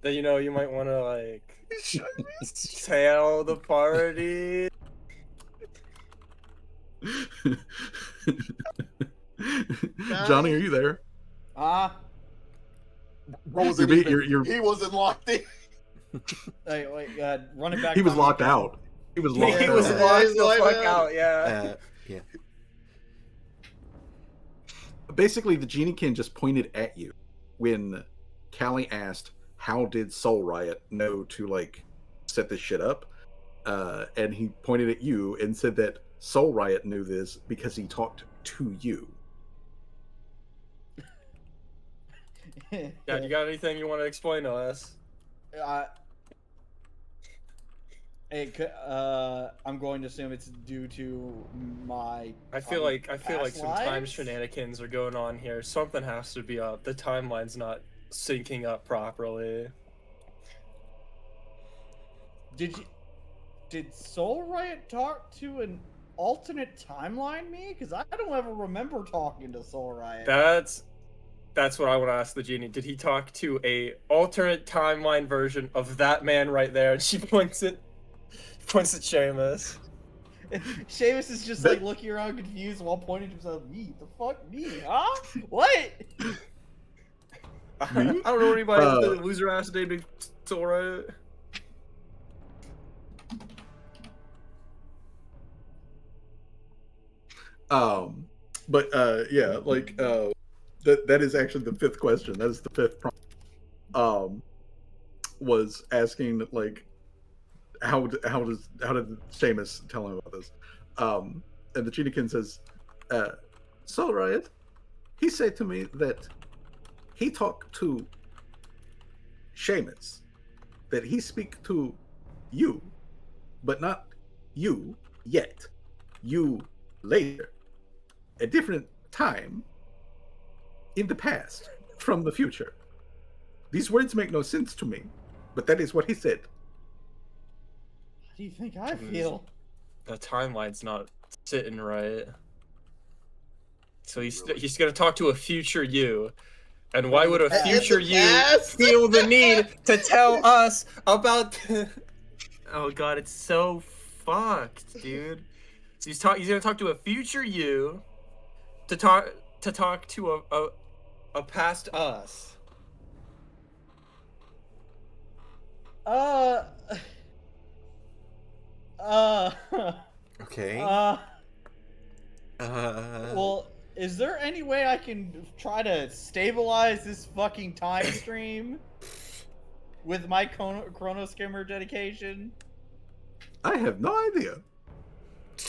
That you might want to like tell the party. Johnny, are you there? Wasn't You're- even, you're- he wasn't locked in. Wait, run it back. He was by me locked again. out. He was locked He out. was Yeah, locked he's the locked fuck out. out. Yeah. Yeah. Basically, the Genekin just pointed at you when Callie asked, "How did Soul Riot know to like set this shit up?" And he pointed at you and said that Soul Riot knew this because he talked to you. Yeah, you got anything you want to explain to us? I'm going to assume it's due to my. I feel like past some time lives? shenanigans are going on here. Something has to be up. The timeline's not syncing up properly. Did Soul Riot talk to an alternate timeline me? Because I don't ever remember talking to Soul Riot. That's what I want to ask the genie. Did he talk to a alternate timeline version of that man right there? And she points at Seamus. Seamus is just like looking around confused while pointing to himself. Me? The fuck? Me? Huh? What? I don't know anybody with a loser ass named Soul Riot. But yeah, like That is actually the fifth question. That is the fifth prompt. Was asking like how did Seamus tell him about this? And the Cheetahkin says, "So Riot, he said to me that he talked to Seamus, that he speak to you, but not you yet. You later, a different time in the past from the future. These words make no sense to me, but that is what he said." How do you think I feel? The timeline's not sitting right. So he's Really? he's gonna talk to a future you. And why From would the a past. future In the you past? feel the need to tell us about? Oh god, it's so fucked, dude. So he's gonna talk to a future you to talk to a past us. Uh. Uh. Okay. Well, is there any way I can try to stabilize this fucking time stream with my Chrono Skimmer dedication? I have no idea.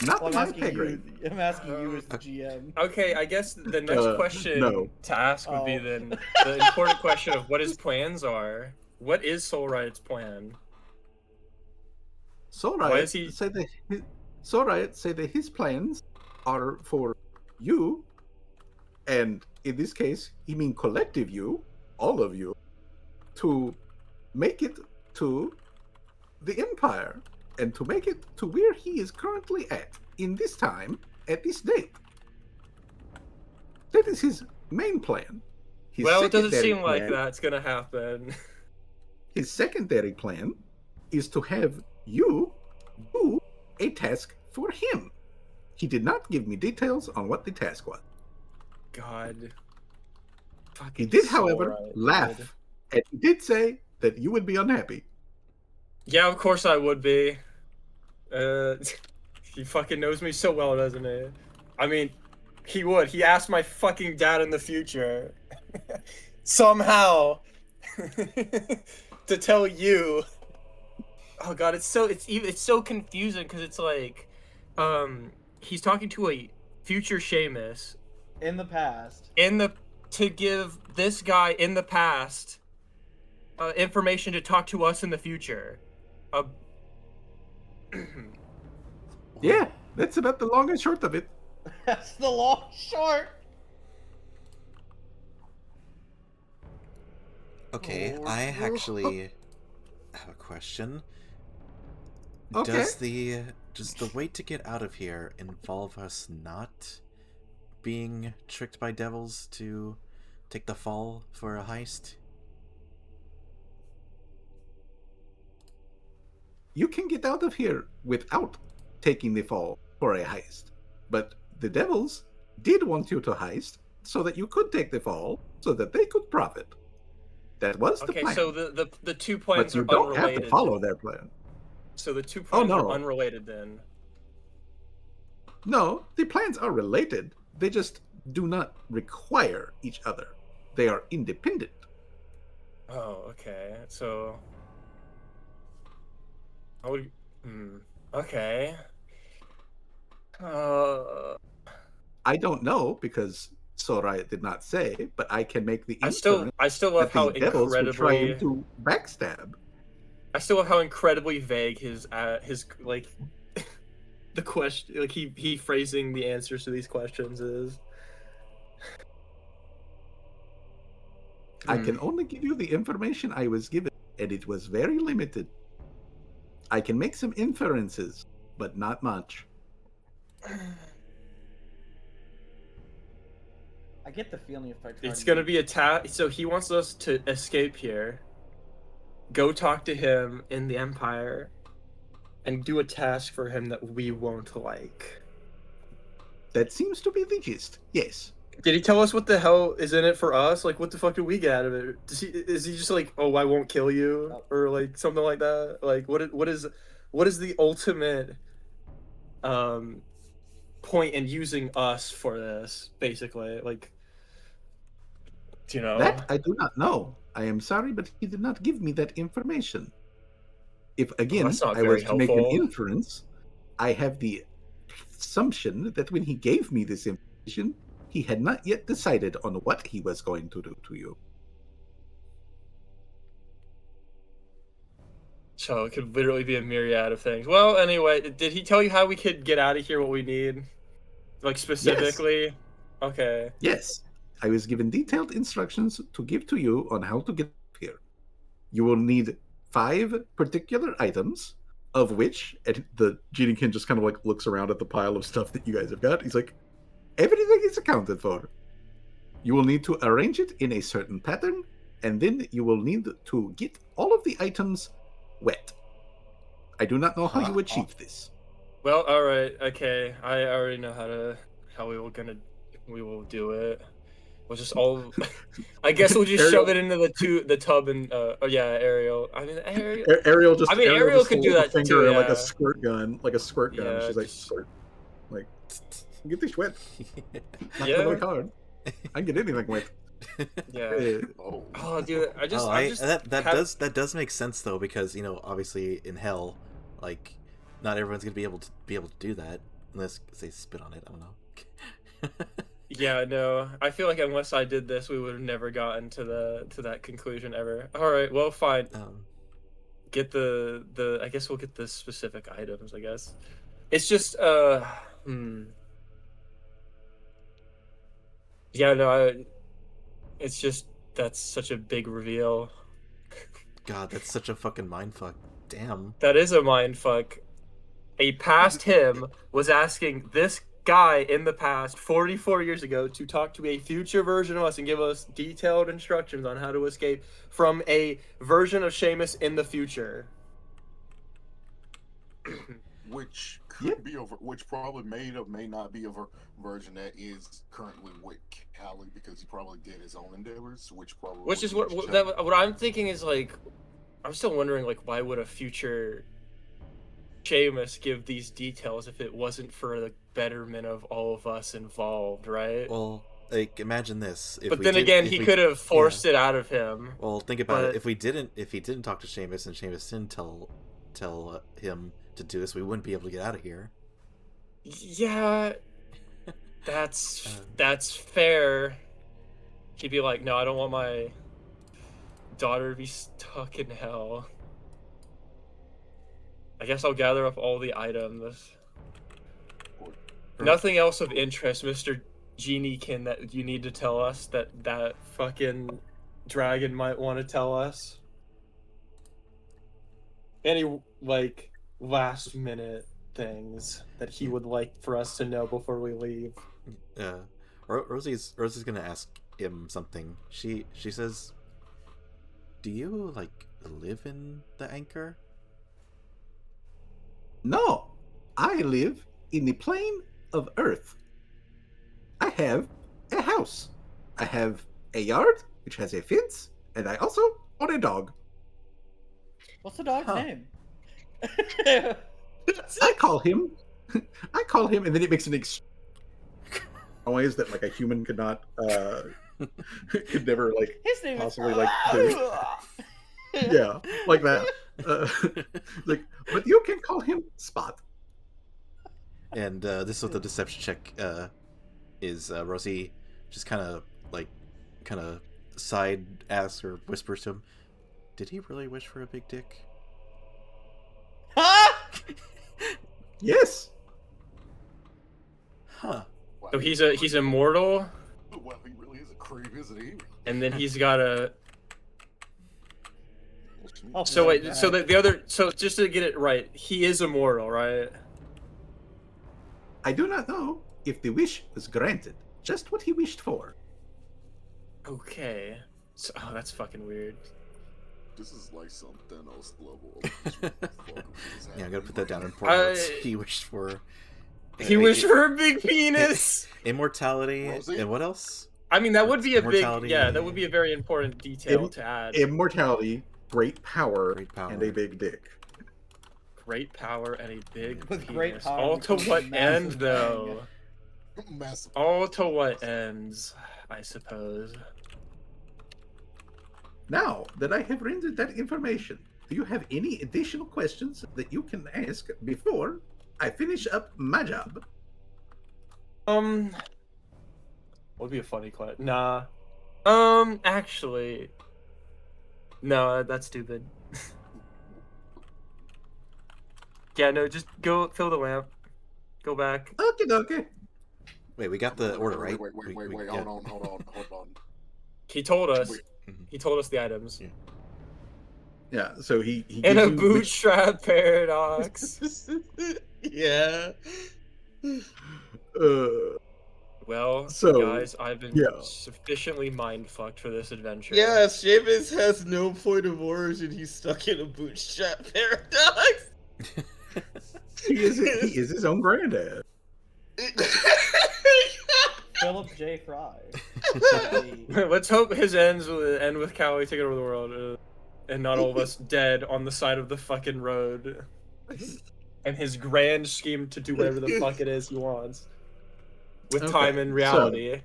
Not Well, my pay grade. I'm asking you as the GM. Okay, I guess the next question no. to ask would be Oh. then the important question of what his plans are. What is Soul Riot's plan? Soul Why Riot is he- say that his plans are for you, and in this case, he mean collective you, all of you, to make it to the Empire, and to make it to where he is currently at, in this time, at this date. That is his main plan. His Well, it doesn't secondary seem like plan- that's gonna happen. His secondary plan is to have you do a task for him. He did not give me details on what the task was. God. He Fucking did, Soul however, Riot, laugh, dude. and he did say that you would be unhappy. Yeah, of course I would be. He fucking knows me so well, doesn't he? I mean, he would. He asked my fucking dad in the future. Somehow. To tell you. Oh god, it's so confusing because it's like, he's talking to a future Seamus In the past. to give this guy in the past information to talk to us in the future. Yeah, that's about the long and short of it. That's the long short. Okay, Oh, I no. actually have a question. Okay. Does the way to get out of here involve us not being tricked by devils to take the fall for a heist? You can get out of here without taking the fall for a heist. But the devils did want you to heist so that you could take the fall so that they could profit. That was the Okay, plan. so the two but plans you are don't unrelated. have to follow their plan. So the two Oh, plans no. are unrelated then. No, the plans are related. They just do not require each other. They are independent. Oh, okay. So I would. Okay. I don't know because Soraya did not say, but I can make the I still inference love that how the devils were trying incredibly. to backstab. I still love how incredibly vague his like the question, like he phrasing the answers to these questions is. I can only give you the information I was given, and it was very limited. I can make some inferences, but not much. I get the feeling if I try It's to gonna be a task. So he wants us to escape here, go talk to him in the Empire, and do a task for him that we won't like. That seems to be the gist. Yes. Did he tell us what the hell is in it for us? Like, what the fuck do we get out of it? Is he just like, oh, I won't kill you, or like something like that? Like, what is the ultimate point in using us for this? Basically, like, Do you know? That I do not know. I am sorry, but he did not give me that information. If again that's not I was very to make an helpful. inference, I have the assumption that when he gave me this information, he had not yet decided on what he was going to do to you. So it could literally be a myriad of things. Well, anyway, did he tell you how we could get out of here? What we need, like specifically? Okay. Yes, I was given detailed instructions to give to you on how to get here. You will need 5 particular items, of which and the Geniekin just kind of like looks around at the pile of stuff that you guys have got. He's like, everything is accounted for. You will need to arrange it in a certain pattern, and then you will need to get all of the items wet. I do not know how you achieve this. Well, all right. Okay, I already know how we will do it. We'll just all. I guess we'll just Ariel- shove it into the tub and oh yeah, Ariel. I mean Ariel. Ariel just Ariel just could do holds a that finger too. in like Yeah. a squirt gun, Yeah, She's like, just- squirt, like, get this wet. Not Yeah. gonna work hard. I can get anything wet. Yeah. Oh, Oh, dude, I just. that does make sense though, because obviously in hell, like, not everyone's gonna be able to do that unless they spit on it. I don't know. Yeah, no. I feel like unless I did this, we would have never gotten to that conclusion ever. All right, well, fine. Get the. I guess we'll get the specific items. I guess. It's just Yeah, no. It's just that's such a big reveal. God, that's such a fucking mindfuck. Damn. That is a mind fuck. A past him was asking this guy in the past 44 years ago to talk to a future version of us and give us detailed instructions on how to escape from a version of Seamus in the future. which could be over, which probably may not be a version that is currently with Callie, because he probably did his own endeavors, Which is what I'm thinking is like, I'm still wondering like why would a future Seamus give these details if it wasn't for the betterment of all of us involved, right? Well, like, imagine this. But then again, he could have forced it out of him. Well, think about it. If he didn't talk to Seamus and Seamus didn't tell him to do this, we wouldn't be able to get out of here. Yeah, that's fair. He'd be like, no, I don't want my daughter to be stuck in hell. I guess I'll gather up all the items. Nothing else of interest, Mr. Geniekin, that you need to tell us that fucking dragon might want to tell us? Any, like, last minute things that he would like for us to know before we leave? Rosie's gonna ask him something. She says, "Do you, like, live in the Anchor?" No, I live in the plane of Earth. I have a house. I have a yard, which has a fence, and I also own a dog. What's the dog's name? I call him, and then it makes an noise that like a human could not, could never like His name possibly is... like do. Yeah, like that. Like, but you can call him Spot. And this is what the deception check is. Rosie just kind of side asks or whispers to him, "Did he really wish for a big dick?" Yes. Huh. So he's immortal, Well, he really is a creep, isn't he? and then he's got a. Oh, So wait, God. so the other, so just to get it right, he is immortal, right? I do not know if the wish was granted. Just what he wished for. Okay. So, oh, that's fucking weird. This is like some Thanos level. Yeah, I'm gonna put that down in notes. He wished for. He wished for a big penis. Immortality, Rosie? and what else? I mean, that would be a big, Immortality. yeah, that would be a very important detail to add. Immortality, great power, and a big dick. Great power and a big With penis. great power All to comes what massive end, bang. though? Massive. All to what ends, I suppose. Now that I have rendered that information, do you have any additional questions that you can ask before I finish up my job? Would be a funny question. Nah. Actually, no, that's stupid. Yeah, no, just go fill the lamp. Go back. Okay. Wait, we got the order, right? Wait, Yeah. hold on. He told us. Wait. Mhm. He told us the items. Yeah. Yeah, so he In gives a you bootstrap paradox. Yeah. uh, Well, So, guys, I've been yeah. sufficiently mind fucked for this adventure. Yeah, Seamus has no point of origin. He's stuck in a bootstrap paradox. he is his own granddad. Philip J. Fry. Let's hope his ends will end with Callie taking over the world, and not all of us dead on the side of the fucking road. And his grand scheme to do whatever the fuck it is he wants, with Okay, time and reality.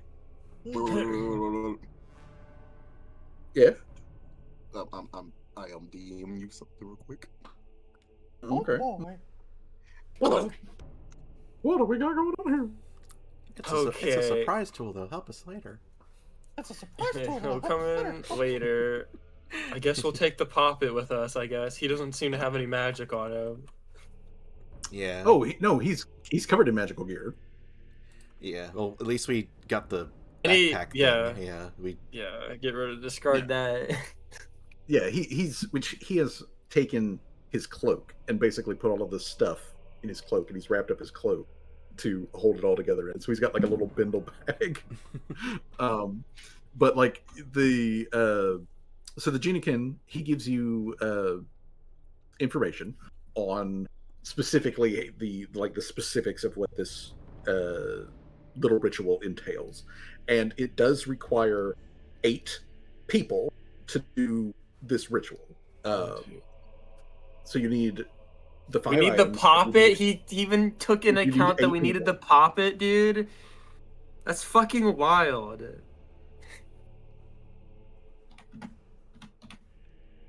Yeah. I am DMing you something real quick. Okay. Oh, boy. What do we got going on here? It's Okay. a surprise tool, though. Help us later. That's a surprise tool. He'll come in later. I guess we'll take the poppet with us. I guess he doesn't seem to have any magic on him. Yeah. Oh no, he's covered in magical gear. Yeah. Well, at least we got the And he- backpack. yeah. Thing. Yeah. We. Yeah, get rid of discard that. Yeah, he has taken his cloak and basically put all of this stuff in his cloak, and he's wrapped up his cloak to hold it all together in. So he's got like a little bindle bag. But like so the Genekin, he gives you information on specifically the specifics of what this little ritual entails, and it does require 8 people to do this ritual. So you need the 5 We need the items. poppet. He even took in you need account that 8 we needed people. the poppet, dude. That's fucking wild.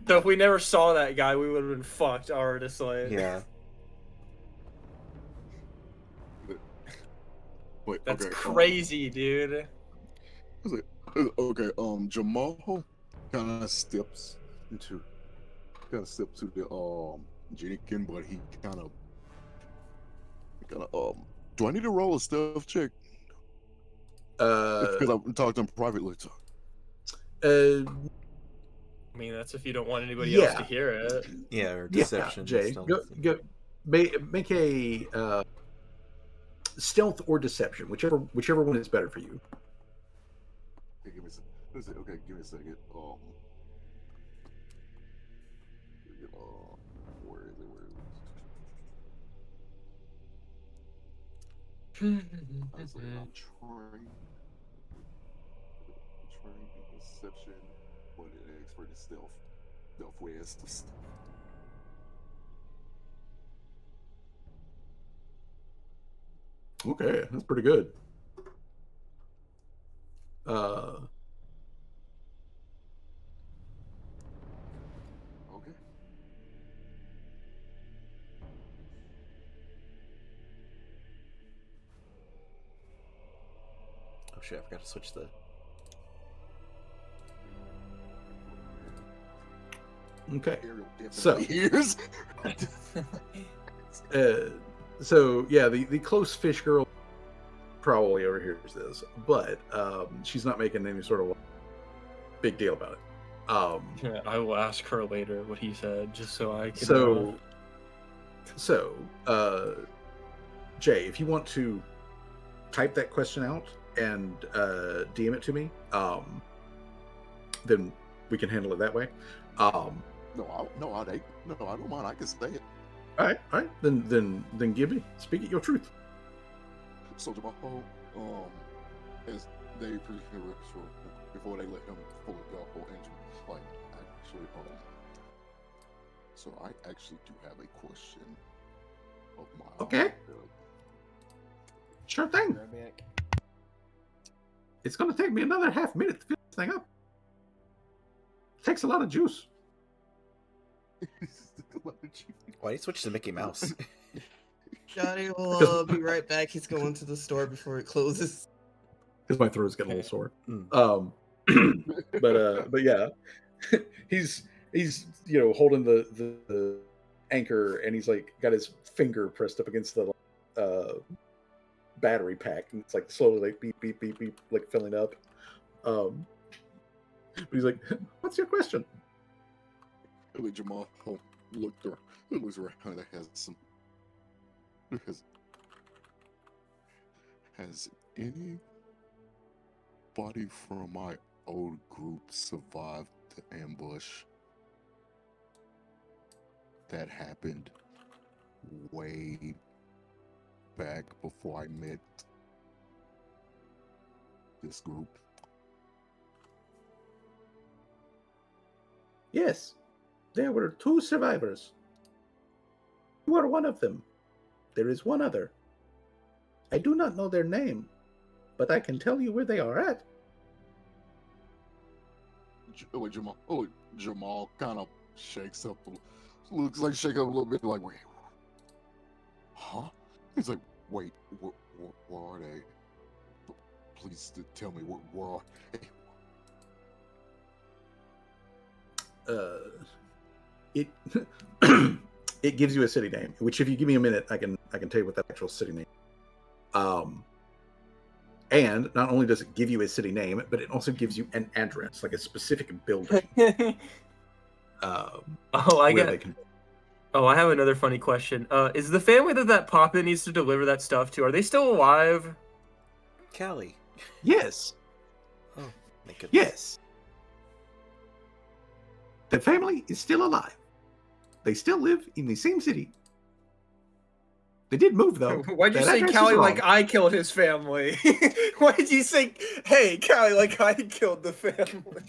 So if we never saw that guy, we would have been fucked honestly. Yeah. Wait, That's okay, crazy, dude. Okay, Jamal kind of steps to the Jenikin, but he kind of do I need to roll a stealth check? Because I'm talking to him privately. Uh, I mean, that's if you don't want anybody else to Yeah. hear it. Yeah. Or deception. Jay, stealth. go make a stealth or deception, whichever one is better for you. Okay, give me a second. Okay, give me a second. Where is it? I was like, I'm trained in deception, but an expert in stealth. Stealth. Okay, that's pretty good. Okay. Oh shit! I forgot to switch the. Okay. Ariel So- definitely hears. So yeah, the close fish girl probably overhears this, but she's not making any sort of big deal about it. Yeah, I will ask her later what he said, just so I can. So, Jay, if you want to type that question out and DM it to me, then we can handle it that way. No, I don't mind. I can say it. All right. Then give me speak it your truth. So Jamal, as they previously were before they let him pull the whole engine, like actually, so I actually do have a question of my own. Okay. Sure thing. It's going to take me another half minute to fill this thing up. Takes a lot of juice. Why do you switch to Mickey Mouse? Johnny will be right back. He's going to the store before it closes. Because my throat's getting a little sore. Mm. But yeah, he's holding the anchor, and he's like got his finger pressed up against the battery pack, and it's like slowly like beep beep beep beep like filling up. But he's like, "What's your question?" Jamal looked around. It was around. Has anybody from my old group survived the ambush that happened way back before I met this group? Yes, there were 2 survivors. You are one of them. There is one other. I do not know their name, but I can tell you where they are at. Jamal kind of shakes up, looks like shake up a little bit, like, wait, huh? He's like, wait, where are they? Please tell me where are they? It it gives you a city name, which if you give me a minute, I can tell you what that actual city name. And not only does it give you a city name, but it also gives you an address, like a specific building. I have another funny question. Is the family that Poppet needs to deliver that stuff to, are they still alive? Callie. Yes. Oh, my goodness. Yes. The family is still alive. They still live in the same city. They did move, though. Why'd you That say address is Callie wrong. like I killed his family? Why did you say, hey, Callie like I killed the family?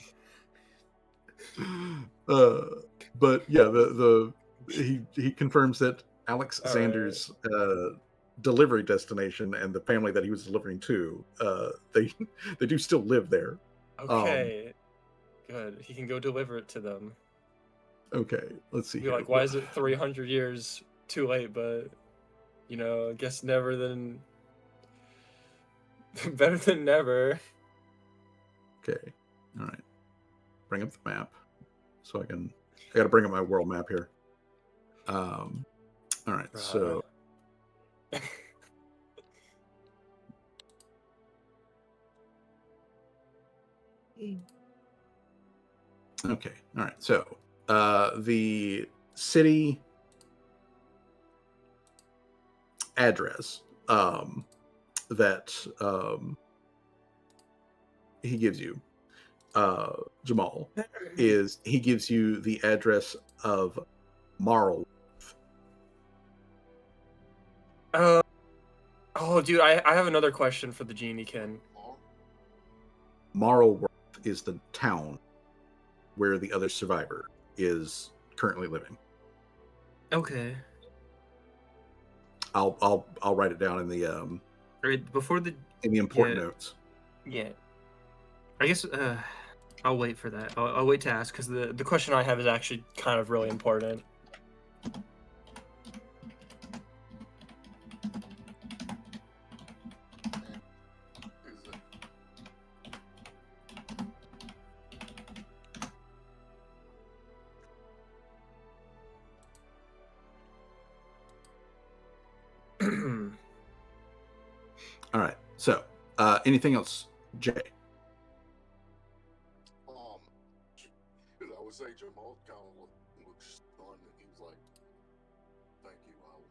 But yeah, he confirms that Alex All Xander's delivery destination and the family that he was delivering to, they do still live there. Okay. Good. He can go deliver it to them. Okay, let's see. Be like, why is it 300 years too late? But, you know, I guess never than... better than never. Okay, all right. Bring up the map. So I gotta bring up my world map here. All right, so... Okay, all right. So the city address that he gives you, Jamal, is he gives you the address of Marl. Oh, dude, I have another question for the genie, Ken. Marlworth is the town where the other survivor is currently living. Okay. I'll write it down in the Right, before the important notes. Yeah. I guess I'll wait for that. I'll wait to ask because the question I have is actually kind of really important. All right. So, anything else, Jay? I would say Jamal kind of looked stunned, and he was like, "Thank you. I'll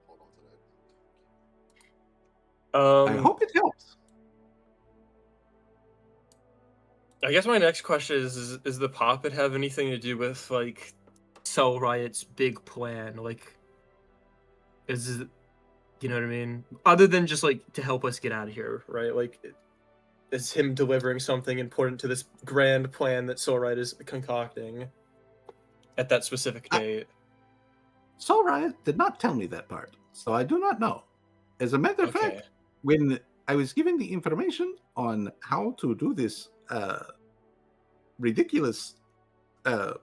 hold on to that." I hope it helps. I guess my next question is the Poppet have anything to do with like Cell Riot's big plan? Like, is it, you know what I mean? Other than just like to help us get out of here, right? Like, is him delivering something important to this grand plan that Soul Riot is concocting at that specific date? Soul Riot did not tell me that part, so I do not know. As a matter of fact, when I was given the information on how to do this ridiculous uh,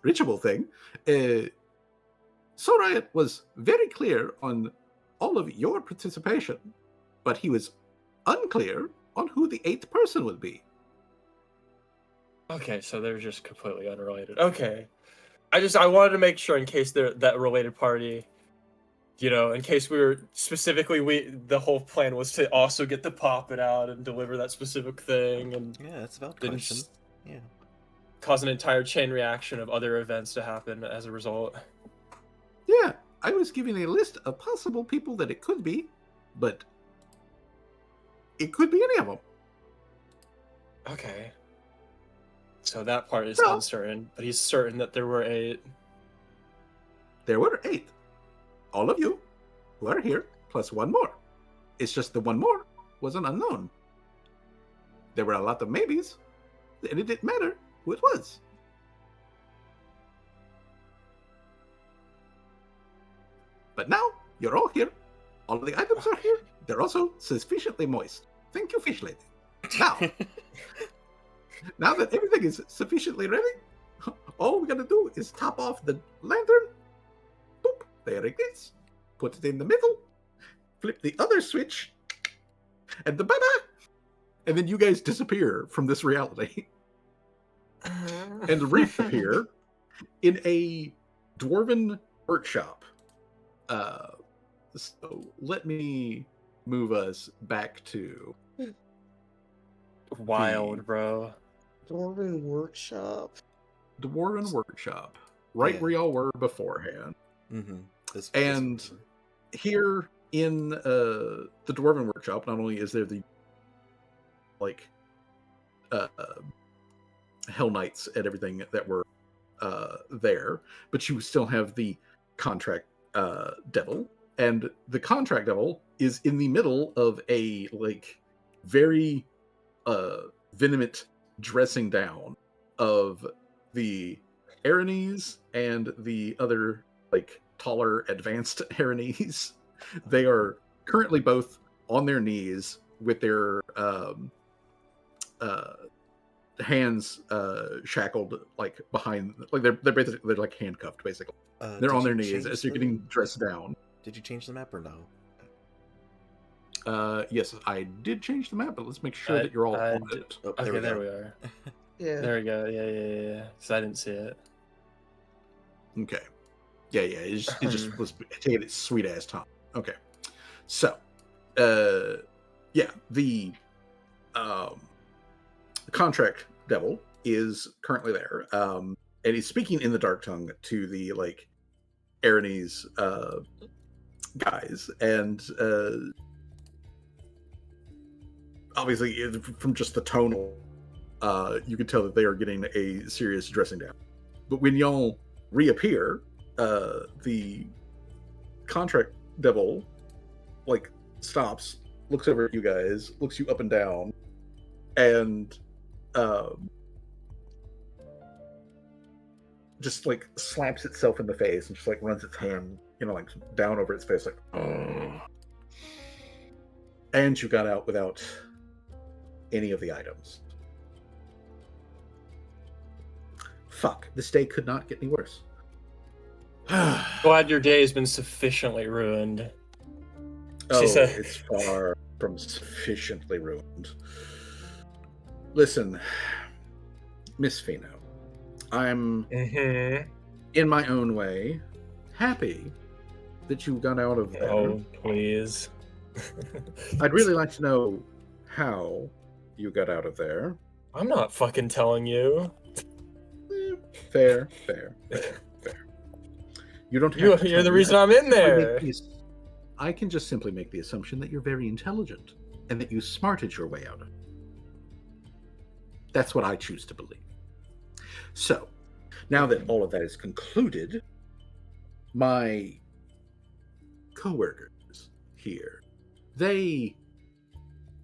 ritual thing, Sorayat was very clear on all of your participation, but he was unclear on who the 8th person would be. Okay, so they're just completely unrelated. Okay. I wanted to make sure in case they're that related party, in case we were specifically the whole plan was to also get the Poppet out and deliver that specific thing and Yeah, that's a valid then question. just Yeah. cause an entire chain reaction of other events to happen as a result. Yeah, I was giving a list of possible people that it could be, but it could be any of them. Okay. So that part is No. uncertain, but he's certain that there were 8. There were 8. All of you who are here, plus one more. It's just the one more was an unknown. There were a lot of maybes, and it didn't matter who it was. But now, you're all here. All of the items are here. They're also sufficiently moist. Thank you, Fish Lady. Now, now that everything is sufficiently ready, all we gotta do is top off the lantern. Boop, there it is. Put it in the middle. Flip the other switch. And the bada! And then you guys disappear from this reality. And reappear in a dwarven workshop. So let me move us back to Wild, bro. Dwarven workshop. Dwarven workshop, right where y'all were beforehand. Mm-hmm. And here in the Dwarven workshop, not only is there the Hell Knights and everything that were there, but you still have the contract devil, and the contract devil is in the middle of a very venomous dressing down of the Aranese and the other taller advanced Aranese. They are currently both on their knees with their hands shackled behind, they're basically they're handcuffed basically. They're on their knees as they're getting dressed down. Did you change the map or no? Yes, I did change the map, but let's make sure that you're all on it. Oh, Okay, there we are. Yeah. There we go. Yeah. Because I didn't see it. Okay. Yeah. It just was taking its sweet ass time. Okay. So, the contract devil is currently there, and he's speaking in the dark tongue to the Aranese guys, and obviously from just the tone, you can tell that they are getting a serious dressing down. But when y'all reappear, the contract devil stops, looks over at you guys, looks you up and down, and just slaps itself in the face and just runs its hand down over its face and you got out without any of the items. Fuck, this day could not get any worse. Glad your day has been sufficiently ruined. Oh, it's far from sufficiently ruined. Listen, Miss Fino, I'm in my own way happy that you got out of there. Oh, please. I'd really like to know how you got out of there. I'm not fucking telling you. Fair. You don't have to. You're the reason I'm in there. I can just simply make the assumption that you're very intelligent and that you smarted your way out of it. That's what I choose to believe. So, now that all of that is concluded, my coworkers here, they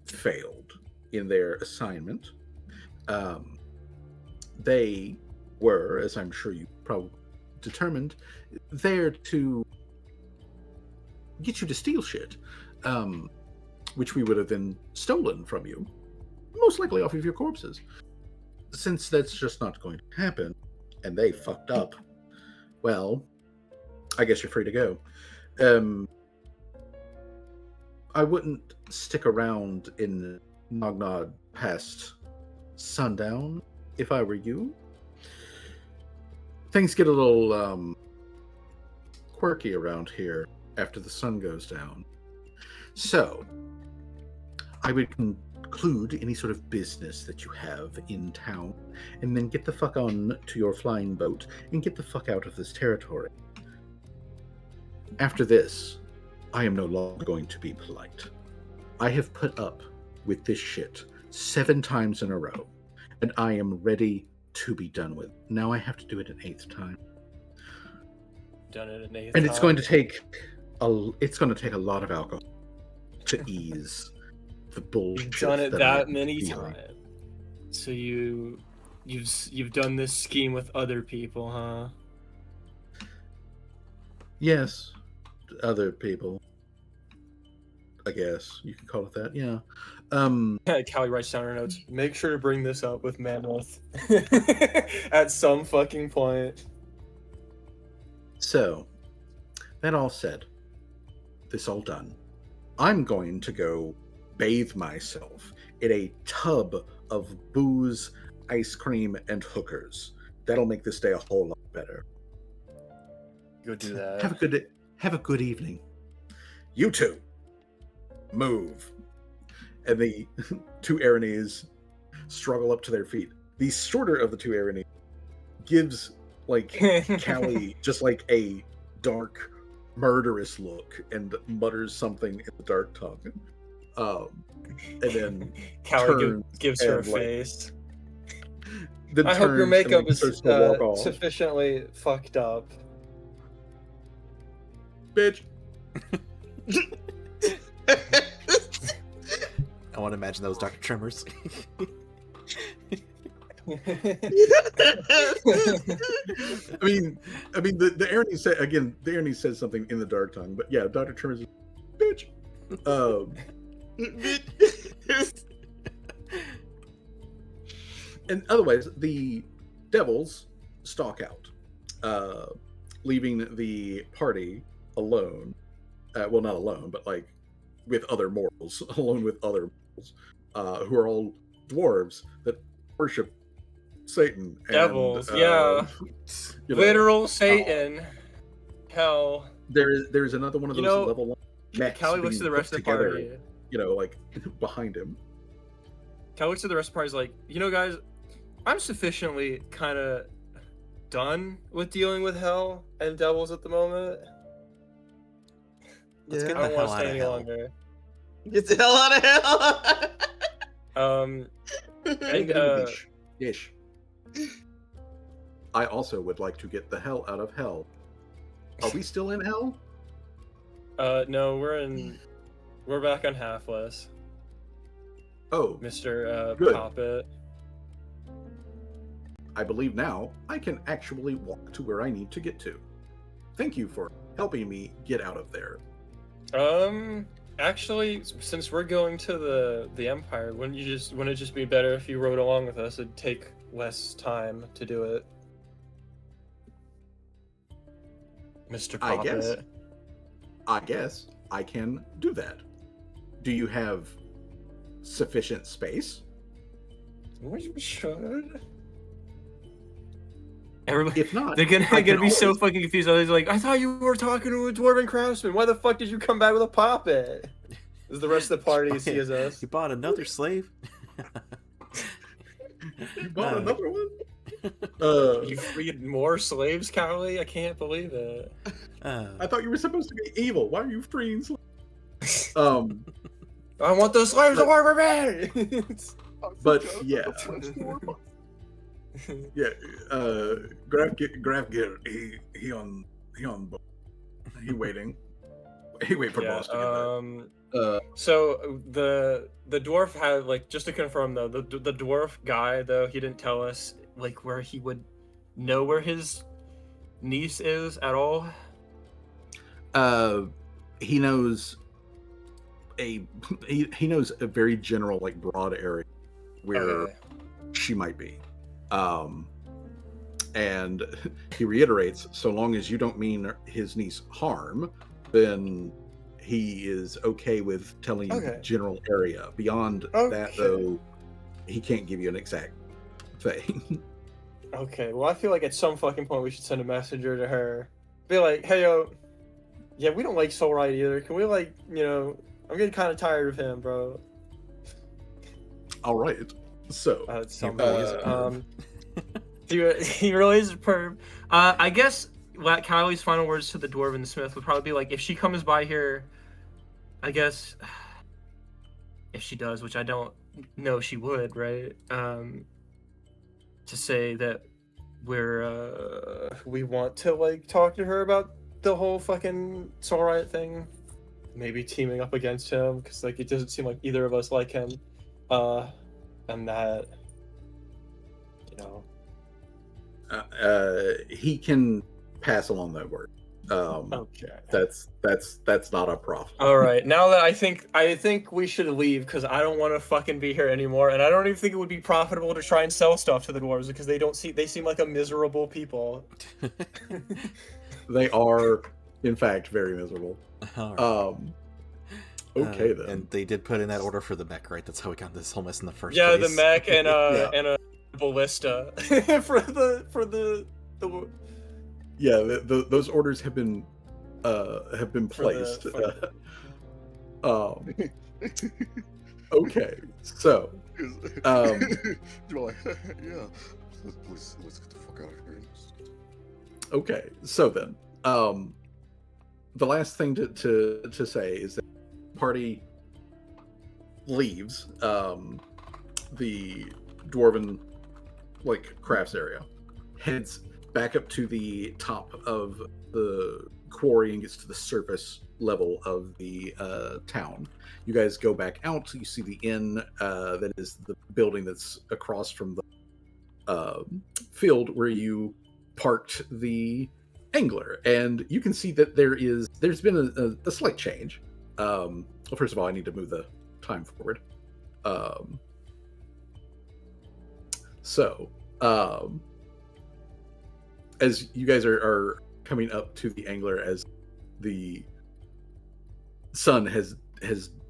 failed in their assignment. They were, as I'm sure you probably determined, there to get you to steal shit, which we would have then stolen from you, most likely off of your corpses. since that's just not going to happen, and they fucked up, well, I guess you're free to go. I wouldn't stick around in Nognod past sundown if I were you. Things get a little quirky around here after the sun goes down. So, I would conclude any sort of business that you have in town, and then get the fuck on to your flying boat and get the fuck out of this territory. After this, I am no longer going to be polite. I have put up with this shit 7 times in a row, and I am ready to be done with. Now I have to do it an 8th time. Done it an 8th And it's time. going to take a lot of alcohol to ease the bullshit. You've done it that I that am many feeling. times. So you've done this scheme with other people, huh? Yes, other people. I guess you can call it that. Yeah. Callie writes down her notes. Make sure to bring this up with Mammoth at some fucking point. So, that all said, this all done, I'm going to go bathe myself in a tub of booze, ice cream, and hookers. That'll make this day a whole lot better. Go do that. Have a good evening. You two, move. And the 2 Aranese struggle up to their feet. The shorter of the 2 Aranese gives Callie just a dark, murderous look and mutters something in the dark tongue. And then Callie gives her a and, face. then I hope your turns makeup and, is starts to walk off. sufficiently fucked up. Bitch. I want to imagine those Dr. Tremors. I mean, the Aranese said again. The Aranese says something in the dark tongue, but yeah, Dr. Tremors, bitch. And otherwise, the devils stalk out, leaving the party alone. Well, not alone, but with other mortals, alone with other mortals, who are all dwarves that worship Satan. Devils, and, yeah. you know, Literal Satan. Hell. There's another one of You those know, level 1 mechs Callie looks to being the rest put of the together, party. Behind him. Callie looks to the rest of the party is like, guys, I'm sufficiently kind of done with dealing with hell and devils at the moment. Let's get I the don't hell want to out stay of any hell. longer. Get the hell out of hell! And Ish. I also would like to get the hell out of hell. Are we still in hell? no, we're back on Halflus, Oh, Mr. Good. Poppet. I believe now I can actually walk to where I need to get to. Thank you for helping me get out of there. Actually, since we're going to the Empire, wouldn't it just be better if you rode along with us? It'd take less time to do it. Mr. I Poppet. guess I can do that. Do you have sufficient space? We should. Everybody, If not, they're I gonna can be so always- fucking confused. They're like, I thought you were talking to a dwarven craftsman. Why the fuck did you come back with a Poppet? As the rest of the party sees us. You bought another slave? You bought another one? You freed more slaves, Callie? I can't believe it. I thought you were supposed to be evil. Why are you freeing slaves? I want those slaves to work for me! But yeah, yeah. Graf Gear, he on board. He waiting. He wait for boss to get back. So the dwarf had just to confirm though, the dwarf guy though, he didn't tell us where he would know where his niece is at all. He knows he knows a very general broad area where Okay. she might be. Um, and he reiterates, so long as you don't mean his niece harm, then he is okay with telling you the Okay. general area. Beyond that, Okay. though, he can't give you an exact thing. Okay, well, I feel like at some fucking point we should send a messenger to her. Be like, hey, yo, yeah, we don't like Soul Ride either. Can we, like, I'm getting kind of tired of him, bro. All right. So, It He really is a sounds perv. he really is a perv. I guess Callie's final words to the Dwarven Smith would probably be like, if she comes by here, I guess, if she does, which I don't know she would, right? To say that we want to, like, talk to her about the whole fucking Soul Riot thing, maybe teaming up against him, because, like, it doesn't seem like either of us like him, and that, he can pass along that word. Okay. That's not a problem. All right. Now that I think we should leave, because I don't want to fucking be here anymore, and I don't even think it would be profitable to try and sell stuff to the dwarves because they seem like a miserable people. They are, in fact, very miserable. All right. Okay then. And they did put in that order for the mech, right? That's how we got this whole mess in the first Yeah, place. the mech and Yeah. and a ballista for the Yeah, those orders have been placed. for Okay, so You're like, yeah. Let's get the fuck out of here. okay, so then, the last thing to say is that the party leaves the dwarven crafts area, heads back up to the top of the quarry and gets to the surface level of the town. You guys go back out. You see the inn that is the building that's across from the field where you parked the angler, and you can see that there's been a slight change. Well, first of all, I need to move the time forward. As you guys are coming up to the angler, as the sun has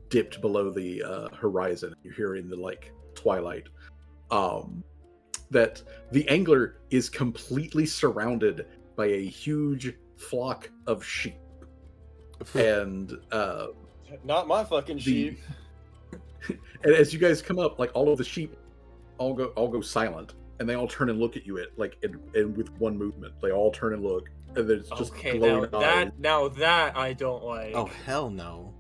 dipped below the horizon, you're here in the twilight. That the angler is completely surrounded by a huge flock of sheep, and not my fucking sheep. And as you guys come up, all of the sheep all go silent, and they all turn and look at you and with one movement, they all turn and look, and there's just glowing eyes. Now that I don't like. Oh hell no!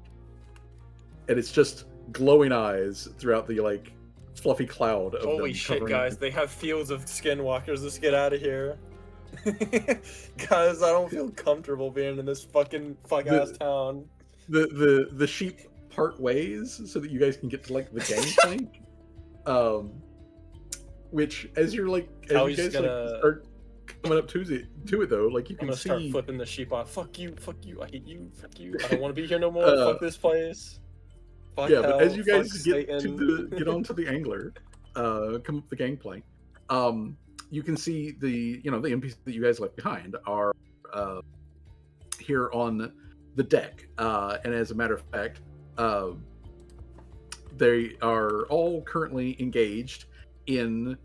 And it's just glowing eyes throughout the fluffy cloud of Holy them shit, covering. guys! They have fields of skinwalkers. Let's get out of here, guys. I don't feel comfortable being in this fucking ass town. The sheep part ways so that you guys can get to the gangplank. Which as you're as you guys start coming up to it though, you can I'm gonna see start flipping the sheep off. Fuck you, I hate you, fuck you. I don't want to be here no more. Fuck this place. Fuck yeah, hell, but as you guys get Satan. get onto the angler, come up the gangplank, you can see the NPCs that you guys left behind are here on the deck, and as a matter of fact, they are all currently engaged in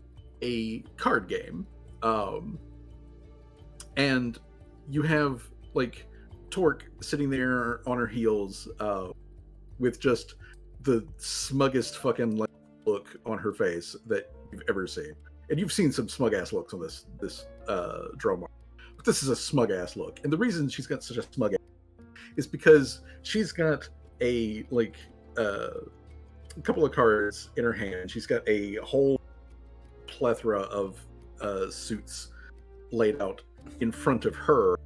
a card game, and you have Torque sitting there on her heels, with just the smuggest fucking look on her face that you've ever seen. And you've seen some smug ass looks on this Dromar, but this is a smug ass look. And the reason she's got such a smug ass is because she's got a couple of cards in her hand. She's got a whole plethora of suits laid out in front of her,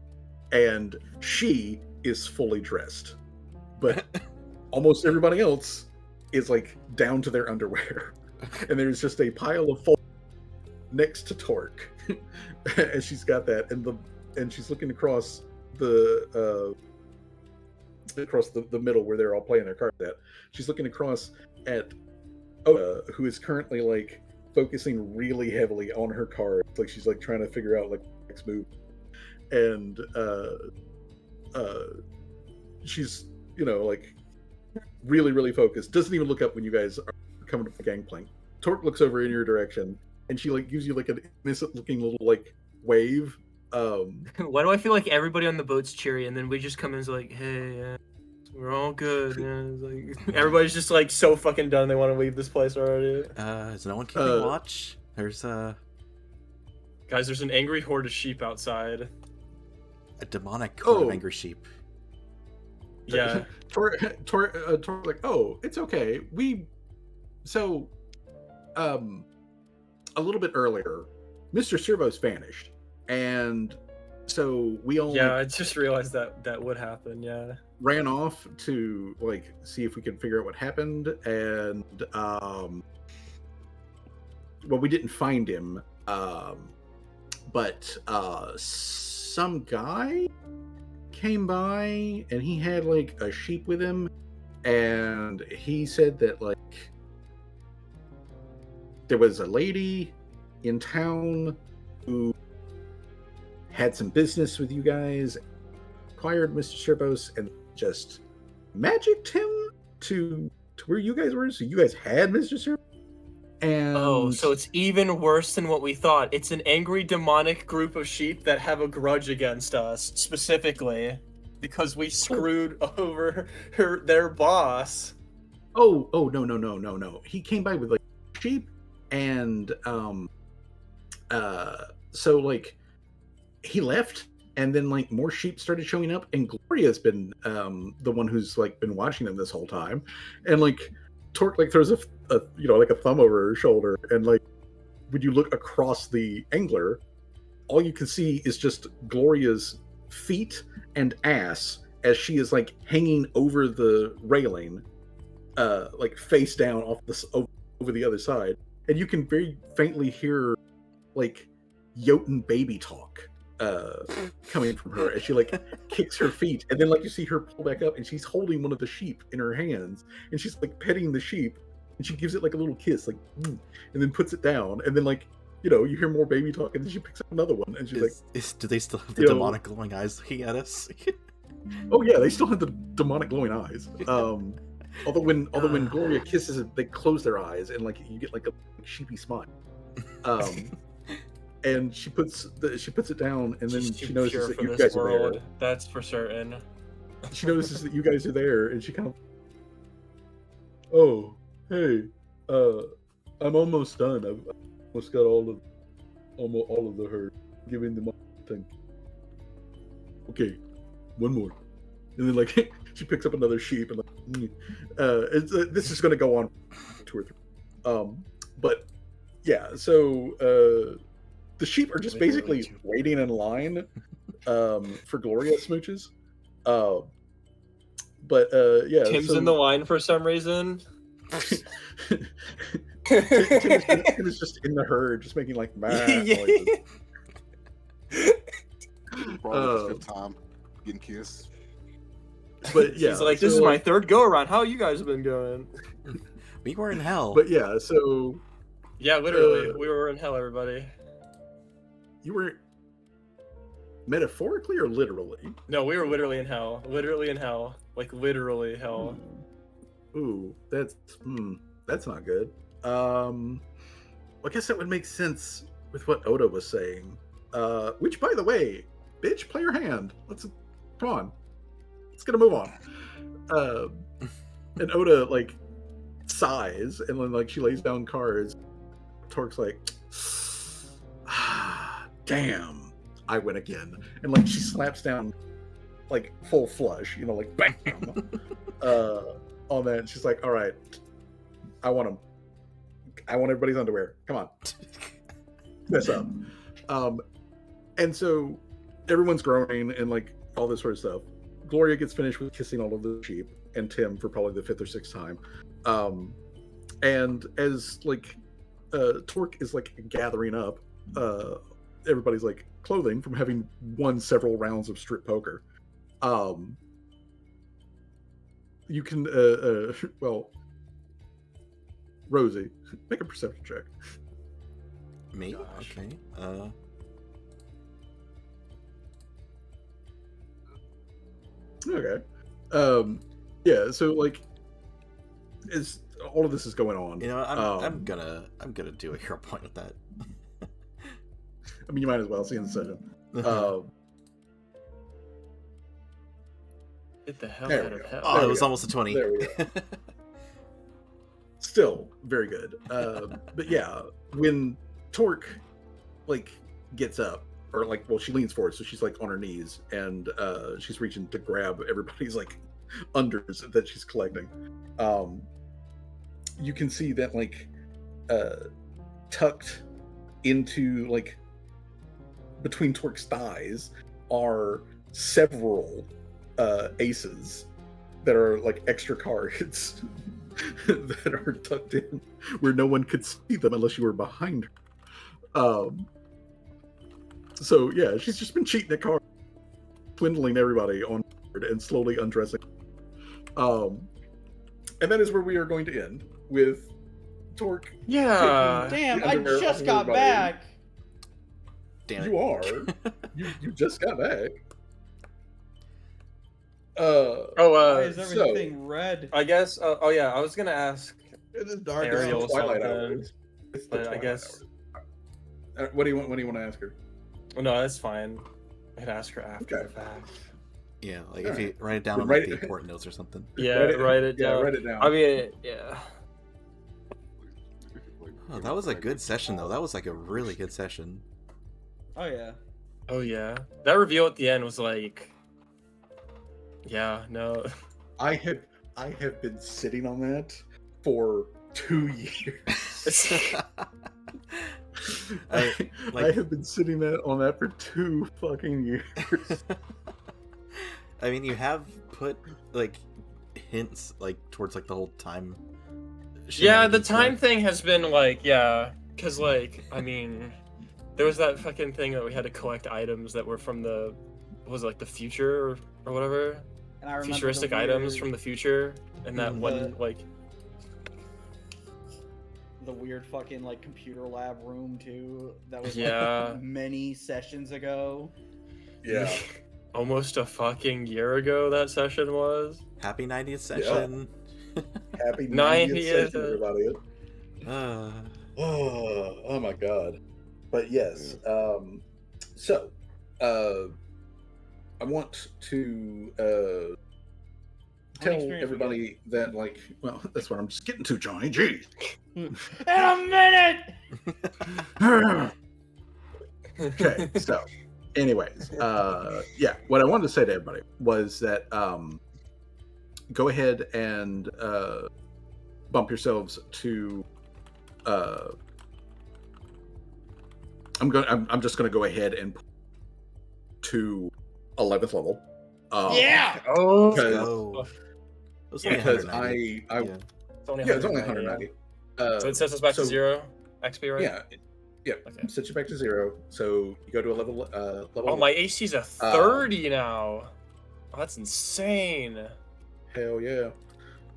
and she is fully dressed, but almost everybody else is down to their underwear, and there's just a pile of fold next to Torque, and she's got that, and she's looking across the middle where they're all playing their cards at. She's looking across at Oda, who is currently focusing really heavily on her cards, like she's like trying to figure out like next move, and she's like really focused. Doesn't even look up when you guys are coming up the gangplank. Torque looks over in your direction, and she like gives you like an innocent looking little like wave. Why do I feel like everybody on the boat's cheery, and then we just come in and like, hey, we're all good. Like, everybody's just like so fucking done. They want to leave this place already. Is no one keeping watch? There's Guys, there's an angry horde of sheep outside. a demonic horde of Oh. angry sheep. Yeah. Torque's like, oh, it's okay. A little bit earlier, Mr. Servos vanished, and so we all Yeah, I just realized that would happen. Yeah. ran off to like see if we could figure out what happened, and well, we didn't find him, but some guy came by and he had like a sheep with him, and he said that like there was a lady in town who had some business with you guys, acquired Mr. Servos, and just magicked him to where you guys were, so you guys had Mr. Servos. And Oh, so it's even worse than what we thought. It's an angry demonic group of sheep that have a grudge against us, specifically because we screwed over their boss. oh no. He came by with like sheep, and so like he left, and then like more sheep started showing up, and Gloria's been the one who's like been watching them this whole time, and like Torque like throws a like a thumb over her shoulder, and like when you look across the angler, all you can see is just Gloria's feet and ass as she is like hanging over the railing, like face down off over the other side, and you can very faintly hear like Jotun baby talk coming from her as she like kicks her feet, and then like you see her pull back up, and she's holding one of the sheep in her hands, and she's like petting the sheep, and she gives it like a little kiss, like, and then puts it down, and then like you hear more baby talk, and then she picks up another one, and she's like, Do they still have the demonic glowing eyes looking at us? oh yeah, they still have the demonic glowing eyes. Although when Gloria kisses it, they close their eyes, and like you get like a sheepy smile. And she puts it down, and then She's she too notices pure that for you this guys are world. there. That's for certain. She notices that you guys are there, and she kind of, oh, hey, I'm almost done. I've almost got all of the herd. Giving them thing. Okay, one more, and then like she picks up another sheep, and like, this is going to go on 2 or 3. But yeah, so the sheep are just basically waiting in line for Gloria smooches. But yeah, Tim's in the line for some reason. Tim is just in the herd, just making like noises. Probably just good time getting kissed. But yeah, He's like, this is my third go around. How you guys have been going? We were in hell. But yeah, so Yeah, literally, we were in hell, everybody. you were metaphorically or literally? No, we were literally in hell. Literally in hell. Like literally hell. Ooh, that's not good. I guess that would make sense with what Oda was saying. Which, by the way, bitch, play your hand. Come on. Let's get a move on. And Oda like sighs, and then like she lays down cards. Torque's like, damn, I win again, and like she slaps down like full flush, like bam, on that. And she's like, all right, I want them. I want everybody's underwear. Come on, mess up. And so everyone's groaning and like all this sort of stuff. Gloria gets finished with kissing all of the sheep and Tim for probably the 5th or 6th time. And as like Torque is like gathering up everybody's like clothing from having won several rounds of strip poker, you can well, Rosie, make a perception check. Me? Gosh. Okay. Okay. Yeah. So like, is all of this is going on? You know, I'm gonna do a hero point with that. I mean, you might as well see in the session. Get the hell There out we of go. hell. Oh, There it we was go. almost a 20. There we go. Still very good. But yeah, when Torque like gets up, or like, well, she leans forward, so she's like on her knees, and she's reaching to grab everybody's like unders that she's collecting. You can see that like tucked into like between Torque's thighs are several aces that are like extra cards that are tucked in where no one could see them unless you were behind her. So yeah, she's just been cheating at cards, swindling everybody on board and slowly undressing. And that is where we are going to end with Torque. Yeah. Damn, the I underwear off just of got everybody. back. Damn it. You are. you just got back. Why is so- everything red? I guess. Oh yeah, I was gonna ask It is dark. It's the Ariel Twilight something, hours. It's the but I Twilight guess. hours. What do you want? What do you want to ask her? No, that's fine. I could ask her after Okay. the fact. Yeah, like All if you right. write it down Then on write like the it- important notes or something. Yeah, write it down. Yeah, write it down. I mean, yeah. Oh, that was a good session though. That was like a really good session. Oh yeah. Oh yeah. That reveal at the end was like. Yeah. No. I have been sitting on that for 2 years. I like- have been sitting on that for 2 fucking years. I mean, you have put like hints like towards like the whole time. Yeah, the shenanigans time stuff. thing has been like, yeah, because like, I mean, there was that fucking thing that we had to collect items that were from the, what was it, like the future or whatever, And I remember futuristic the items weird- from the future, and that Mhm. one like, the weird fucking like computer lab room too. That was Yeah. like many sessions ago. Yeah. almost a fucking year ago that session was. Happy 90th session. Happy 90th 90th. session, everybody. Uh, Oh my god. But yes, so I want to tell experience we everybody that, like, well, that's what I'm just getting to, Johnny. Jeez. In a minute. Okay, so anyways, yeah, what I wanted to say to everybody was that go ahead and bump yourselves to I'm just gonna go ahead and to 11th level. Yeah. Oh, Because- oh. It was Yeah, only because 190. I Yeah. it's only 190. So it sets us back so- to 0 XP, right? Yeah, yeah. Okay. Set you back to 0. So you go to a level. Oh, my AC's a 30 now. Oh, that's insane. Hell yeah.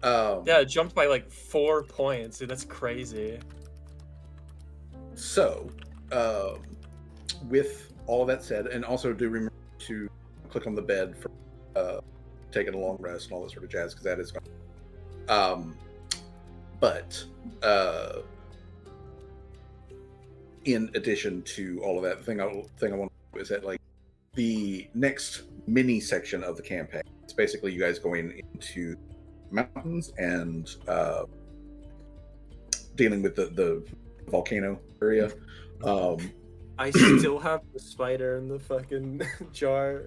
Yeah, it jumped by like 4 points. Dude, that's crazy. So, with all that said, and also do remember to click on the bed for taking a long rest and all that sort of jazz, because that is going. But in addition to all of that, the thing I want to do is that, like, the next mini section of the campaign, it's basically you guys going into mountains and dealing with the volcano area. I still have the spider in the fucking jar.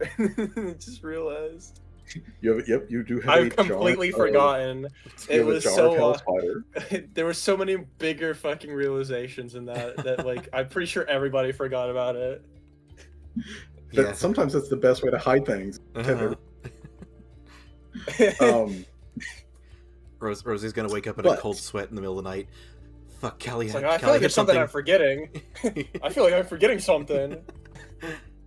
Just realized. You do have. I've a jar completely of- forgotten. you It have a was jar of so. hell spider. There were so many bigger fucking realizations in that like I'm pretty sure everybody forgot about it. That Yeah. sometimes that's the best way to hide things. Uh-huh. Rosie's gonna wake up in a But- cold sweat in the middle of the night. Fuck, Callie. It's like, I feel Callie like hit it's something I'm forgetting. I feel like I'm forgetting something.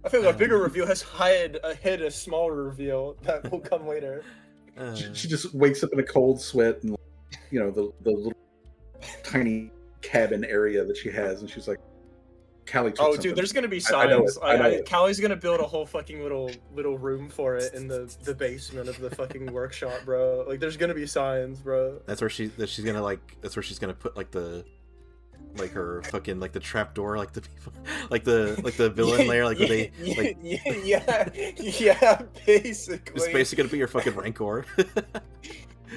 I feel like a bigger reveal has hid a smaller reveal that will come later. She just wakes up in a cold sweat and, you know, the little tiny cabin area that she has, and she's like, Callie took Oh, something. dude, there's gonna be I know signs. it, I know it. Callie's gonna build a whole fucking little room for it in the basement of the fucking workshop, bro. Like, there's gonna be signs, bro. That's where she's gonna that's where she's gonna put her fucking the trap door, the people like the villain layer, they yeah, basically. it's basically gonna be your fucking rancor.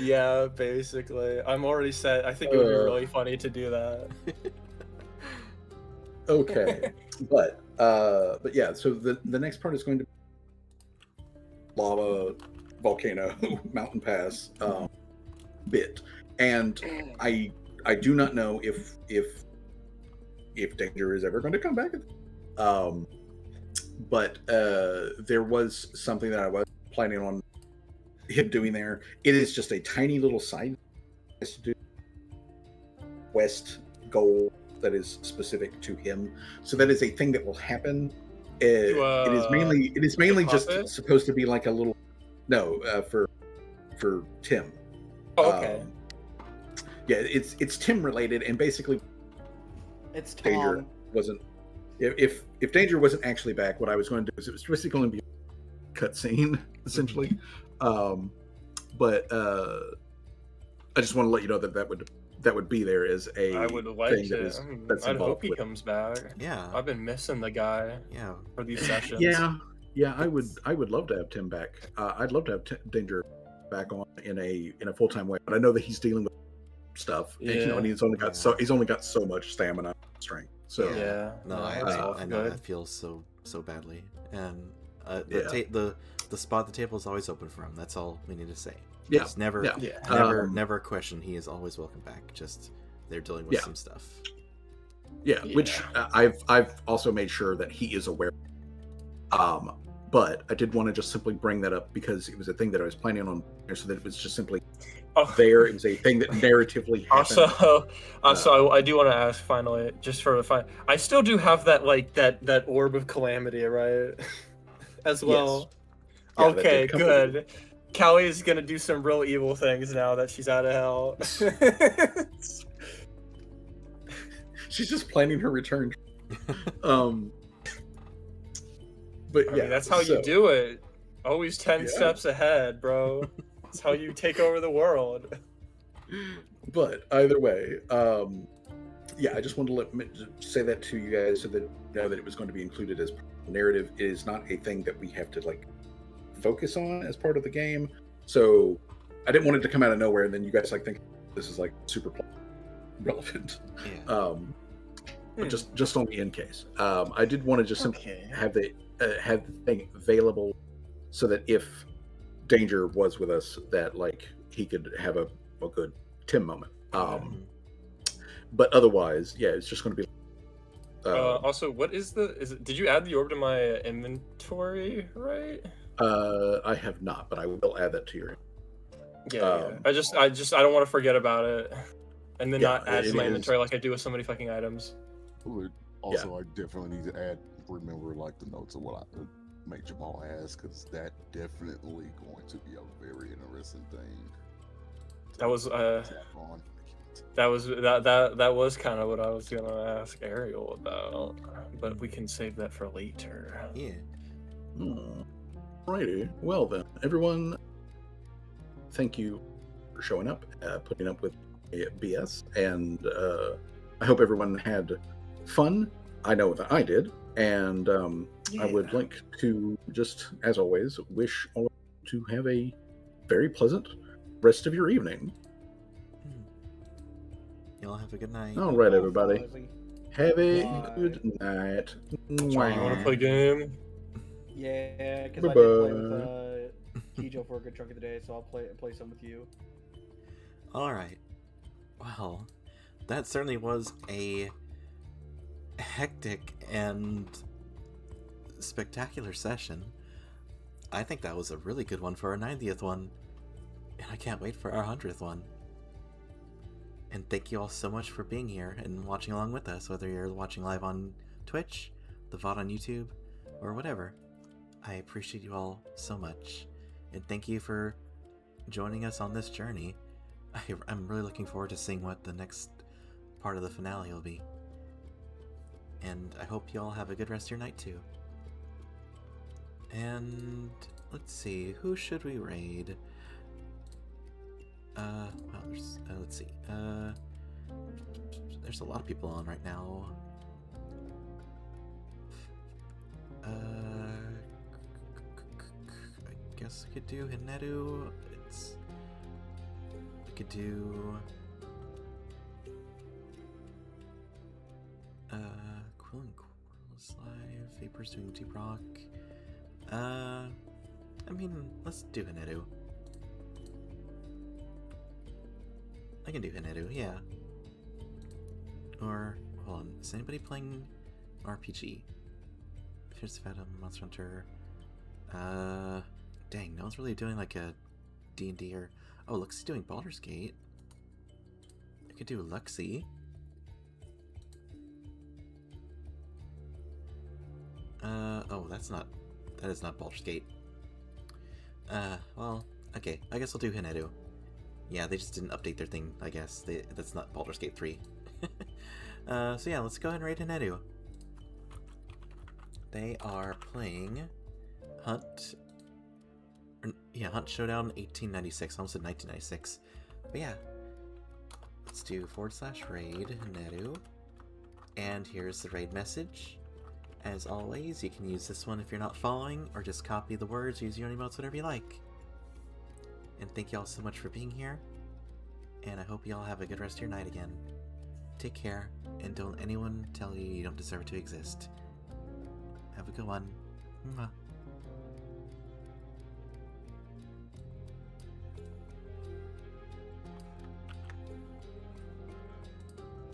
Yeah, basically. I'm already set. I think it would be really funny to do that. Okay, but yeah. So the next part is going to be lava, volcano, mountain pass, bit, and I do not know if Danger is ever going to come back. But there was something that I was planning on him doing there. It is just a tiny little side to do quest goal that is specific to him. So that is a thing that will happen. It is mainly just supposed to be like a little for Tim. Oh, okay. Yeah, it's Tim related, and basically It's Tom. Danger wasn't. If Danger wasn't actually back, what I was going to do is it was basically going to be a cutscene essentially. But I just want to let you know that would be there as a I would like thing it. that's I involved hope he with. comes back. Yeah. I've been missing the guy. Yeah. For these sessions. Yeah. I would love to have Tim back. I'd love to have Danger back on in a full-time way, but I know that he's dealing with stuff. Yeah. And he's only got so much stamina and strength. So Yeah. No, I know that feels so badly, and the spot at the table is always open for him. That's all we need to say. Yeah. It's never a question. He is always welcome back. Just they're dealing with some stuff. Yeah, which I've also made sure that he is aware. But I did want to just simply bring that up because it was a thing that I was planning on, so that it was just simply there. It was a thing that narratively happened. Also, I do want to ask finally, just for the fun, I still do have that that orb of calamity, right? As well. Yes. Yeah, Okay, good. Callie is gonna do some real evil things now that she's out of hell. She's just planning her return. But I mean, that's how you do it. Always 10 steps ahead, bro. That's how you take over the world. But either way, I just wanted to say that to you guys so that you know that it was going to be included as narrative. It is not a thing that we have to focus on as part of the game. So I didn't want it to come out of nowhere and then you guys think this is super relevant. Yeah. But just only in case. I did want to just simply have the thing available so that if Danger was with us, that he could have a good Tim moment. But otherwise, it's just going to be. Also, what is did you add the orb to my inventory, right? I have not, but I will add that to your. Yeah. I don't want to forget about it, and then not add to my inventory like I do with so many fucking items. Also, I definitely need to remember the notes of what I make Jamal ask, because that definitely going to be a very interesting thing. That was kind of what I was gonna ask Ariel about, but we can save that for later. Yeah. Righty. Well then, everyone, thank you for showing up, putting up with BS, and I hope everyone had fun. I know that I did, and I would like to just, as always, wish all of you to have a very pleasant rest of your evening. Y'all have a good night. All right, everybody. Have a good night. You want to play a game? Yeah, because I did play with Kijo for a good chunk of the day, so I'll play some with you. All right. Well, that certainly was a hectic and spectacular session. I think that was a really good one for our 90th one, and I can't wait for our 100th one. And thank you all so much for being here and watching along with us, whether you're watching live on Twitch, the VOD on YouTube, or whatever. I appreciate you all so much, and thank you for joining us on this journey. I'm really looking forward to seeing what the next part of the finale will be. And I hope you all have a good rest of your night too. And let's see, who should we raid? Well, let's see. There's a lot of people on right now. I guess we could do Hinetu. We could do Quill and Quill's Live, Vapors doing Deep Rock. I mean, let's do Hinetu. I can do Hinetu, yeah. Or, hold on, is anybody playing RPG? Fierce Venom, Monster Hunter. Dang, no one's really doing like a D&D or... Oh, Luxie's doing Baldur's Gate. I could do Luxie. Oh, that is not Baldur's Gate. Well, okay, I guess I'll do Hinetu. Yeah, they just didn't update their thing, I guess. That's not Baldur's Gate 3. So yeah, let's go ahead and raid Hinetu. They are playing Hunt... Hunt Showdown 1896. I almost said 1996. But yeah. Let's do /raid Hinetu. And here's the raid message. As always, you can use this one if you're not following, or just copy the words, use your own emotes, whatever you like. And thank you all so much for being here. And I hope you all have a good rest of your night again. Take care, and don't let anyone tell you you don't deserve to exist. Have a good one. Mwah.